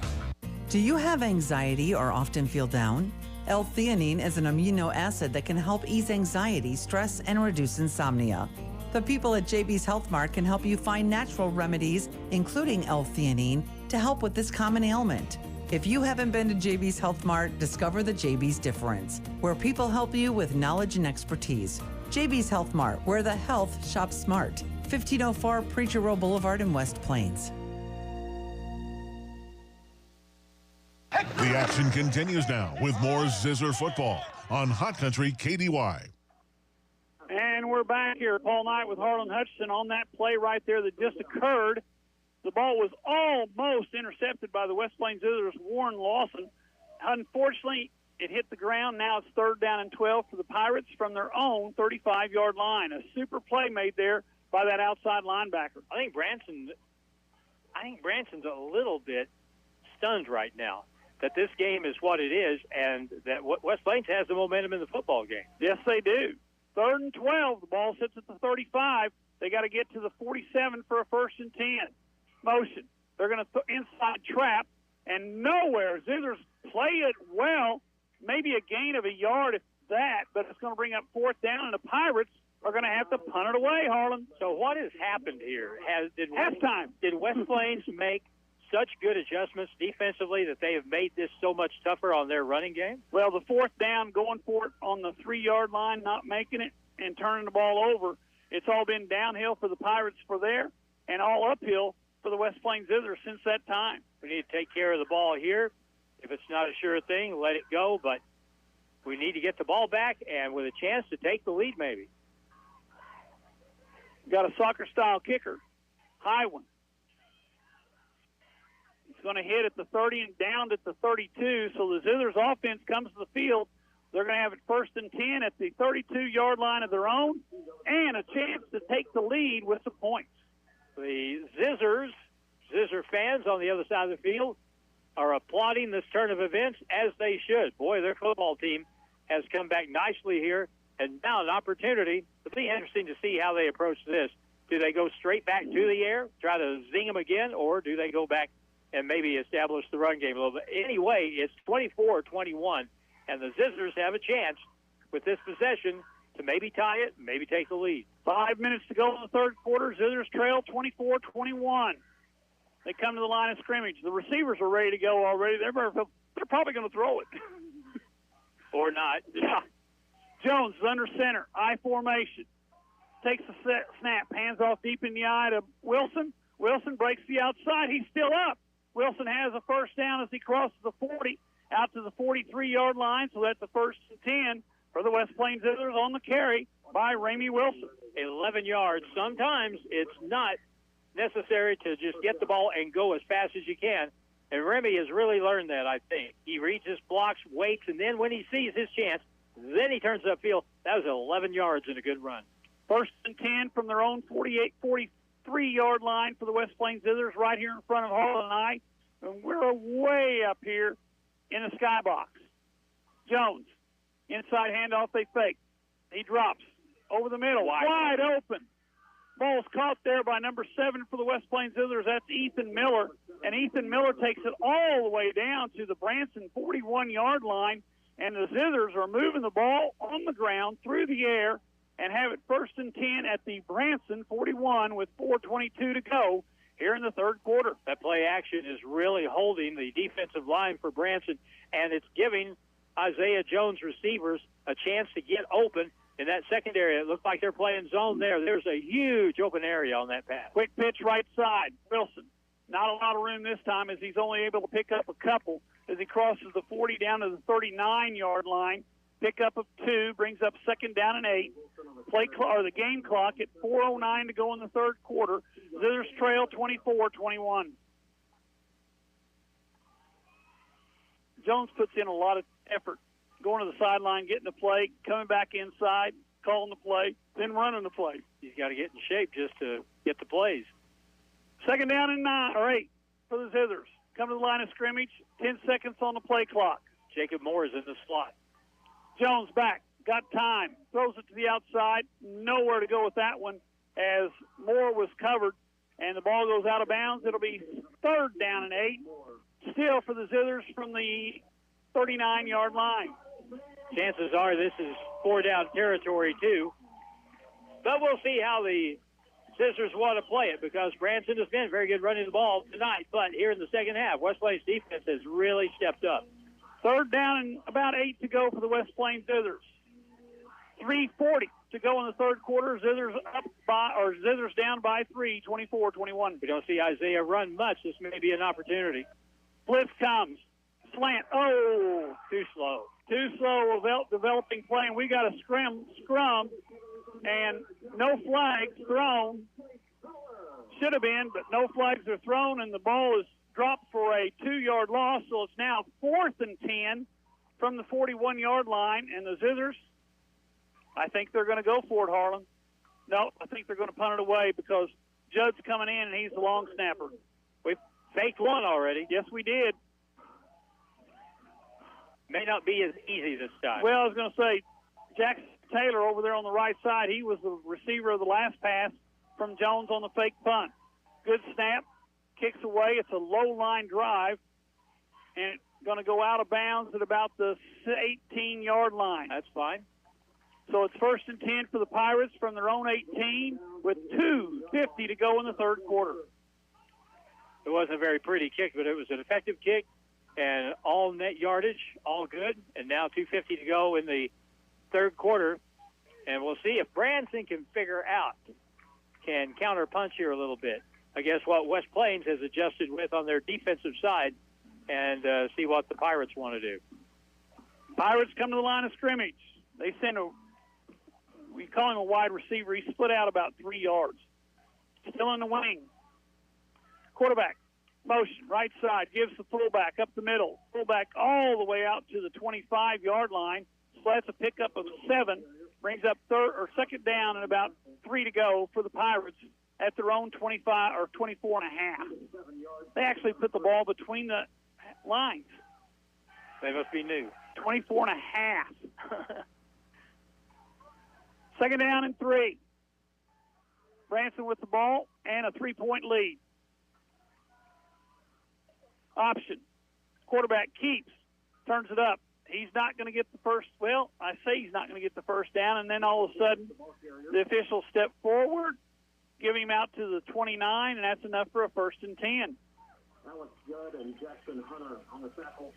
Do you have anxiety or often feel down? L-theanine is an amino acid that can help ease anxiety, stress, and reduce insomnia. The people at JB's Health Mart can help you find natural remedies, including L-theanine, to help with this common ailment. If you haven't been to JB's Health Mart, discover the JB's difference, where people help you with knowledge and expertise. JB's Health Mart, where the health shops smart. 1504 Preacher Row Boulevard in West Plains. The action continues now with more Zizzer football on Hot Country KDY. And we're back here. Paul Knight with Harlan Hutchinson on that play right there that just occurred. The ball was almost intercepted by the West Plains Zizzers' Warren Lawson. Unfortunately, it hit the ground. Now it's 3rd down and 12 for the Pirates from their own 35-yard line. A super play made there by that outside linebacker. I think Branson's a little bit stunned right now that this game is what it is and that West Plains has the momentum in the football game. Yes, they do. 3rd and 12. The ball sits at the 35. They got to get to the 47 for a 1st and 10. Motion. They're going to inside trap, and nowhere. Zizzers play it well. Maybe a gain of a yard if that, but it's going to bring up 4th down, and the Pirates are going to have to punt it away, Harlan. So what has happened here? Halftime. Did West Plains make such good adjustments defensively that they have made this so much tougher on their running game? Well, the 4th down, going for it on the 3-yard line, not making it, and turning the ball over. It's all been downhill for the Pirates for there, and all uphill for the West Plains Zizzers since that time. We need to take care of the ball here. If it's not a sure thing, let it go, but we need to get the ball back and with a chance to take the lead maybe. Got a soccer-style kicker, high one. It's going to hit at the 30 and down at the 32, so the Zizzers offense comes to the field. They're going to have it 1st and 10 at the 32-yard line of their own and a chance to take the lead with some points. The Zizzer fans on the other side of the field are applauding this turn of events as they should. Boy, their football team has come back nicely here, and now an opportunity. It'll be interesting to see how they approach this. Do they go straight back to the air, try to zing them again, or do they go back and maybe establish the run game a little bit? Anyway, it's 24-21, and the Zizzers have a chance with this possession to maybe tie it, maybe take the lead. 5 minutes to go in the 3rd quarter. Zizzers trail 24-21. They come to the line of scrimmage. The receivers are ready to go already. They're probably going to throw it. Or not. Yeah. Jones is under center, I formation. Takes a snap, hands off deep in the eye to Wilson. Wilson breaks the outside. He's still up. Wilson has a 1st down as he crosses the 40 out to the 43-yard line, so that's the 1st and 10 for the West Plains Zizzers on the carry by Ramey Wilson. 11 yards. Sometimes it's not necessary to just get the ball and go as fast as you can. And Remy has really learned that, I think. He reads his blocks, waits, and then when he sees his chance, then he turns upfield. That was 11 yards and a good run. 1st and 10 from their own 43-yard line for the West Plains Zizzers right here in front of Harlan and I. And we're way up here in the skybox. Jones, inside handoff, they fake. He drops over the middle, wide open. Ball's caught there by number 7 for the West Plains Zizzers. That's Ethan Miller. And Ethan Miller takes it all the way down to the Branson 41-yard line. And the Zizzers are moving the ball on the ground through the air and have it 1st and 10 at the Branson 41 with 4:22 to go here in the 3rd quarter. That play action is really holding the defensive line for Branson, and it's giving Isaiah Jones receivers a chance to get open in that secondary. It looked like they're playing zone there. There's a huge open area on that pass. Quick pitch right side. Wilson. Not a lot of room this time as he's only able to pick up a couple as he crosses the 40 down to the 39-yard line. Pick up of 2, brings up 2nd down and 8. The game clock at 4:09 to go in the 3rd quarter. Zizzers trail 24-21. Jones puts in a lot of effort, going to the sideline, getting the play, coming back inside, calling the play, then running the play. He's got to get in shape just to get the plays. 2nd down and 8 for the Zizzers. Come to the line of scrimmage, 10 seconds on the play clock. Jacob Moore is in the slot. Jones back, got time, throws it to the outside, nowhere to go with that one as Moore was covered and the ball goes out of bounds. It'll be 3rd down and 8, still for the Zizzers from the 39-yard line. Chances are this is 4-down territory, too. But we'll see how the Zizzers want to play it, because Branson has been very good running the ball tonight. But here in the second half, West Plains defense has really stepped up. 3rd down and about 8 to go for the West Plains Zizzers. 3:40 to go in the 3rd quarter. Zizzers down by 3, 24-21. We don't see Isaiah run much. This may be an opportunity. Blitz comes. Slant. Oh, too slow. Too slow developing play, and we got a scrum, and no flags thrown. Should have been, but no flags are thrown, and the ball is dropped for a 2-yard loss, so it's now 4th and 10 from the 41-yard line, and the Zizzers, I think they're going to go for it, Harlan. No, I think they're going to punt it away because Judd's coming in, and he's the long snapper. We faked one already. Yes, we did. May not be as easy this time. Well, I was going to say, Jackson Taylor over there on the right side, he was the receiver of the last pass from Jones on the fake punt. Good snap, kicks away. It's a low-line drive, and it's going to go out of bounds at about the 18-yard line. That's fine. So it's 1st and 10 for the Pirates from their own 18 with 2:50 to go in the 3rd quarter. It wasn't a very pretty kick, but it was an effective kick, and all net yardage, all good. And now 2:50 to go in the 3rd quarter. And we'll see if Branson can counter-punch here a little bit. I guess what West Plains has adjusted with on their defensive side, and see what the Pirates want to do. Pirates come to the line of scrimmage. They send we call him a wide receiver. He split out about 3 yards. Still in the wing. Quarterback, motion, right side, gives the fullback up the middle. Fullback all the way out to the 25-yard line. So that's a pickup of 7. Brings up 2nd down and about 3 to go for the Pirates at their own 25 or 24 and a half. They actually put the ball between the lines. They must be new. 24 and a half. 2nd down and 3. Branson with the ball and a 3-point lead. Option. Quarterback keeps, turns it up. He's not going to get the first. Well, I say he's not going to get the 1st down, and then all of a sudden the officials step forward, give him out to the 29, and that's enough for a 1st and 10. Alex Judd and Jackson Hunter on the tackle.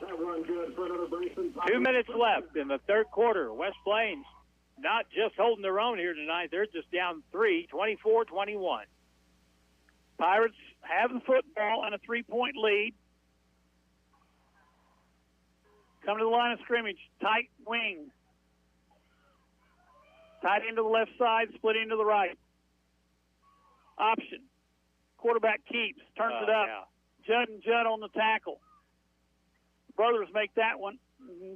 That run good for another Branson. 2 minutes left in the 3rd quarter. West Plains not just holding their own here tonight. They're just down 3, 24-21. Pirates have the football and a 3-point lead. Come to the line of scrimmage. Tight wing. Tight into the left side, split into the right. Option. Quarterback keeps, turns it up. Yeah. Judd and Judd on the tackle. Brothers make that one.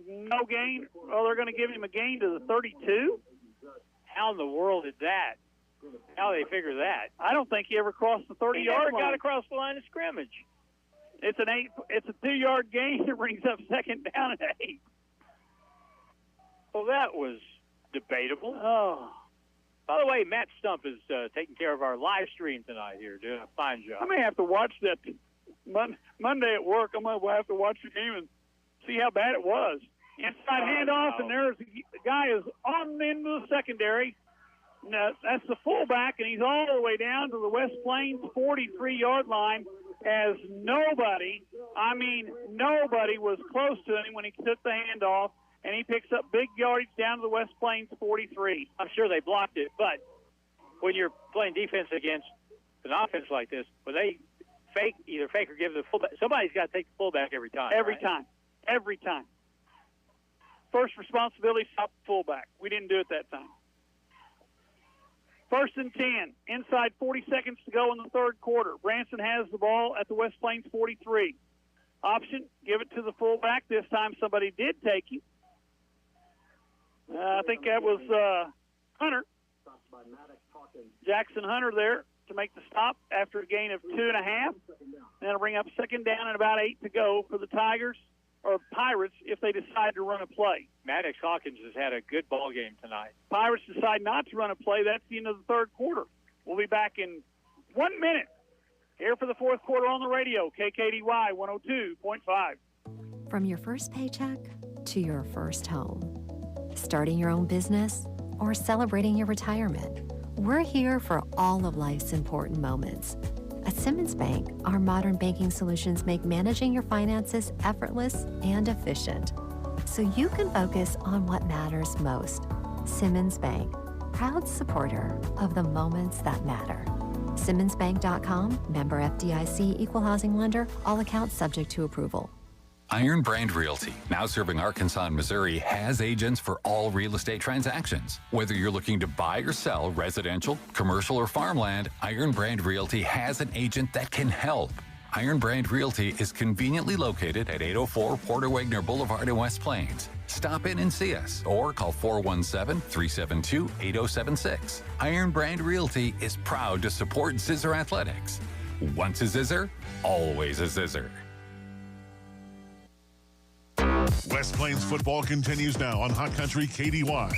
No gain. Well, they're going to give him a gain to the 32. How in the world is that? How they figure that? I don't think he ever crossed the 30-yard line. He never got across the line of scrimmage. It's a 2-yard gain. It brings up 2nd down and 8. Well, that was debatable. Oh. By the way, Matt Stump is taking care of our live stream tonight here, doing a fine job. I may have to watch that Monday at work. I'm going to have to watch the game and see how bad it was. Inside handoff, and there's the guy is on into the secondary. No, that's the fullback, and he's all the way down to the West Plains 43-yard line as nobody was close to him when he took the handoff, and he picks up big yardage down to the West Plains 43. I'm sure they blocked it, but when you're playing defense against an offense like this, when they either fake or give the fullback, somebody's got to take the fullback every time. Every time. First responsibility, stop the fullback. We didn't do it that time. 1st and 10, inside 40 seconds to go in the 3rd quarter. Branson has the ball at the West Plains 43. Option, give it to the fullback. This time somebody did take him. I think that was Hunter. Jackson Hunter there to make the stop after a gain of 2.5. That'll bring up 2nd down and about 8 to go for the Tigers or Pirates if they decide to run a play. Maddox Hawkins has had a good ball game tonight. Pirates decide not to run a play. That's the end of the 3rd quarter. We'll be back in 1 minute here for the fourth quarter on the radio, KKDY 102.5. From your first paycheck to your first home, starting your own business or celebrating your retirement, we're here for all of life's important moments. At Simmons Bank, our modern banking solutions make managing your finances effortless and efficient, so you can focus on what matters most. Simmons Bank, proud supporter of the moments that matter. SimmonsBank.com, member FDIC, equal housing lender, all accounts subject to approval. Iron Brand Realty, now serving Arkansas and Missouri, has agents for all real estate transactions. Whether you're looking to buy or sell residential, commercial, or farmland, Iron Brand Realty has an agent that can help. Iron Brand Realty is conveniently located at 804 Porter Wagner Boulevard in West Plains. Stop in and see us or call 417-372-8076. Iron Brand Realty is proud to support Zizzer Athletics. Once a Zizzer, always a Zizzer. West Plains football continues now on Hot Country KDY.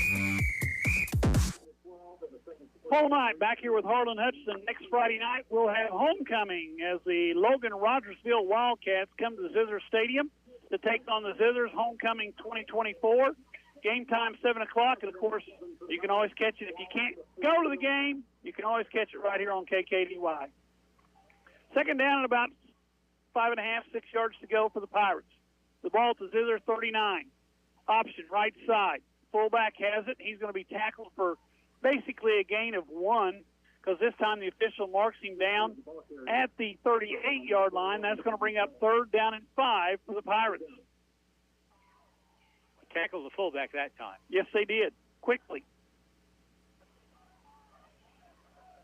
Full night back here with Harlan Hutchinson. Next Friday night, we'll have homecoming as the Logan Rogersville Wildcats come to the Zizzers Stadium to take on the Zizzers Homecoming 2024. Game time, 7 o'clock. And, of course, you can always catch it. If you can't go to the game, you can always catch it right here on KKDY. Second down and about 5.5, 6 yards to go for the Pirates. The ball to Zizzer 39. Option, right side. Fullback has it. He's going to be tackled for basically a gain of 1 because this time the official marks him down at the 38-yard line. That's going to bring up 3rd down and 5 for the Pirates. Tackled the fullback that time. Yes, they did. Quickly.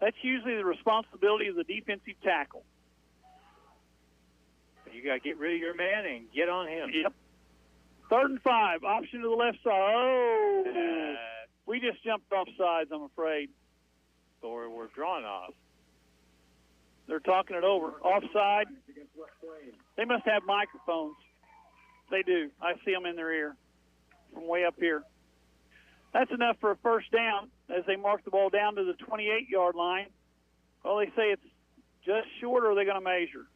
That's usually the responsibility of the defensive tackle. You got to get rid of your man and get on him. Yep. 3rd and 5. Option to the left side. Oh! We just jumped off sides, I'm afraid. Or we're drawn off. They're talking it over. Offside. They must have microphones. They do. I see them in their ear from way up here. That's enough for a first down as they mark the ball down to the 28-yard line. Well, they say it's just short, or are they going to measure?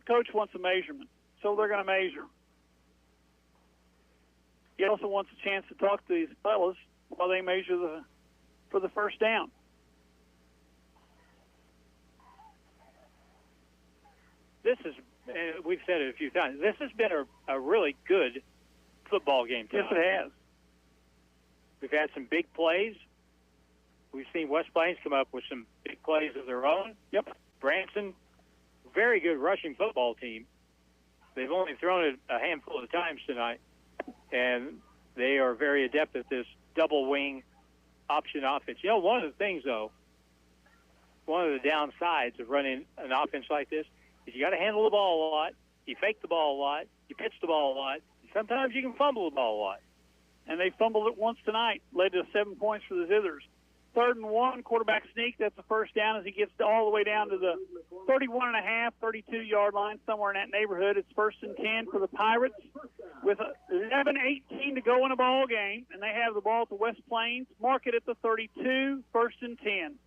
Coach wants a measurement, so they're going to measure. He also wants a chance to talk to these fellas while they measure for the first down. This is, we've said it a few times, this has been a really good football game tonight. Yes, it has. We've had some big plays. We've seen West Plains come up with some big plays of their own. Yep. Branson, very good rushing football team. They've only thrown it a handful of times tonight, and they are very adept at this double wing option offense. You know, one of the things, though, one of the downsides of running an offense like this is you got to handle the ball a lot, you fake the ball a lot, you pitch the ball a lot, and sometimes you can fumble the ball a lot. And they fumbled it once tonight, led to 7 points for the Zizzers. 3rd and 1, quarterback sneak. That's the first down as he gets all the way down to the 31.5, 32-yard line, somewhere in that neighborhood. It's 1st and 10 for the Pirates with 11:18 to go in a ball game, and they have the ball at the West Plains. Mark it at the 32, 1st and 10.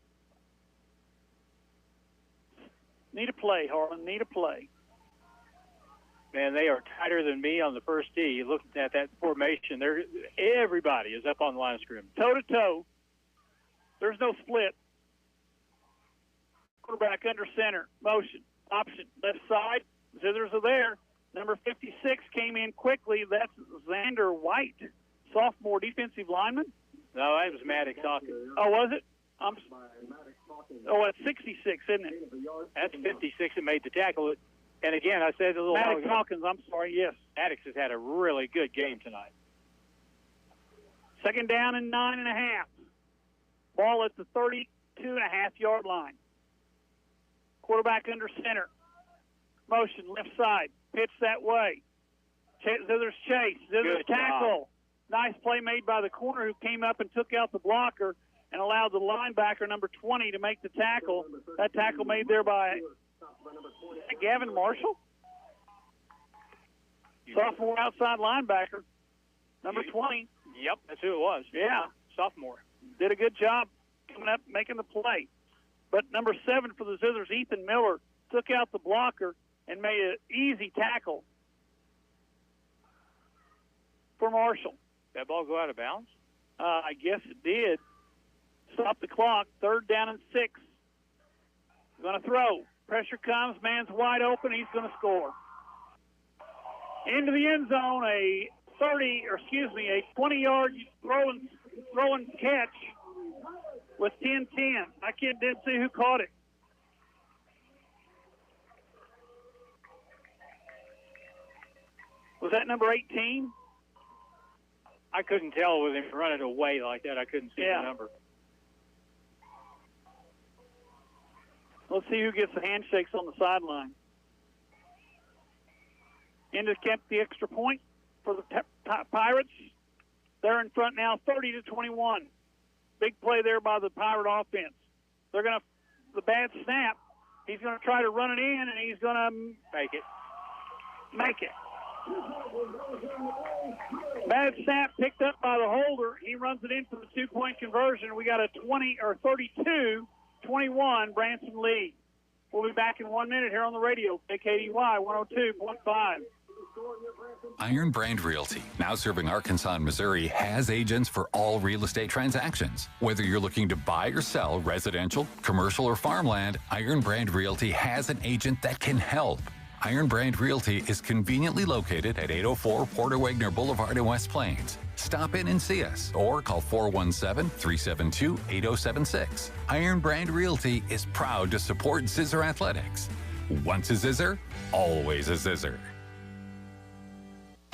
Need a play, Harlan. Need a play. Man, they are tighter than me on the first tee. Looking at that formation, everybody is up on the line of scrimmage. Toe-to-toe. There's no split. Quarterback under center. Motion. Option. Left side. Zizzers are there. Number 56 came in quickly. That's Xander White, sophomore defensive lineman. No, that was Maddox Hawkins. Oh, was it? It's 66, isn't it? That's 56 that made the tackle. And again, I said a little while Maddox ago, Hawkins, I'm sorry, yes. Maddox has had a really good game tonight. 2nd down and 9.5. Ball at the 32.5-yard line. Quarterback under center. Motion, left side. Pitch that way. Zizzers chase. Zizzers tackle. Nice play made by the corner who came up and took out the blocker and allowed the linebacker, number 20, to make the tackle. That tackle made there by Gavin Marshall. Sophomore outside linebacker, number 20. Yep, that's who it was. Yeah. Sophomore. Did a good job coming up, making the play. But number 7 for the Zizzers, Ethan Miller, took out the blocker and made an easy tackle for Marshall. That ball go out of bounds? I guess it did. Stop the clock. 3rd down and 6. Going to throw. Pressure comes. Man's wide open. He's going to score. Into the end zone, a 20-yard throwing catch with 10-10. I didn't see who caught it. Was that number 18? I couldn't tell with him running away like that. I couldn't see the number. Let's see who gets the handshakes on the sideline. Into kept the extra point for the Pirates. They're in front now, 30-21. Big play there by the Pirate offense. They're going to, the bad snap, he's going to try to run it in, and he's going to make it. Bad snap picked up by the holder. He runs it in for the 2-point conversion. We got a 32-21 Branson lead. We'll be back in 1 minute here on the radio, KKDY 102.5. Iron Brand Realty, now serving Arkansas and Missouri, has agents for all real estate transactions. Whether you're looking to buy or sell residential, commercial, or farmland, Iron Brand Realty has an agent that can help. Iron Brand Realty is conveniently located at 804 Porter Wagner Boulevard in West Plains. Stop in and see us or call 417-372-8076. Iron Brand Realty is proud to support Zizzer Athletics. Once a Zizzer, always a Zizzer.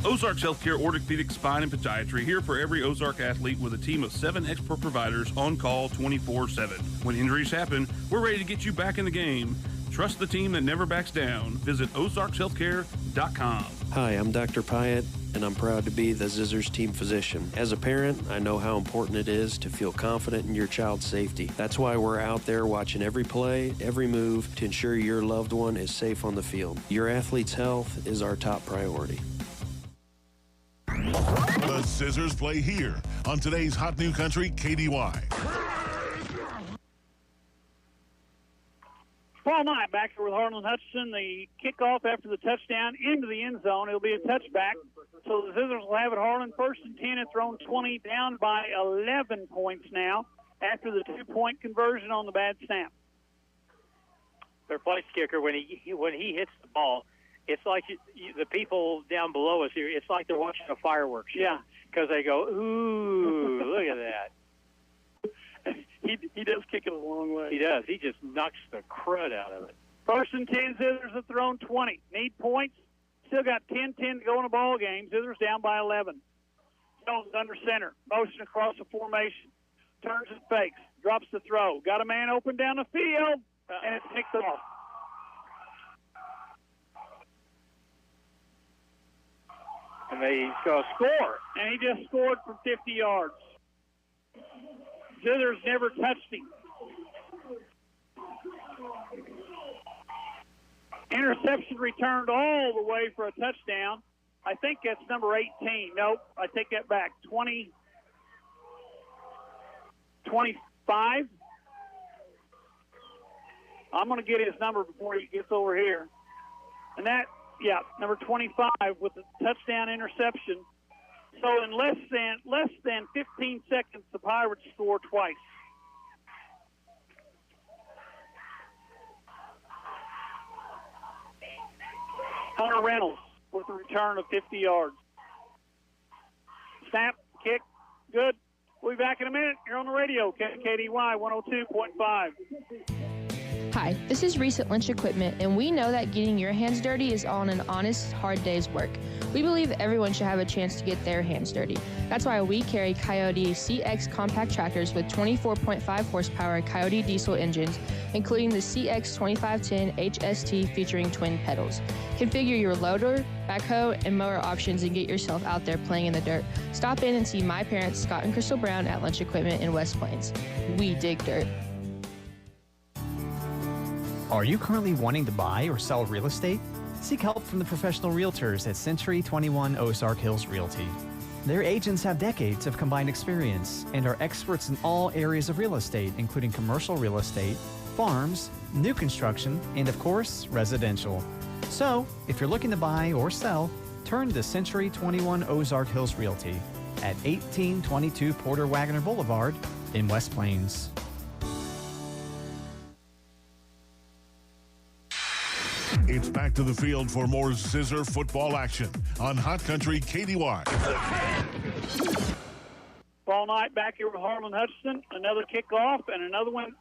Ozarks Healthcare Orthopedic Spine and Podiatry, here for every Ozark athlete with a team of 7 expert providers on call 24/7. When injuries happen, we're ready to get you back in the game. Trust the team that never backs down. Visit ozarkshealthcare.com. Hi, I'm Dr. Pyatt, and I'm proud to be the Zizzers team physician. As a parent, I know how important it is to feel confident in your child's safety. That's why we're out there watching every play, every move to ensure your loved one is safe on the field. Your athlete's health is our top priority. The Zizzers play here on today's Hot New Country KDY. Paul Knight back here with Harlan Hutchinson. The kickoff after the touchdown into the end zone. It'll be a touchback. So the Zizzers will have it. Harlan 1st and 10 at thrown 20, down by 11 points now after the 2-point conversion on the bad snap. Their place kicker, when he hits the ball, it's like the people down below us here, it's like they're watching a fireworks show. Yeah. Because they go, ooh, look at that. He does kick it a long way. He does. He just knocks the crud out of it. 1st and 10, Zizzers have thrown 20. Need points. Still got 10-10 to go in a ball game. Zizzers down by 11. Jones under center. Motion across the formation. Turns and fakes. Drops the throw. Got a man open down the field, and it's picked off. And he's going to score. And he just scored from 50 yards. Zizzers never touched him. Interception returned all the way for a touchdown. I think that's number 18. Nope, I take that back. 25. I'm going to get his number before he gets over here. And that, number 25 with the touchdown interception. So in less than 15 seconds, the Pirates scored twice. Hunter Reynolds with a return of 50 yards. Snap, kick, good. We'll be back in a minute. You're on the radio, KDY 102.5. Hi, this is Reese at Lynch Equipment, and we know that getting your hands dirty is on an honest, hard day's work. We believe everyone should have a chance to get their hands dirty. That's why we carry Coyote CX compact tractors with 24.5 horsepower Coyote diesel engines, including the CX 2510 HST featuring twin pedals. Configure your loader, backhoe, and mower options and get yourself out there playing in the dirt. Stop in and see my parents, Scott and Crystal Brown, at Lynch Equipment in West Plains. We dig dirt. Are you currently wanting to buy or sell real estate? Seek help from the professional realtors at Century 21 Ozark Hills Realty. Their agents have decades of combined experience and are experts in all areas of real estate, including commercial real estate, farms, new construction, and of course, residential. So, if you're looking to buy or sell, turn to Century 21 Ozark Hills Realty at 1822 Porter Wagoner Boulevard in West Plains. It's back to the field for more Zizzer football action on Hot Country KDY. Ball night back here with Harlan Hutchinson. Another kickoff and another one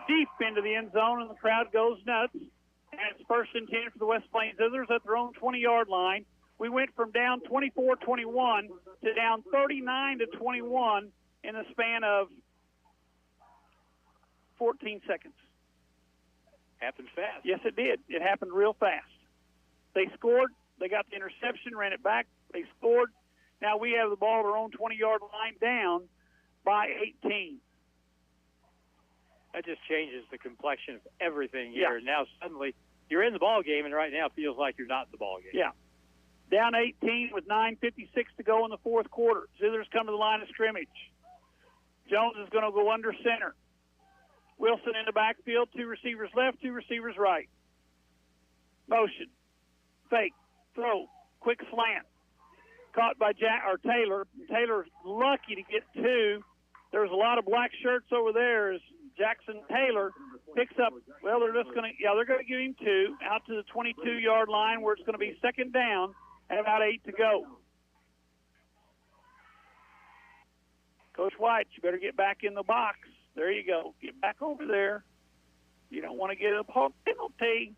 deep into the end zone, and the crowd goes nuts. And it's 1st and 10 for the West Plains Zizzers at their own 20-yard line. We went from down 24-21 to down 39-21 in the span of 14 seconds. Happened fast. Yes, it did. It happened real fast. They scored. They got the interception, ran it back. They scored. Now we have the ball at our own 20-yard line down by 18. That just changes the complexion of everything here. Yeah. Now suddenly you're in the ball game, and right now it feels like you're not in the ball game. Yeah. Down 18 with 9:56 to go in the fourth quarter. Zizzers come to the line of scrimmage. Jones is going to go under center. Wilson in the backfield, 2 receivers left, 2 receivers right. Motion, fake, throw, quick slant. Caught by Taylor. Taylor's lucky to get 2. There's a lot of black shirts over there as Jackson Taylor picks up. Well, they're going to give him 2 out to the 22-yard line where it's going to be 2nd down and about 8 to go. Coach White, you better get back in the box. There you go. Get back over there. You don't want to get a penalty.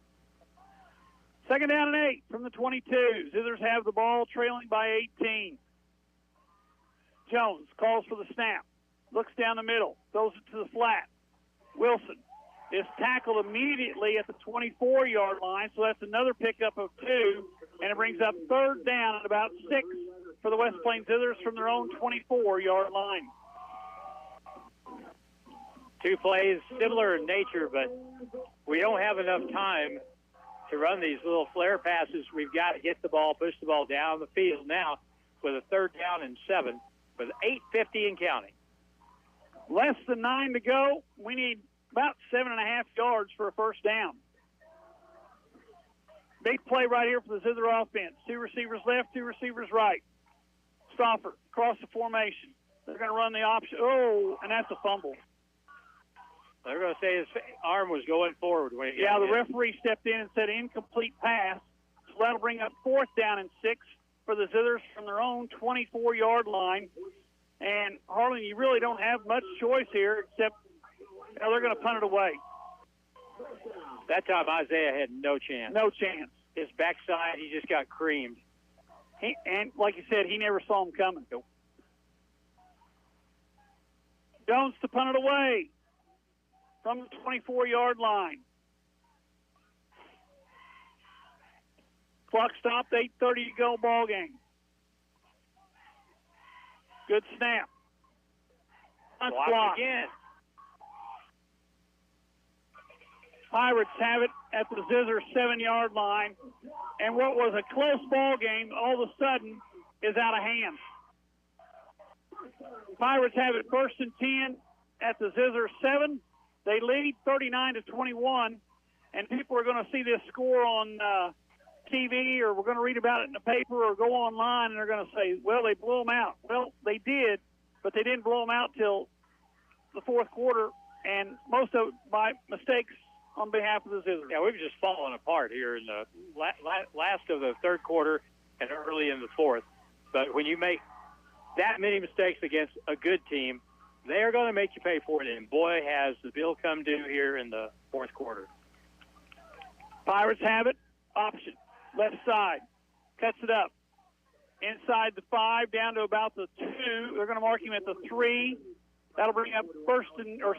2nd down and 8 from the 22. Zizzers have the ball trailing by 18. Jones calls for the snap. Looks down the middle. Throws it to the flat. Wilson is tackled immediately at the 24-yard line, so that's another pickup of 2, and it brings up 3rd down at about 6 for the West Plains Zizzers from their own 24-yard line. 2 plays similar in nature, but we don't have enough time to run these little flare passes. We've got to get the ball, push the ball down the field now with a 3rd down and 7 with 8:50 and counting. Less than 9 to go. We need about 7.5 yards for a 1st down. Big play right here for the Zizzer offense. 2 receivers left, 2 receivers right. Stoffer across the formation. They're going to run the option. Oh, and that's a fumble. They're going to say his arm was going forward. When he the referee stepped in and said incomplete pass. So that'll bring up 4th down and 6 for the Zizzers from their own 24-yard line. And, Harlan, you really don't have much choice here except they're going to punt it away. That time Isaiah had no chance. No chance. His backside, he just got creamed. And like you said, he never saw him coming. Jones to punt it away from the 24-yard line. Clock stopped, 8:30 to go, ball game. Good snap. Blocked again. Pirates have it at the Zizzers 7-yard line. And what was a close ball game all of a sudden is out of hand. Pirates have it 1st and 10 at the Zizzers 7. They lead 39-21, and people are going to see this score on TV, or we're going to read about it in the paper or go online, and they're going to say, well, they blew them out. Well, they did, but they didn't blow them out till the fourth quarter, and most of it by mistakes on behalf of the Zizzers. Yeah, we've just fallen apart here in the last of the third quarter and early in the fourth. But when you make that many mistakes against a good team, they're going to make you pay for it. And, boy, has the bill come due here in the fourth quarter. Pirates have it. Option. Left side. Cuts it up. Inside the 5, down to about the 2. They're going to mark him at the 3. That'll bring up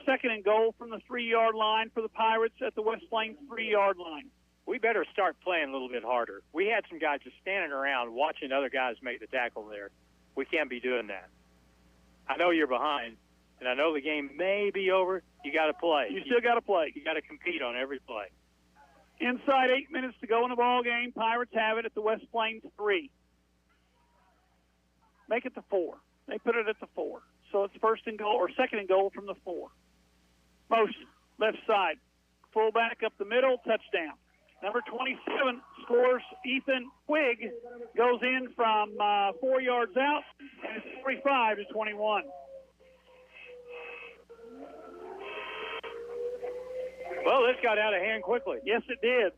second and goal from the 3-yard line for the Pirates at the West Plains 3-yard line. We better start playing a little bit harder. We had some guys just standing around watching other guys make the tackle there. We can't be doing that. I know you're behind, and I know the game may be over. You got to play. You still got to play. You got to compete on every play. Inside 8 minutes to go in the ball game. Pirates have it at the West Plains 3. Make it the 4. They put it at the 4. So it's first and goal or second and goal from the 4. Motion, left side, fullback up the middle, touchdown. Number 27 scores. Ethan Quigg goes in from 4 yards out, and it's 45-21. Well, this got out of hand quickly. Yes, it did.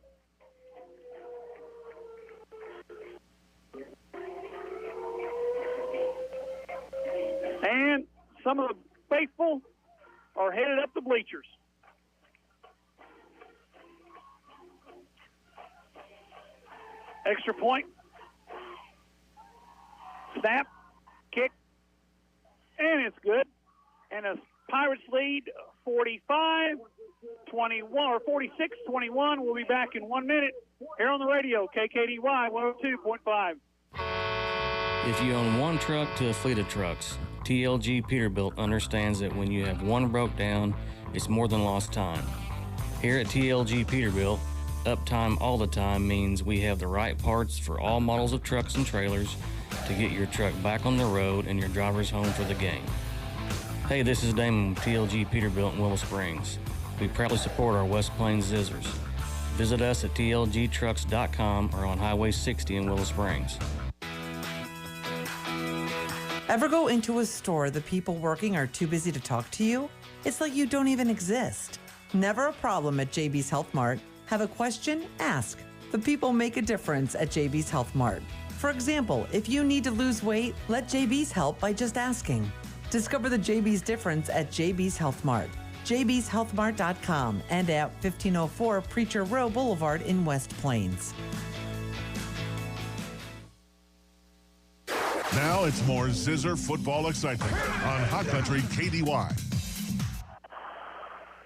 And some of the faithful are headed up the bleachers. Extra point. Snap. Kick. And it's good. And the Pirates lead 45-21 or 46-21. We'll be back in 1 minute here on the radio, KKDY 102.5. If you own one truck to a fleet of trucks, TLG Peterbilt understands that when you have one broke down, it's more than lost time. Here at TLG Peterbilt, uptime all the time means we have the right parts for all models of trucks and trailers to get your truck back on the road and your drivers home for the game. Hey, this is Damon with TLG Peterbilt in Willow Springs. We proudly support our West Plains Zizzers. Visit us at tlgtrucks.com or on Highway 60 in Willow Springs. Ever go into a store the people working are too busy to talk to you? It's like you don't even exist. Never a problem at JB's Health Mart. Have a question? Ask. The people make a difference at JB's Health Mart. For example, if you need to lose weight, let JB's help by just asking. Discover the JB's difference at JB's Health Mart. jbshealthmart.com and at 1504 Preacher Row Boulevard in West Plains. Now it's more Zizzer football excitement on Hot Country KDY.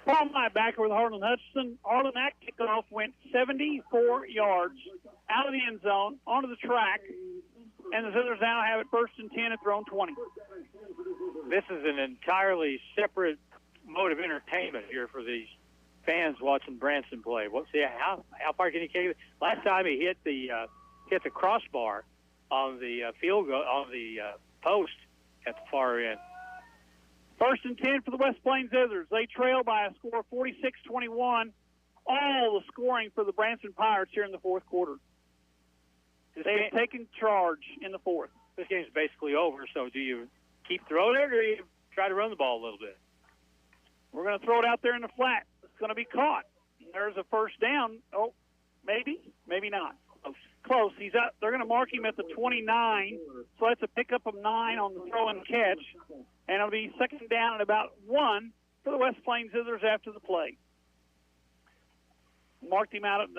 Paul Backer with Harlan Hutchinson. Harlan, that kickoff went 74 yards out of the end zone onto the track, and the Zizzers now have it 1st and 10 at their own 20. This is an entirely separate mode of entertainment here for these fans watching Branson play. See how far can he kick it? Last time he hit the crossbar on the field goal on the post at the far end. 1st and 10 for the West Plains Zizzers. They trail by a score of 46-21. All the scoring for the Branson Pirates here in the fourth quarter. They've taken charge in the fourth. This game's basically over, so do you keep throwing it or do you try to run the ball a little bit? We're going to throw it out there in the flat. It's going to be caught. There's a first down. Oh, maybe not. Close. He's out. They're going to mark him at the 29, so that's a pickup of 9 on the throw and catch, and it'll be 2nd down and about 1 for the West Plains Zizzers after the play. Knocked him out of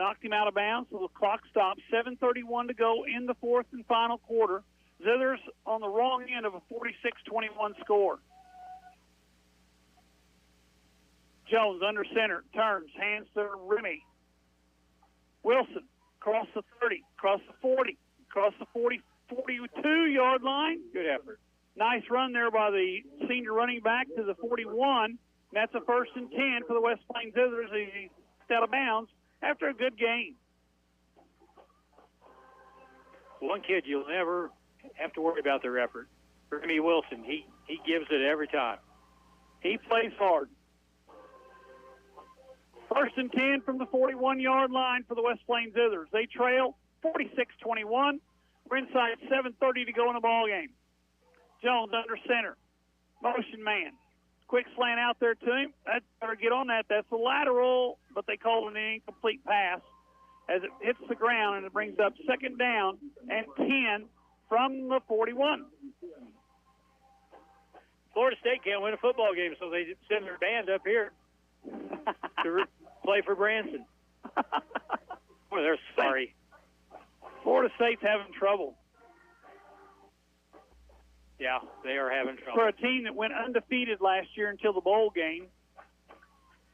bounds, so the clock stops. 7:31 to go in the fourth and final quarter. Zizzers on the wrong end of a 46-21 score. Jones under center, turns, hands to Remy. Wilson across the 30, across the 40, across the 42-yard line. Good effort. Nice run there by the senior running back to the 41. And that's a 1st and 10 for the West Plains Zizzers. He's out of bounds after a good game. One kid you'll never have to worry about their effort. Remy Wilson, he gives it every time. He plays hard. 1st and 10 from the 41-yard line for the West Plains Zizzers. They trail 46-21. We're inside 7:30 to go in the ball game. Jones under center. Motion man. Quick slant out there to him. That better get on that. That's a lateral, but they call it an incomplete pass as it hits the ground, and it brings up 2nd down and 10 from the 41. Florida State can't win a football game, so they send their band up here to play for Branson. Boy, they're sorry. Florida State's having trouble. Yeah, they are having trouble. For a team that went undefeated last year until the bowl game.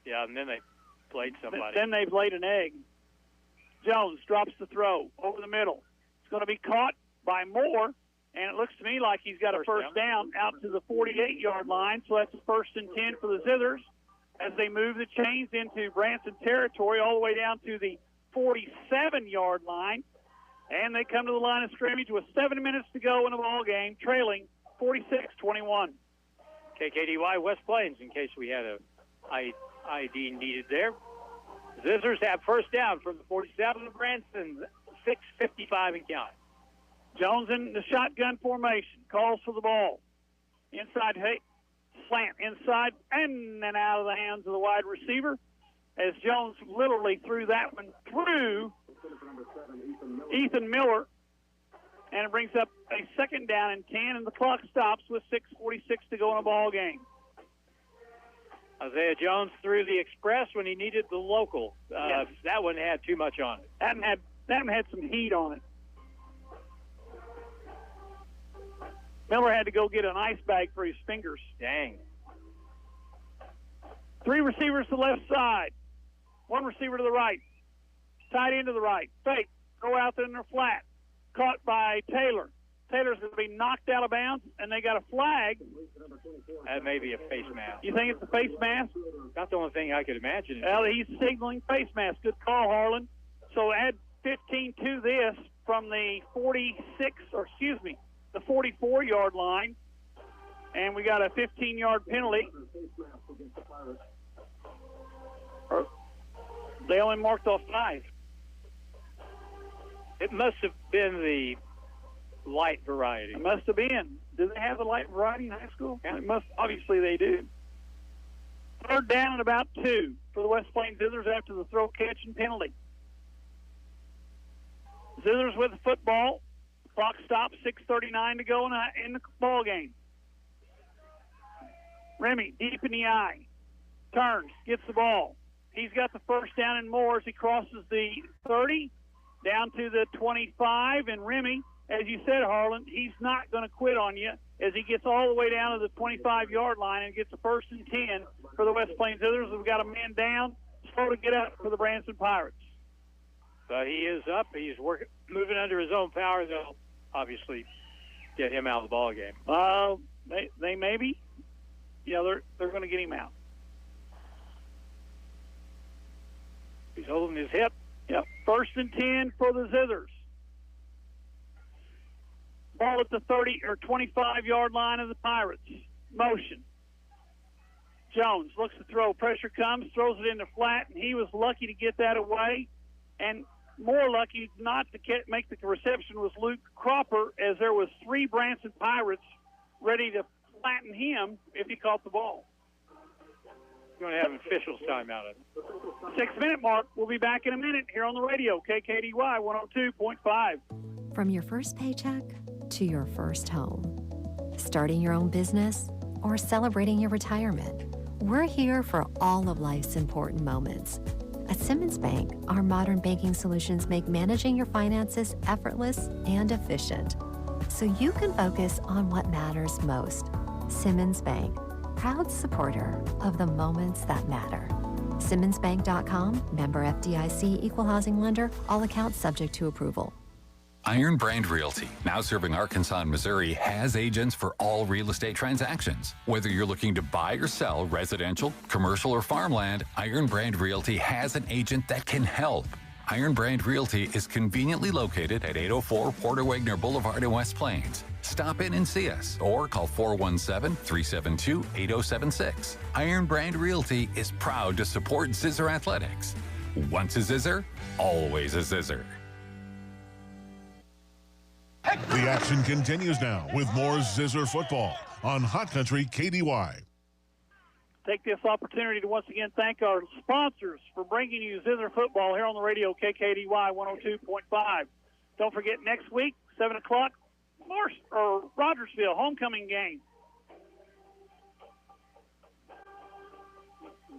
Yeah, and then they played somebody. Then they've laid an egg. Jones drops the throw over the middle. It's going to be caught by Moore, and it looks to me like he's got a first down out to the 48-yard line, so that's 1st and 10 for the Zizzers as they move the chains into Branson territory all the way down to the 47-yard line. And they come to the line of scrimmage with 7 minutes to go in the ball game, trailing 46-21. KKDY West Plains, in case we had a ID needed there. Zizzers have first down from the 47 of Branson, 6:55 and counting. Jones in the shotgun formation, calls for the ball. Inside, slant inside, and then out of the hands of the wide receiver as Jones literally threw that one through Ethan Miller, and it brings up a second down and 10, and the clock stops with 6:46 to go in a ball game. Isaiah Jones threw the express when he needed the local. Yes. That one had too much on it. That one had some heat on it. Miller had to go get an ice bag for his fingers. Dang. 3 receivers to the left side. 1 receiver to the right. Tight end to the right. Fake. Go out there in their flat. Caught by Taylor. Taylor's going to be knocked out of bounds, and they got a flag. That may be a face mask. You think it's a face mask? Not the only thing I could imagine. Well, he's signaling face mask. Good call, Harlan. So add 15 to this from the 44-yard line, and we got a 15-yard penalty. They only marked off 5. It must have been the light variety. It must have been. Do they have the light variety in high school? Yeah. Obviously they do. Third down and about 2 for the West Plains Zizzers after the throw, catch, and penalty. Zizzers with the football. Clock stops, 6:39 to go in the ball game. Remy deep in the eye. Turns, gets the ball. He's got the first down and more as he crosses the 30 down to the 25. And Remy, as you said, Harlan, he's not going to quit on you as he gets all the way down to the 25-yard line and gets a 1st and 10 for the West Plains Zizzers. We've got a man down, slow to get up for the Branson Pirates. So he is up. He's moving under his own power. They'll obviously get him out of the ball game. They maybe. Yeah, they're going to get him out. He's holding his hip. Yep. 1st and 10 for the Zizzers. Ball at the 30 or 25-yard line of the Pirates. Motion. Jones looks to throw. Pressure comes, throws it in the flat, and he was lucky to get that away. And more lucky not to make the reception was Luke Cropper, as there was 3 Branson Pirates ready to flatten him if he caught the ball. Going to have an official's timeout. 6-minute mark. We'll be back in a minute here on the radio, KKDY 102.5. From your first paycheck to your first home, starting your own business or celebrating your retirement, we're here for all of life's important moments. At Simmons Bank, our modern banking solutions make managing your finances effortless and efficient, so you can focus on what matters most. Simmons Bank, proud supporter of the moments that matter. SimmonsBank.com, member FDIC, equal housing lender, all accounts subject to approval. Iron Brand Realty, now serving Arkansas and Missouri, has agents for all real estate transactions. Whether you're looking to buy or sell residential, commercial, or farmland, Iron Brand Realty has an agent that can help. Iron Brand Realty is conveniently located at 804 Porter Wagner Boulevard in West Plains. Stop in and see us or call 417-372-8076. Iron Brand Realty is proud to support Zizzer Athletics. Once a Zizzer, always a Zizzer. The action continues now with more Zizzer football on Hot Country KDY. Take this opportunity to once again thank our sponsors for bringing you Zizzer football here on the radio, KKDY 102.5. Don't forget, next week, 7 o'clock, Rogersville homecoming game.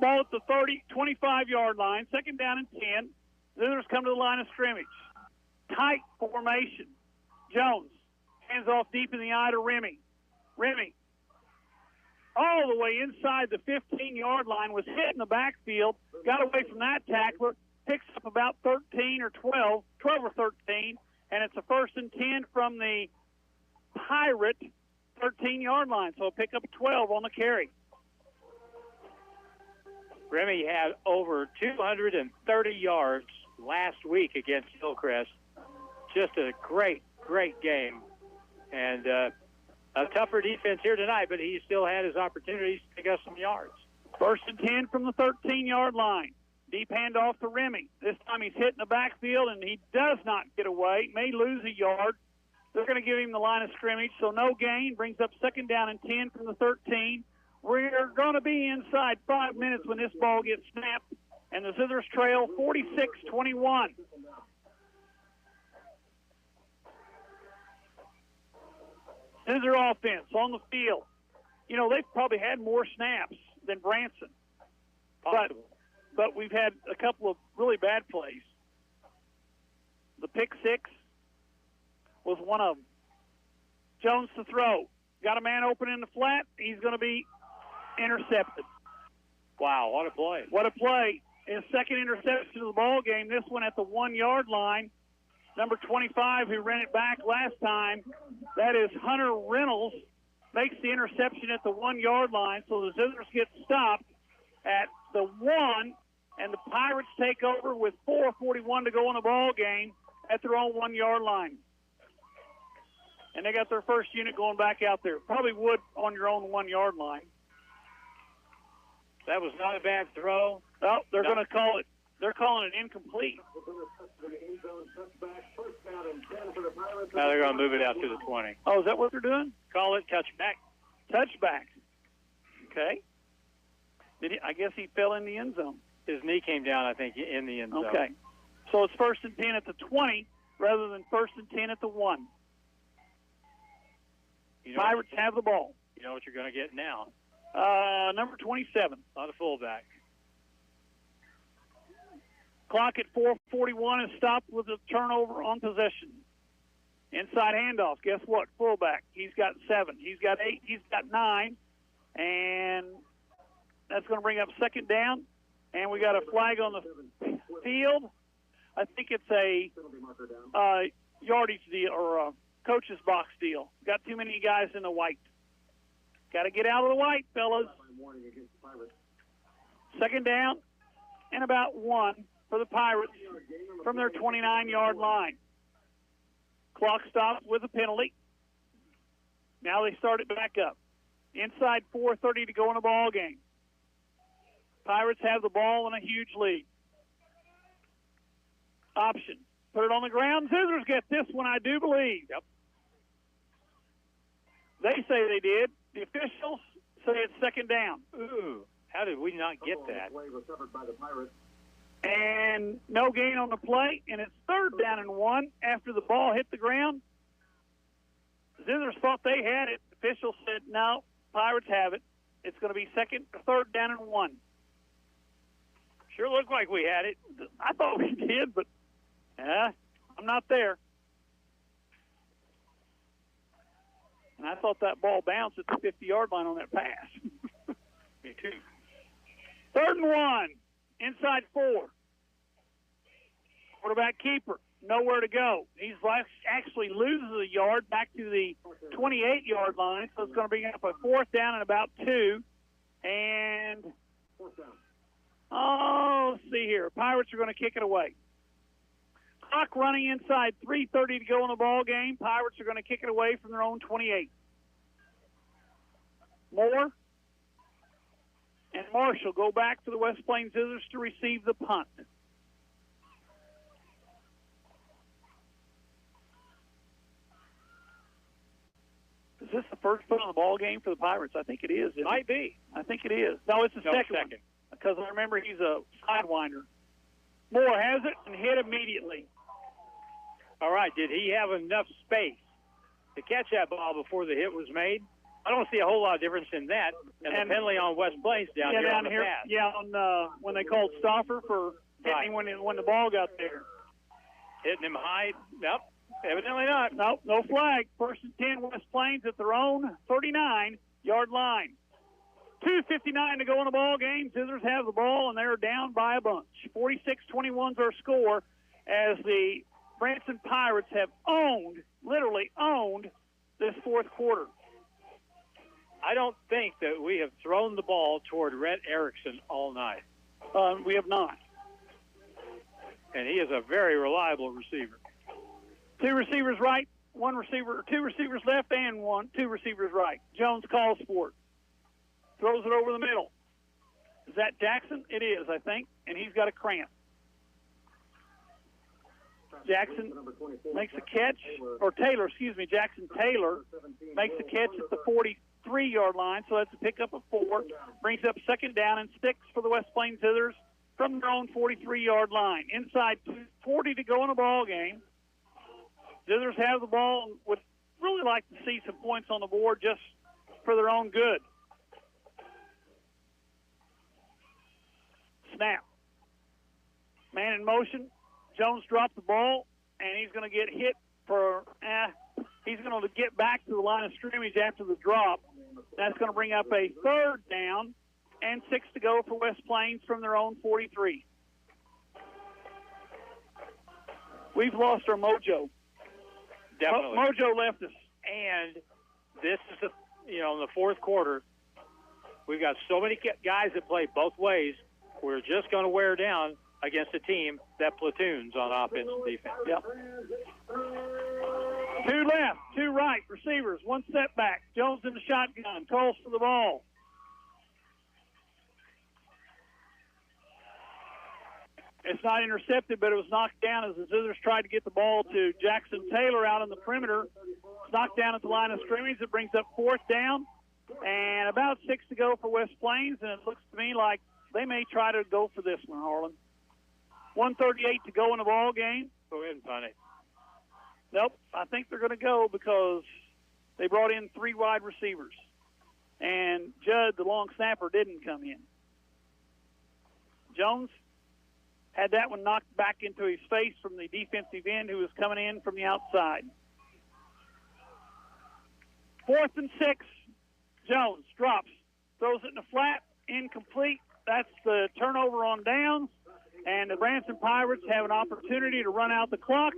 Ball at the 25-yard line, 2nd down and 10. Zizzers come to the line of scrimmage. Tight formation. Jones hands off deep in the eye to Remy. Remy, all the way inside the 15-yard line, was hit in the backfield, got away from that tackler, picks up about 13 or 12 or 13, and it's a 1st and 10 from the Pirate 13-yard line. So pick up 12 on the carry. Remy had over 230 yards last week against Hillcrest. Just a great game. And a tougher defense here tonight, but he still had his opportunities to pick up some yards. 1st and 10 from the 13-yard line. Deep handoff to Remy. This time he's hitting the backfield, and he does not get away. May lose a yard. They're going to give him the line of scrimmage, so no gain. Brings up 2nd down and 10 from the 13. We're going to be inside 5 minutes when this ball gets snapped, and the Zizzers trail 46-21. Zizzer offense on the field. You know, they've probably had more snaps than Branson. But we've had a couple of really bad plays. The pick six was one of them. Jones to throw. Got a man open in the flat. He's going to be intercepted. Wow, what a play. What a play. His second interception of the ball game, this one at the 1-yard line. Number 25, who ran it back last time, that is Hunter Reynolds, makes the interception at the 1-yard line. So the Zizzers get stopped at the 1, and the Pirates take over with 4:41 to go in the ball game at their own 1-yard line. And they got their first unit going back out there. Probably would on your own 1-yard line. That was not a bad throw. Oh, they're going to call it. They're calling it incomplete. Now they're going to move it out to the 20. Oh, is that what they're doing? Call it touchback. Touchback. Okay. I guess he fell in the end zone. His knee came down, I think, in the end zone. Okay. So it's 1st and 10 at the 20 rather than 1st and 10 at the 1. Pirates have the ball. You know what you're going to get now. Number 27. Not a fullback. Clock at 4:41 is stopped with a turnover on possession. Inside handoff. Guess what? Fullback. He's got 7. He's got 8. He's got 9. And that's going to bring up 2nd down. And we got a flag on the field. I think it's a yardage deal or a coach's box deal. Got too many guys in the white. Got to get out of the white, fellas. 2nd down and about 1 for the Pirates from their 29-yard line. Clock stops with a penalty. Now they start it back up. Inside 4:30 to go in the ball game. Pirates have the ball and a huge lead. Option. Put it on the ground. Zizzers get this one, I do believe. Yep. They say they did. The officials say it's 2nd down. Ooh, how did we not get that? And no gain on the play, and it's 3rd down and 1 after the ball hit the ground. Zizzers thought they had it. Officials said, no, Pirates have it. It's going to be 3rd down and 1. Sure looked like we had it. I thought we did, but I'm not there. And I thought that ball bounced at the 50-yard line on that pass. Me too. 3rd and 1. Inside 4. Quarterback keeper. Nowhere to go. He's actually loses a yard back to the 28-yard line, so it's going to bring up a 4th down and about 2. And, let's see here. Pirates are going to kick it away. Clock running inside 3:30 to go in the ball game. Pirates are going to kick it away from their own 28. Moore and Marshall go back to the West Plains Zizzers to receive the punt. Is this the first punt on the ball game for the Pirates? I think it is. Might be. I think it is. No, it's the second one. Because I remember he's a sidewinder. Moore has it and hit immediately. All right, did he have enough space to catch that ball before the hit was made? I don't see a whole lot of difference in that and the penalty on West Plains down here on the pass. Yeah, on when they called Stauffer for hitting him when the ball got there. Hitting him high? Nope, evidently not. Nope, no flag. 1st and 10 West Plains at their own 39-yard line. 2:59 to go in the ball game. Zizzers have the ball, and they're down by a bunch. 46-21 is our score as the Branson Pirates have literally owned this 4th quarter. I don't think that we have thrown the ball toward Rhett Erickson all night. We have not. And he is a very reliable receiver. 2 receivers right, 2 receivers left, and 2 receivers right. Jones calls for it. Throws it over the middle. Is that Jackson? It is, I think, and he's got a cramp. Jackson makes a catch, or Taylor, excuse me, Jackson Taylor makes a catch at the 43-yard line, so that's a pickup of 4. Brings up 2nd down and 6 for the West Plains Zizzers from their own 43-yard line. Inside 2:40 to go in the ball game. Zizzers have the ball and would really like to see some points on the board just for their own good. Snap. Man in motion. Jones dropped the ball, and he's going to get hit for, he's going to get back to the line of scrimmage after the drop. That's going to bring up a 3rd down and 6 to go for West Plains from their own 43. We've lost our mojo. Definitely. Mojo left us. And this is, in the fourth quarter, we've got so many guys that play both ways. We're just going to wear down against a team that platoons on offense and defense. Yep. 2 left, 2 right, receivers, 1 step back. Jones in the shotgun, calls for the ball. It's not intercepted, but it was knocked down as the Zizzers tried to get the ball to Jackson Taylor out on the perimeter. It's knocked down at the line of scrimmage. It brings up 4th down and about 6 to go for West Plains, and it looks to me like they may try to go for this one, Harlan. 1:38 to go in the ball game. Go ahead and punt it. Nope, I think they're going to go because they brought in 3 wide receivers. And Judd, the long snapper, didn't come in. Jones had that one knocked back into his face from the defensive end who was coming in from the outside. 4th and 6. Jones drops, throws it in the flat, incomplete. That's the turnover on downs. And the Branson Pirates have an opportunity to run out the clock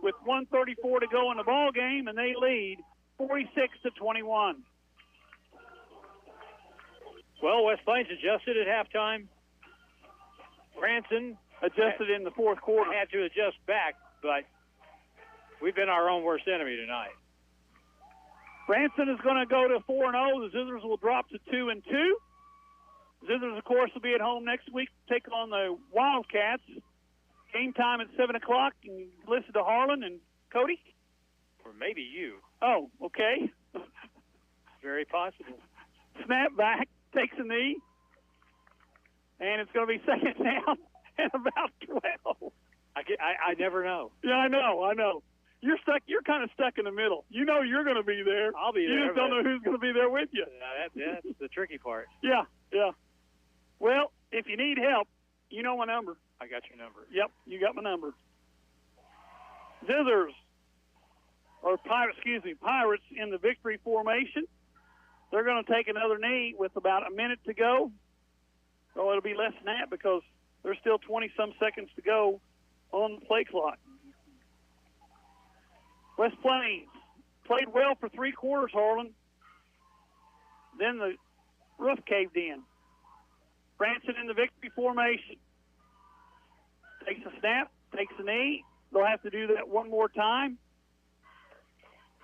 with 1:34 to go in the ball game, and they lead 46-21. Well, West Plains adjusted at halftime. Branson adjusted in the fourth quarter. Had to adjust back, but we've been our own worst enemy tonight. Branson is going to go to 4-0. The Zizzers will drop to 2-2. Zizzers, of course, will be at home next week to take on the Wildcats. Game time at 7 o'clock. And you listen to Harlan and Cody? Or maybe you. Oh, okay. Very possible. Snap back, takes a knee. And it's going to be 2nd down and about 12. I never know. Yeah, I know. You're stuck. You're kind of stuck in the middle. You know you're going to be there. I'll be there. You just don't know who's going to be there with you. That's the tricky part. Yeah. Well, if you need help, you know my number. I got your number. Yep, you got my number. Zizzers, or Pirates in the victory formation. They're going to take another knee with about a minute to go. So it'll be less than that because there's still 20-some seconds to go on the play clock. West Plains played well for 3 quarters, Harlan. Then the roof caved in. Branson in the victory formation. Takes a snap, takes a knee. They'll have to do that one more time.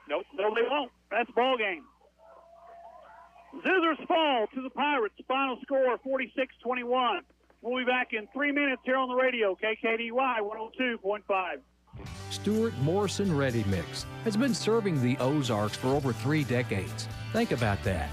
Nope. No, they won't. That's ball game. Zizzers fall to the Pirates. Final score, 46-21. We'll be back in 3 minutes here on the radio, KKDY 102.5. Stuart Morrison Ready Mix has been serving the Ozarks for over 3 decades. Think about that.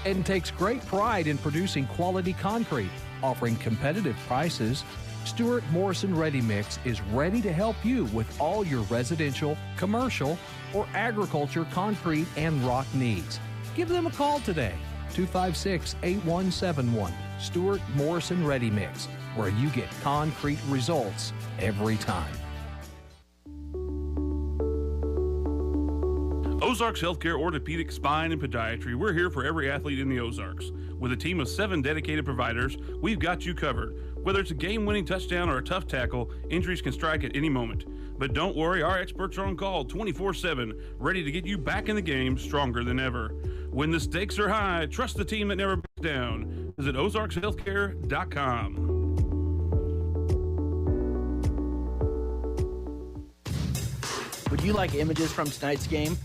And takes great pride in producing quality concrete, offering competitive prices. Stuart Morrison Ready Mix is ready to help you with all your residential, commercial, or agriculture concrete and rock needs. Give them a call today, 256-8171. Stuart Morrison Ready Mix, where you get concrete results every time. Ozarks Healthcare Orthopedic, Spine, and Podiatry. We're here for every athlete in the Ozarks. With a team of 7 dedicated providers, we've got you covered. Whether it's a game-winning touchdown or a tough tackle, injuries can strike at any moment. But don't worry, our experts are on call 24/7, ready to get you back in the game stronger than ever. When the stakes are high, trust the team that never backs down. Visit ozarkshealthcare.com. Would you like images from tonight's game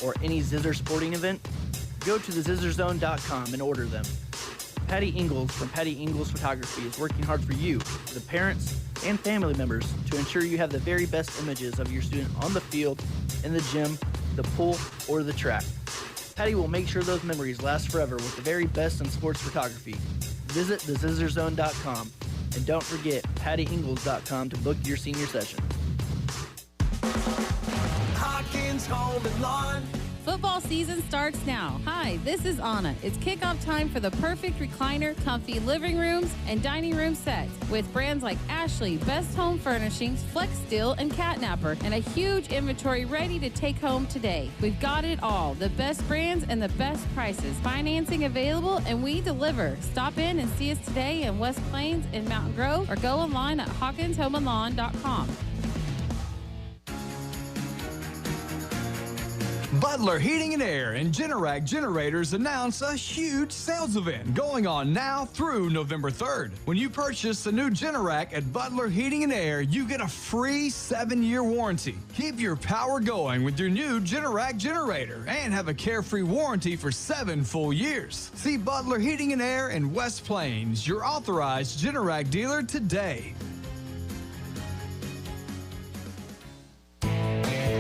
or any Zizzers sporting event? Go to thezizzerzone.com and order them. Patty Ingalls from Patty Ingalls Photography is working hard for you, the parents and family members, to ensure you have the very best images of your student on the field, in the gym, the pool, or the track. Patty will make sure those memories last forever with the very best in sports photography. Visit thezizzerzone.com and don't forget pattyingalls.com to book your senior session. Hawkins Home and Lawn. Football season starts now. Hi, this is Anna. It's kickoff time for the perfect recliner, comfy living rooms, and dining room sets with brands like Ashley, Best Home Furnishings, Flex Steel, and Catnapper, and a huge inventory ready to take home today. We've got it all. The best brands and the best prices. Financing available, and we deliver. Stop in and see us today in West Plains and Mountain Grove, or go online at hawkinshomeandlawn.com. Butler Heating and Air and Generac Generators announce a huge sales event going on now through November 3rd. When you purchase a new Generac at Butler Heating and Air, you get a free 7-year warranty. Keep your power going with your new Generac generator and have a carefree warranty for 7 full years. See Butler Heating and Air in West Plains, your authorized Generac dealer today.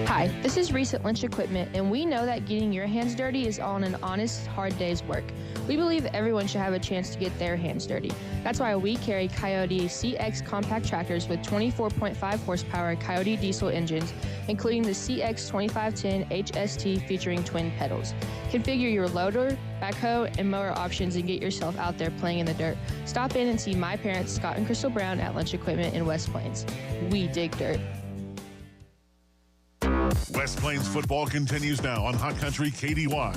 Hi, this is Reese at Lynch Equipment, and we know that getting your hands dirty is all an honest, hard day's work. We believe everyone should have a chance to get their hands dirty. That's why we carry Coyote CX compact tractors with 24.5 horsepower Coyote diesel engines, including the CX 2510 HST featuring twin pedals. Configure your loader, backhoe, and mower options and get yourself out there playing in the dirt. Stop in and see my parents, Scott and Crystal Brown, at Lynch Equipment in West Plains. We dig dirt. West Plains football continues now on Hot Country KDY.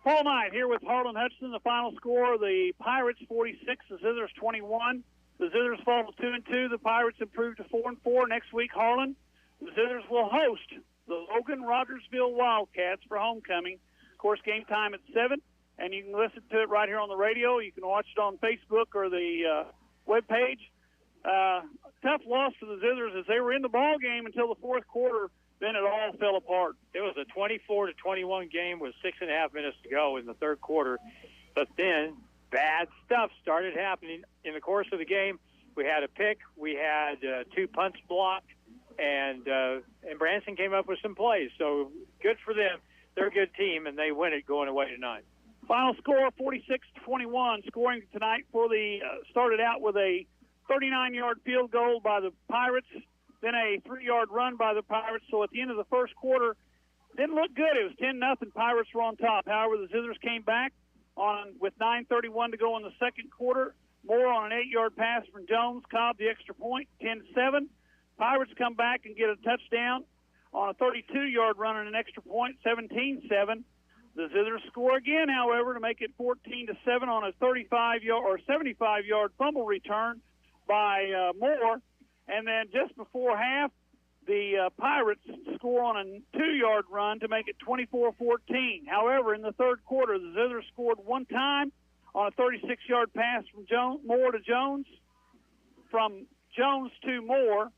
Paul Knight here with Harlan Hutchinson. The final score: the Pirates 46, the Zizzers 21. The Zizzers fall to 2-2. The Pirates improve to 4-4. Next week, Harlan, the Zizzers will host the Logan Rogersville Wildcats for homecoming. Of course, game time at 7, and you can listen to it right here on the radio. You can watch it on Facebook or the webpage. Tough loss for the Zizzers as they were in the ball game until the fourth quarter. Then it all fell apart. It was a 24-21 game with 6.5 minutes to go in the third quarter. But then bad stuff started happening in the course of the game. We had a pick. We had 2 punts blocked, and Branson came up with some plays. So good for them. They're a good team, and they win it going away tonight. Final score 46-21. Scoring tonight for the started out with a 39-yard field goal by the Pirates, then a 3-yard run by the Pirates. So at the end of the first quarter, didn't look good. It was 10-0. Pirates were on top. However, the Zizzers came back with 9:31 to go in the second quarter. Moore on an 8-yard pass from Jones. Cobb the extra point, 10-7. Pirates come back and get a touchdown on a 32-yard run and an extra point, 17-7. The Zizzers score again, however, to make it 14-7 on a 35-yard or 75-yard fumble return by Moore, and then just before half, the Pirates score on a 2-yard run to make it 24-14. However, in the third quarter, the Zizzers scored one time on a 36-yard pass from Moore to Jones. From Jones to Moore,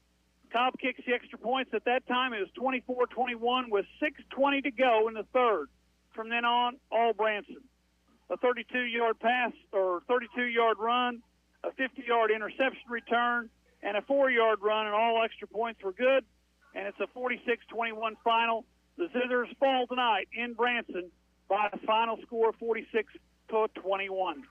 Cobb kicks the extra points. At that time, it was 24-21 with 6:20 to go in the third. From then on, all Branson. A 32-yard pass or 32-yard run, a 50-yard interception return, and a 4-yard run, and all extra points were good. And it's a 46-21 final. The Zizzers fall tonight in Branson by a final score 46-21.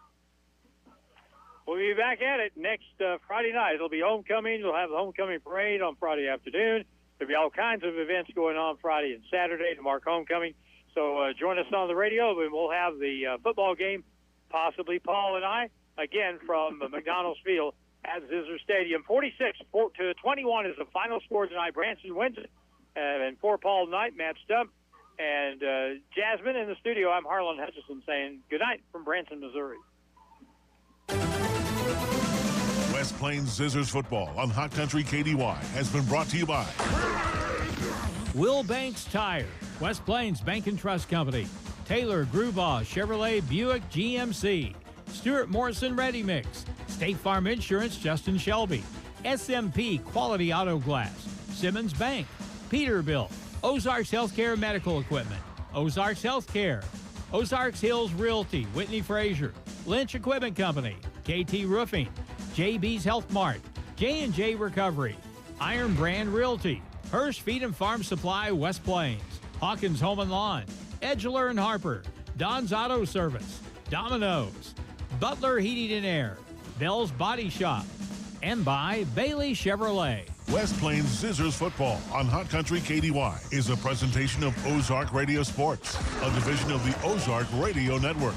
We'll be back at it next Friday night. It'll be homecoming. We'll have the homecoming parade on Friday afternoon. There'll be all kinds of events going on Friday and Saturday to mark homecoming. So join us on the radio, and we'll have the football game, possibly Paul and I, again from McDonald's Field at Zizzers Stadium. 46-21 is the final score tonight. Branson wins it. And for Paul Knight, Matt Stubb, and Jasmine in the studio, I'm Harlan Hutchison saying good night from Branson, Missouri. West Plains Zizzers football on Hot Country KDY has been brought to you by Will Banks Tire, West Plains Bank and Trust Company, Taylor Grubauer Chevrolet Buick GMC, Stuart Morrison Ready Mix, State Farm Insurance Justin Shelby, SMP Quality Auto Glass, Simmons Bank, Peterbilt, Ozarks Healthcare Medical Equipment, Ozarks Healthcare, Ozarks Hills Realty, Whitney Frazier, Lynch Equipment Company, KT Roofing, JB's Health Mart, J&J Recovery, Iron Brand Realty, Hirsch Feed and Farm Supply, West Plains, Hawkins Home and Lawn, Edgeler and Harper, Don's Auto Service, Domino's, Butler Heating and Air, Bell's Body Shop, and by Bailey Chevrolet. West Plains Zizzers Football on Hot Country KDY is a presentation of Ozark Radio Sports, a division of the Ozark Radio Network.